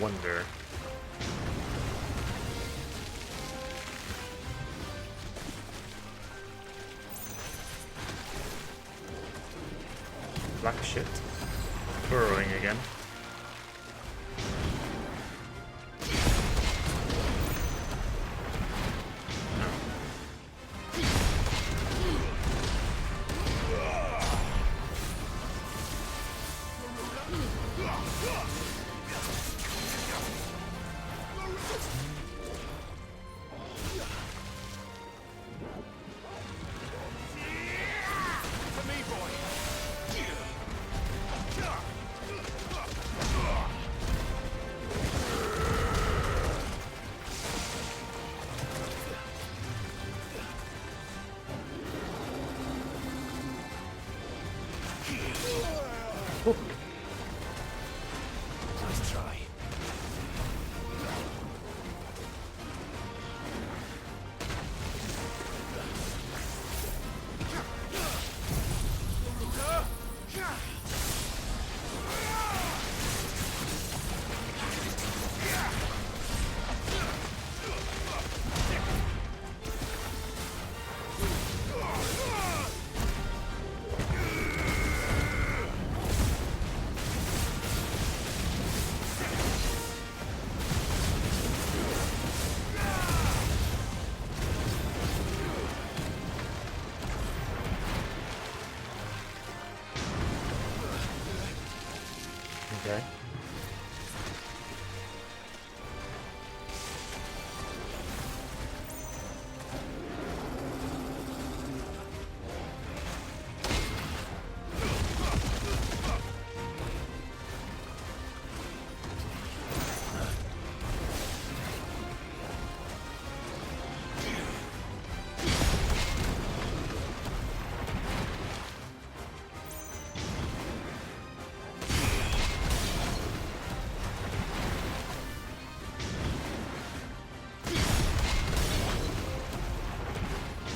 wonder. Black shit. Burrowing again. Nice try. Okay.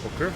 Okay.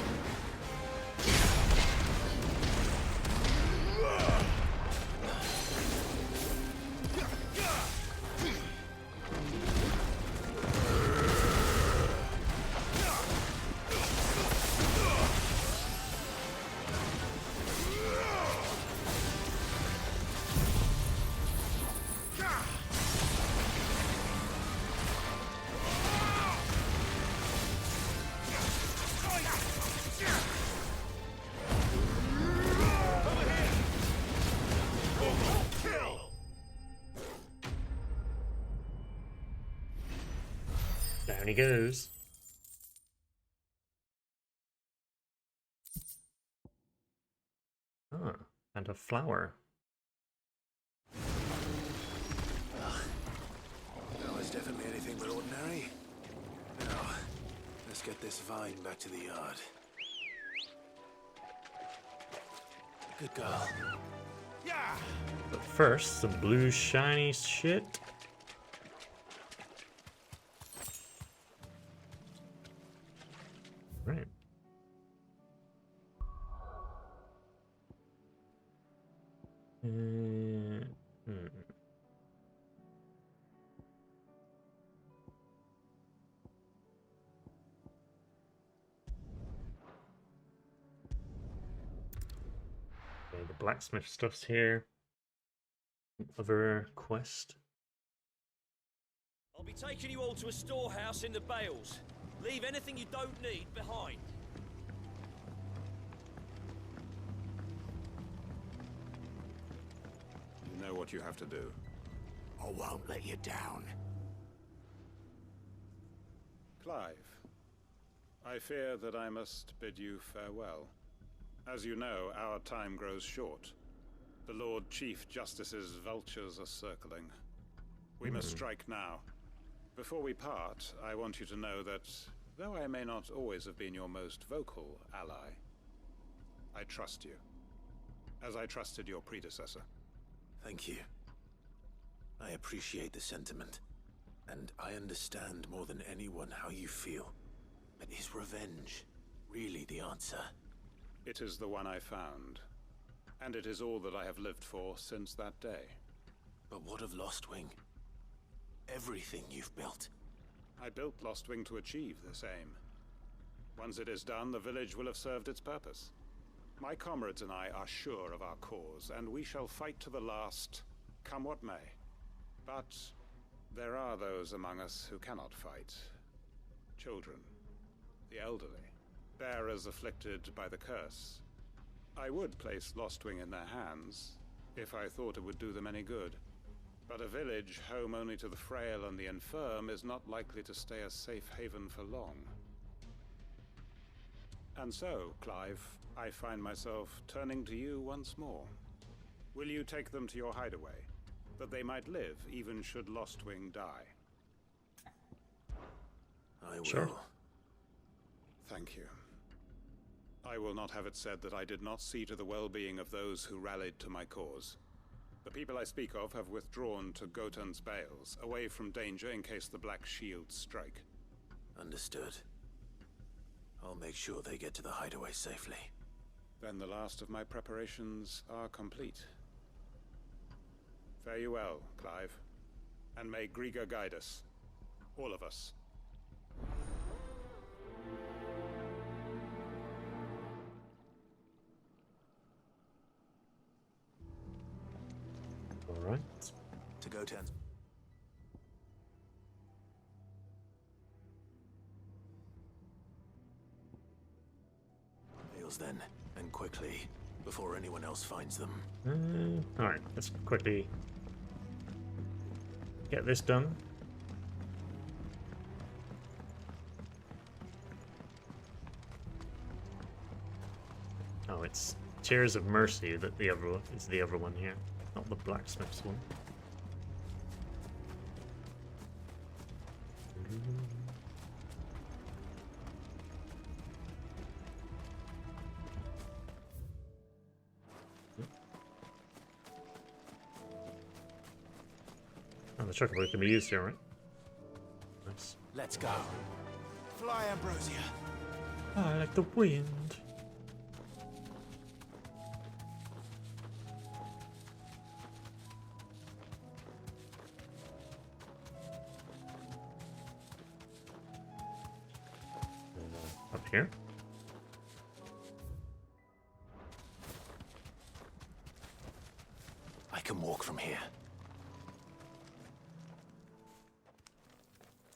Down he goes. Ah, and a flower. No, it's definitely anything but ordinary. Now, let's get this vine back to the yard. Good girl. Yeah. But first, some blue shiny shit. Right. Okay, the blacksmith stuff's here. Other quest. I'll be taking you all to a storehouse in the Bales. Leave anything you don't need behind. You know what you have to do. I won't let you down. Clive, I fear that I must bid you farewell. As you know, our time grows short. The Lord Chief Justice's vultures are circling. We must strike now. Before we part, I want you to know that, though I may not always have been your most vocal ally, I trust you, as I trusted your predecessor. Thank you. I appreciate the sentiment, and I understand more than anyone how you feel. But is revenge really the answer? It is the one I found, and it is all that I have lived for since that day. But what of Lost Wing? everything you've built. I built Lostwing to achieve this aim. Once it is done, the village will have served its purpose. My comrades and I are sure of our cause, and we shall fight to the last, come what may. But there are those among us who cannot fight. Children, the elderly, bearers afflicted by the curse. I would place Lostwing in their hands, if I thought it would do them any good. But a village home only to the frail and the infirm is not likely to stay a safe haven for long. And so, Clive, I find myself turning to you once more. Will you take them to your hideaway, that they might live even should Lostwing die? I will. Sure. Thank you. I will not have it said that I did not see to the well-being of those who rallied to my cause. The people I speak of have withdrawn to Gotan's Bales, away from danger in case the Black Shields strike. Understood. I'll make sure they get to the hideaway safely. Then the last of my preparations are complete. Fare you well, Clive. And may Griga guide us. All of us. Alright. To Gotan's. Bales then, and quickly, before anyone else finds them. Alright, let's quickly get this done. Oh, it's Tears of Mercy that the other is the other one here, not the blacksmith's one. Oh, the chocobo can be used here, right? Nice. Let's go. Fly, Ambrosia. I like the wind. Up here. I can walk from here.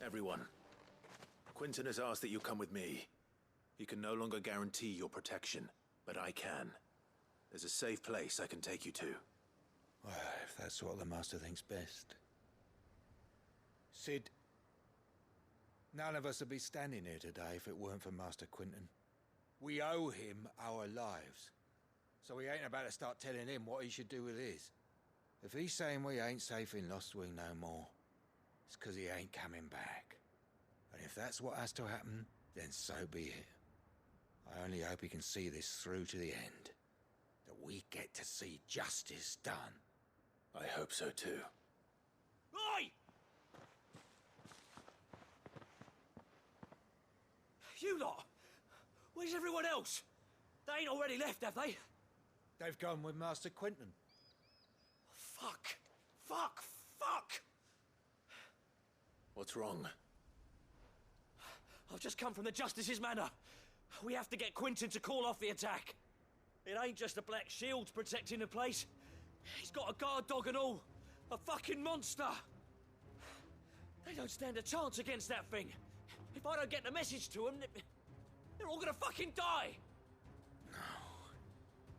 Everyone, Quinton has asked that you come with me. He can no longer guarantee your protection, but I can. There's a safe place I can take you to. Well, if that's what the Master thinks best. Sid, none of us would be standing here today if it weren't for Master Quinton. We owe him our lives. So we ain't about to start telling him what he should do with his. If he's saying we ain't safe in Lostwing no more, it's 'cause he ain't coming back. And if that's what has to happen, then so be it. I only hope he can see this through to the end. That we get to see justice done. I hope so too. Oi! You lot! Where's everyone else? They ain't already left, have they? They've gone with Master Quinton. Fuck! Fuck! Fuck! What's wrong? I've just come from the Justice's manor. We have to get Quinton to call off the attack. It ain't just the Black Shields protecting the place. He's got a guard dog and all. A fucking monster. They don't stand a chance against that thing. If I don't get the message to them, they're all gonna fucking die.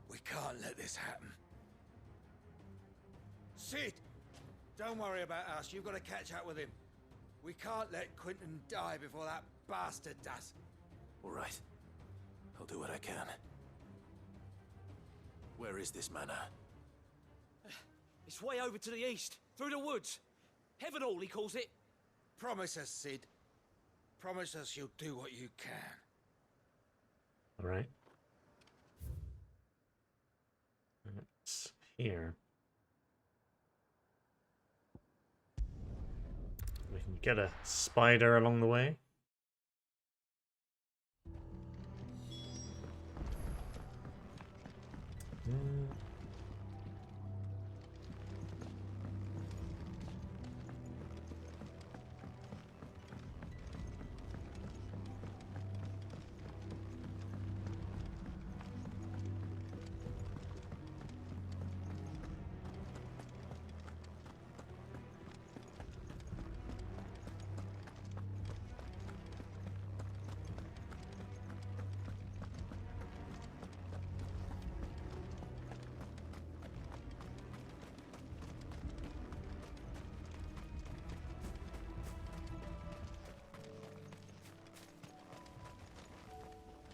We can't let this happen. Sid! Don't worry about us. You've got to catch up with him. We can't let Quinton die before that bastard does. All right. I'll do what I can. Where is this manor? It's way over to the east, through the woods. Heaven Hall, he calls it. Promise us, Sid. Promise us you'll do what you can. All right. It's here. We can get a spider along the way.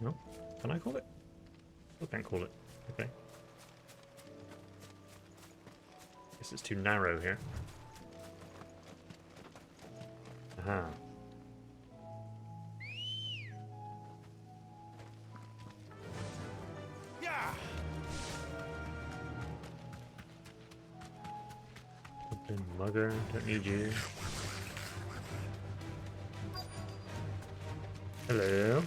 No? Can I call it? I can't call it. Okay. Guess it's too narrow here. Aha. Goblin mugger, don't need you. Hello.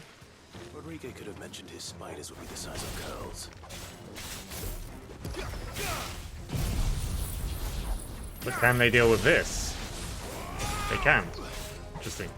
Rodrigo could have mentioned his spiders would be the size of curls. But can they deal with this? They can. Interesting.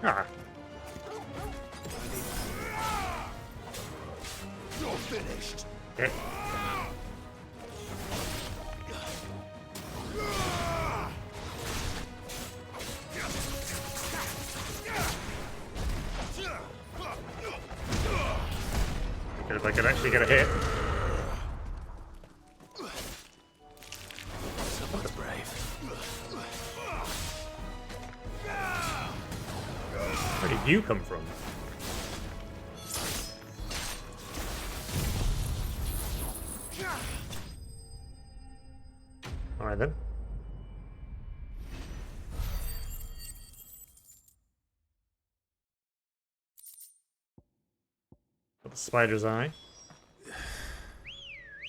Ah. You're finished. Okay. Good if I could actually get a hit. Someone's brave. Where did you come from? Alright then. Got the spider's eye.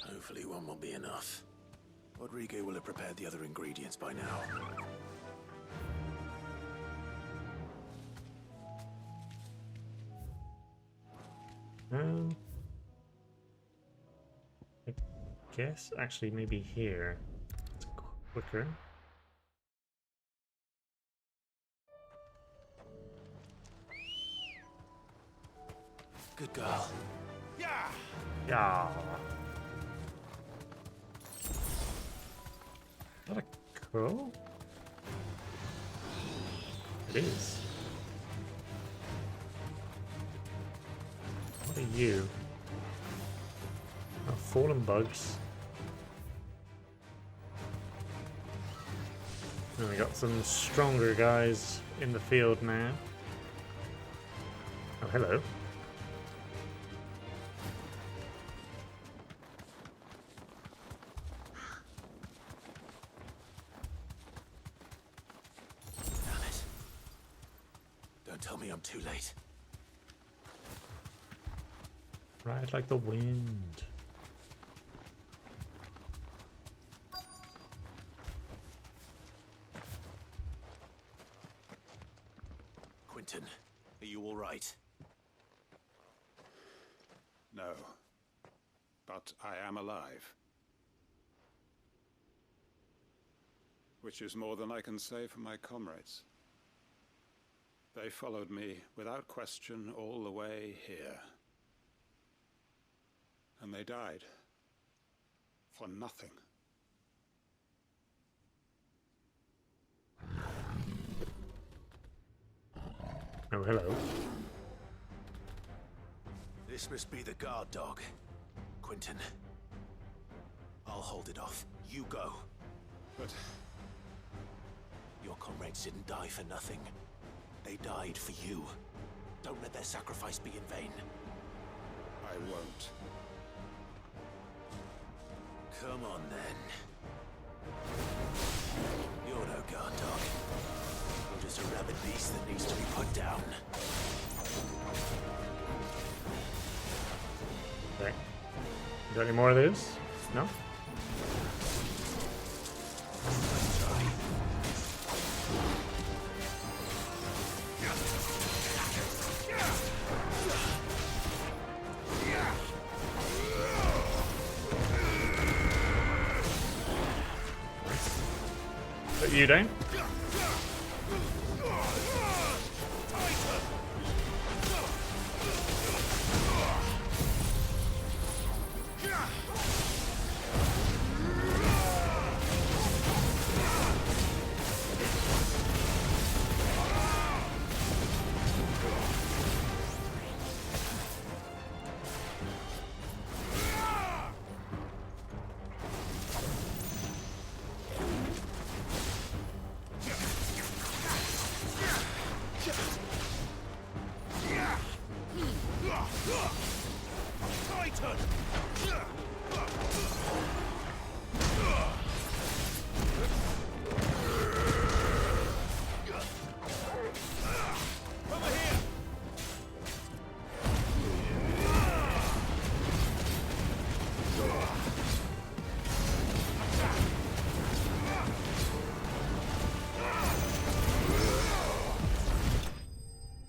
Hopefully one will be enough. Rodrigo will have prepared the other ingredients by now. I guess actually maybe here. It's quicker. Good girl. Yeah. Is that a crow? It is. What are you? Oh, fallen bugs. And we got some stronger guys in the field now. Oh, hello. Damn it. Don't tell me I'm too late. Ride like the wind. Quentin, are you all right? No. But I am alive. Which is more than I can say for my comrades. They followed me without question all the way here. And they died. For nothing. Oh, hello. This must be the guard dog. Quentin. I'll hold it off. You go. But your comrades didn't die for nothing. They died for you. Don't let their sacrifice be in vain. I won't. Come on, then. You're no guard dog. You're just a rabid beast that needs to be put down. Got any more of these? No? Put you down.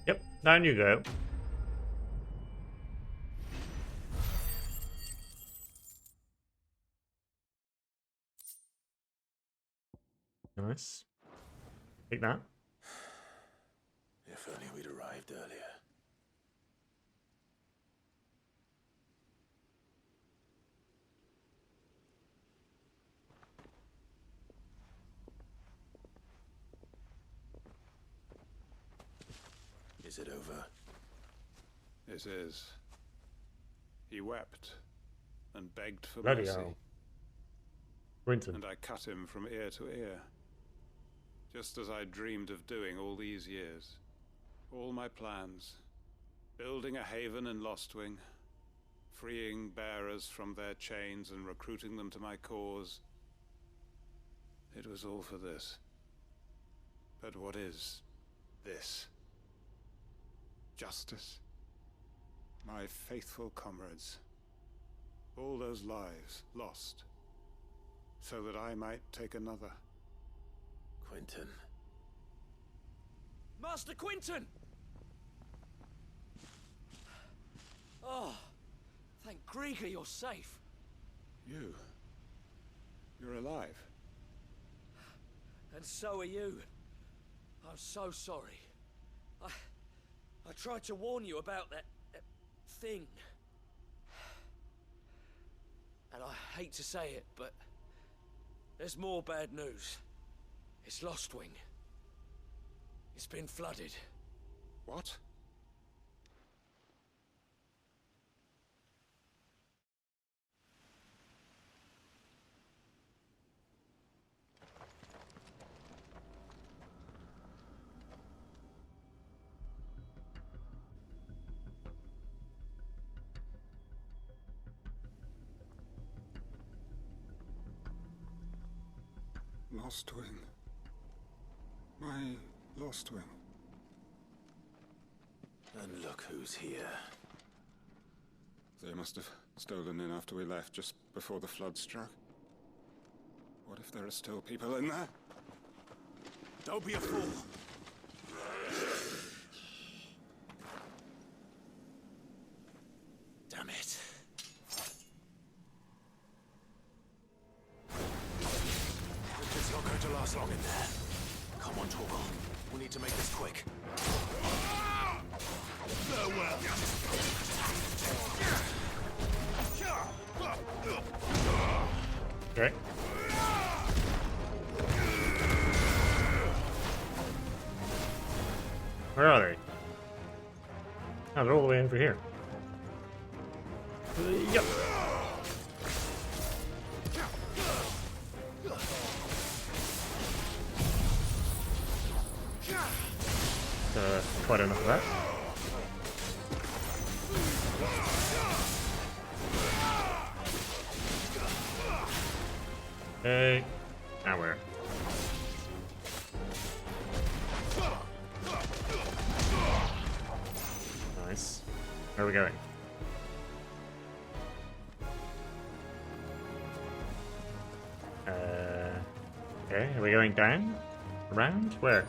Yep, down you go. Nice. Take that. If only we'd arrived earlier. Is it over? It is. He wept and begged for Bloody mercy. hell. Winton. And I cut him from ear to ear. Just as I dreamed of doing all these years. All my plans. Building a haven in Lostwing. Freeing bearers from their chains and recruiting them to my cause. It was all for this. But what is this? Justice? My faithful comrades. All those lives lost. So that I might take another. Quentin. Master Quinton! Oh, thank Grieger you're safe. You're alive. And so are you. I'm so sorry. I tried to warn you about that thing. And I hate to say it, but there's more bad news. It's Lostwing. It's been flooded. What? Lostwing. My Lostwing. And look who's here. They must have stolen in after we left, just before the flood struck. What if there are still people in there? Don't be a fool! Damn it. It's not going to last long in there. Come on, Torgal. We need to make this quick. Farewell. Okay. Where are they? Oh, they're all the way over here. Yep. Quite enough of that. Okay. Now where? Nice. Where are we going? Okay, are we going down? Around? Where?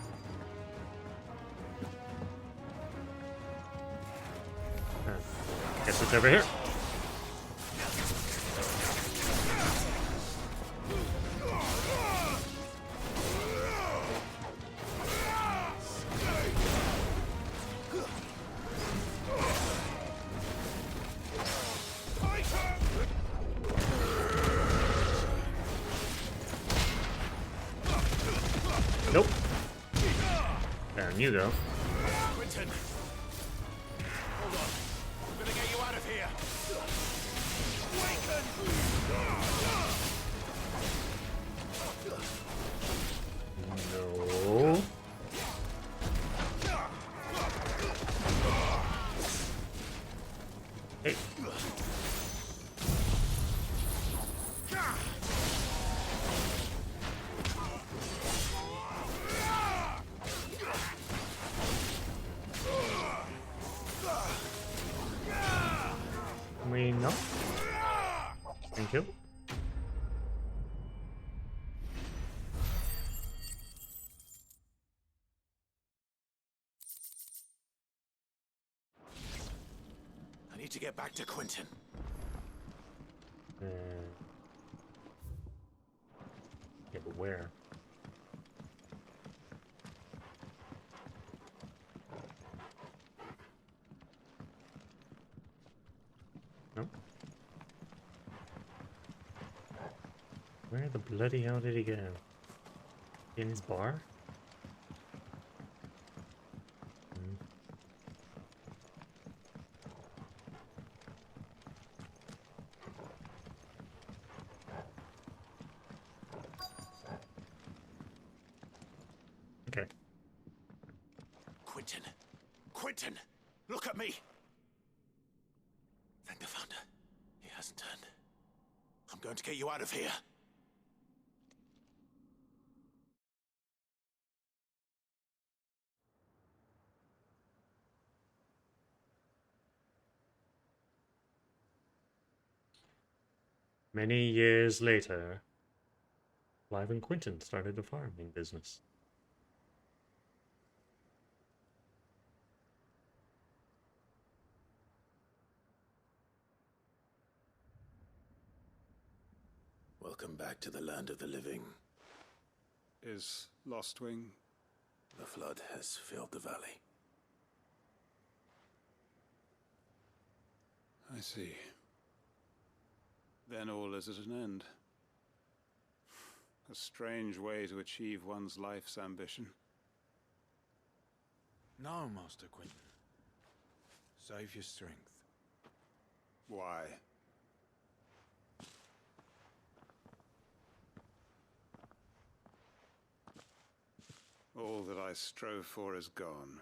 Guess it's over here. Nope. Down you go. Quentin! Hold on. I'm gonna get you out of here! No. Hey. We know. Thank you. I need to get back to Quentin. Yeah, but where? Nope. Where the bloody hell did he go? In his bar? Okay. Quentin! Quentin! Look at me! Thank the Thunder. He hasn't turned. I'm going to get you out of here. Many years later, Clive and Quentin started a farming business. Welcome back to the land of the living. Is Lostwing? The flood has filled the valley. I see. Then all is at an end. A strange way to achieve one's life's ambition. No, Master Quentin. Save your strength. Why? All that I strove for is gone.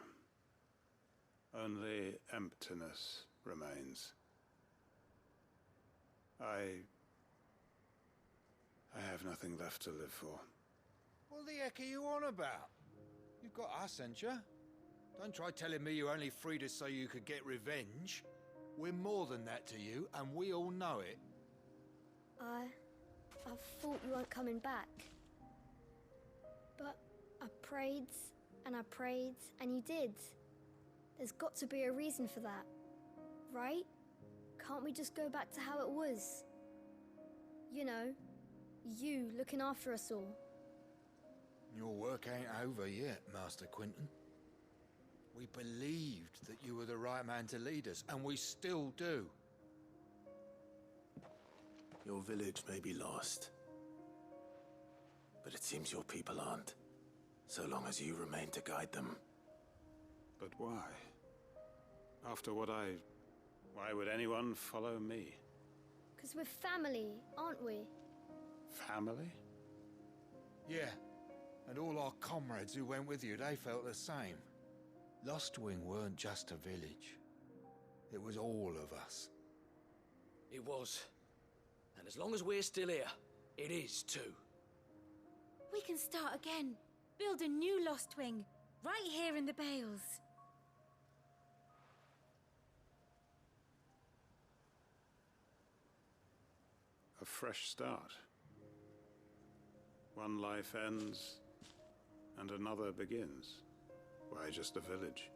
Only emptiness remains. I have nothing left to live for. What the heck are you on about? You've got us, ain't you? Don't try telling me you only freed us so you could get revenge. We're more than that to you, and we all know it. I thought you weren't coming back. But I prayed, and you did. There's got to be a reason for that, right? Can't we just go back to how it was? You know, you looking after us all. Your work ain't over yet, Master Quentin. We believed that you were the right man to lead us, and we still do. Your village may be lost, but it seems your people aren't, so long as you remain to guide them. But why? After what why would anyone follow me? 'Cause we're family, aren't we? Family? Yeah, and all our comrades who went with you, they felt the same. Lostwing weren't just a village. It was all of us. It was. And as long as we're still here, it is too. We can start again. Build a new Lostwing, right here in the Bales. A fresh start. One life ends, and another begins. Why, just a village.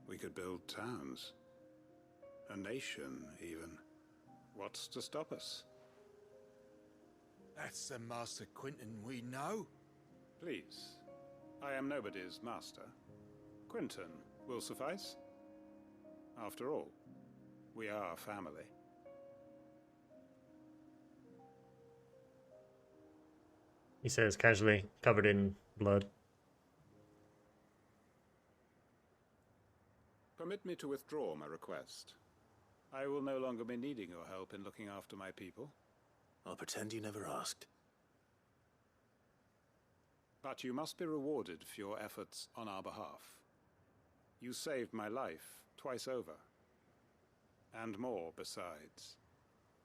We could build towns. A nation, even. What's to stop us? That's the Master Quentin we know. Please. I am nobody's master. Quentin will suffice. After all, we are family. He says casually, covered in blood. Permit me to withdraw my request. I will no longer be needing your help in looking after my people. I'll pretend you never asked. But you must be rewarded for your efforts on our behalf. You saved my life twice over. And more besides.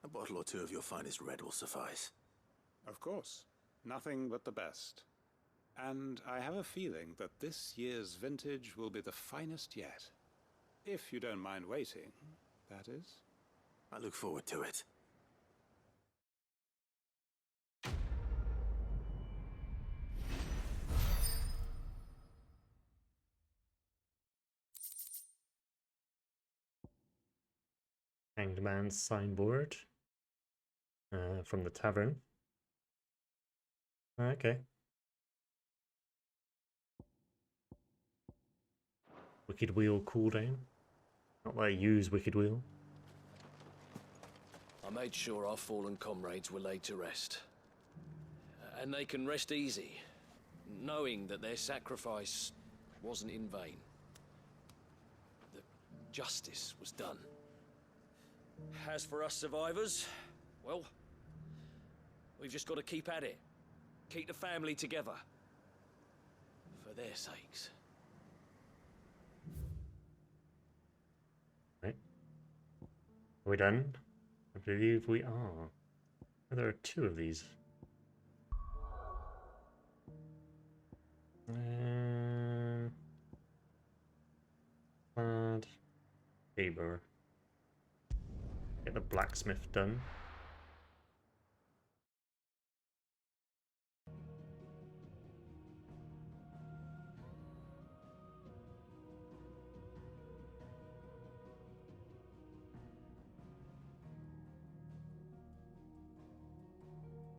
A bottle or two of your finest red will suffice. Of course. Nothing but the best. And I have a feeling that this year's vintage will be the finest yet. If you don't mind waiting, that is. I look forward to it. Hanged Man's signboard from the tavern. Okay. Wicked Wheel cooldown. Not that I use Wicked Wheel. I made sure our fallen comrades were laid to rest. And they can rest easy, knowing that their sacrifice wasn't in vain. That justice was done. As for us survivors, well, we've just got to keep at it. Keep the family together. For their sakes. Right. Are we done? I believe we are. There are two of these. Bad. Tabor. Get the blacksmith done.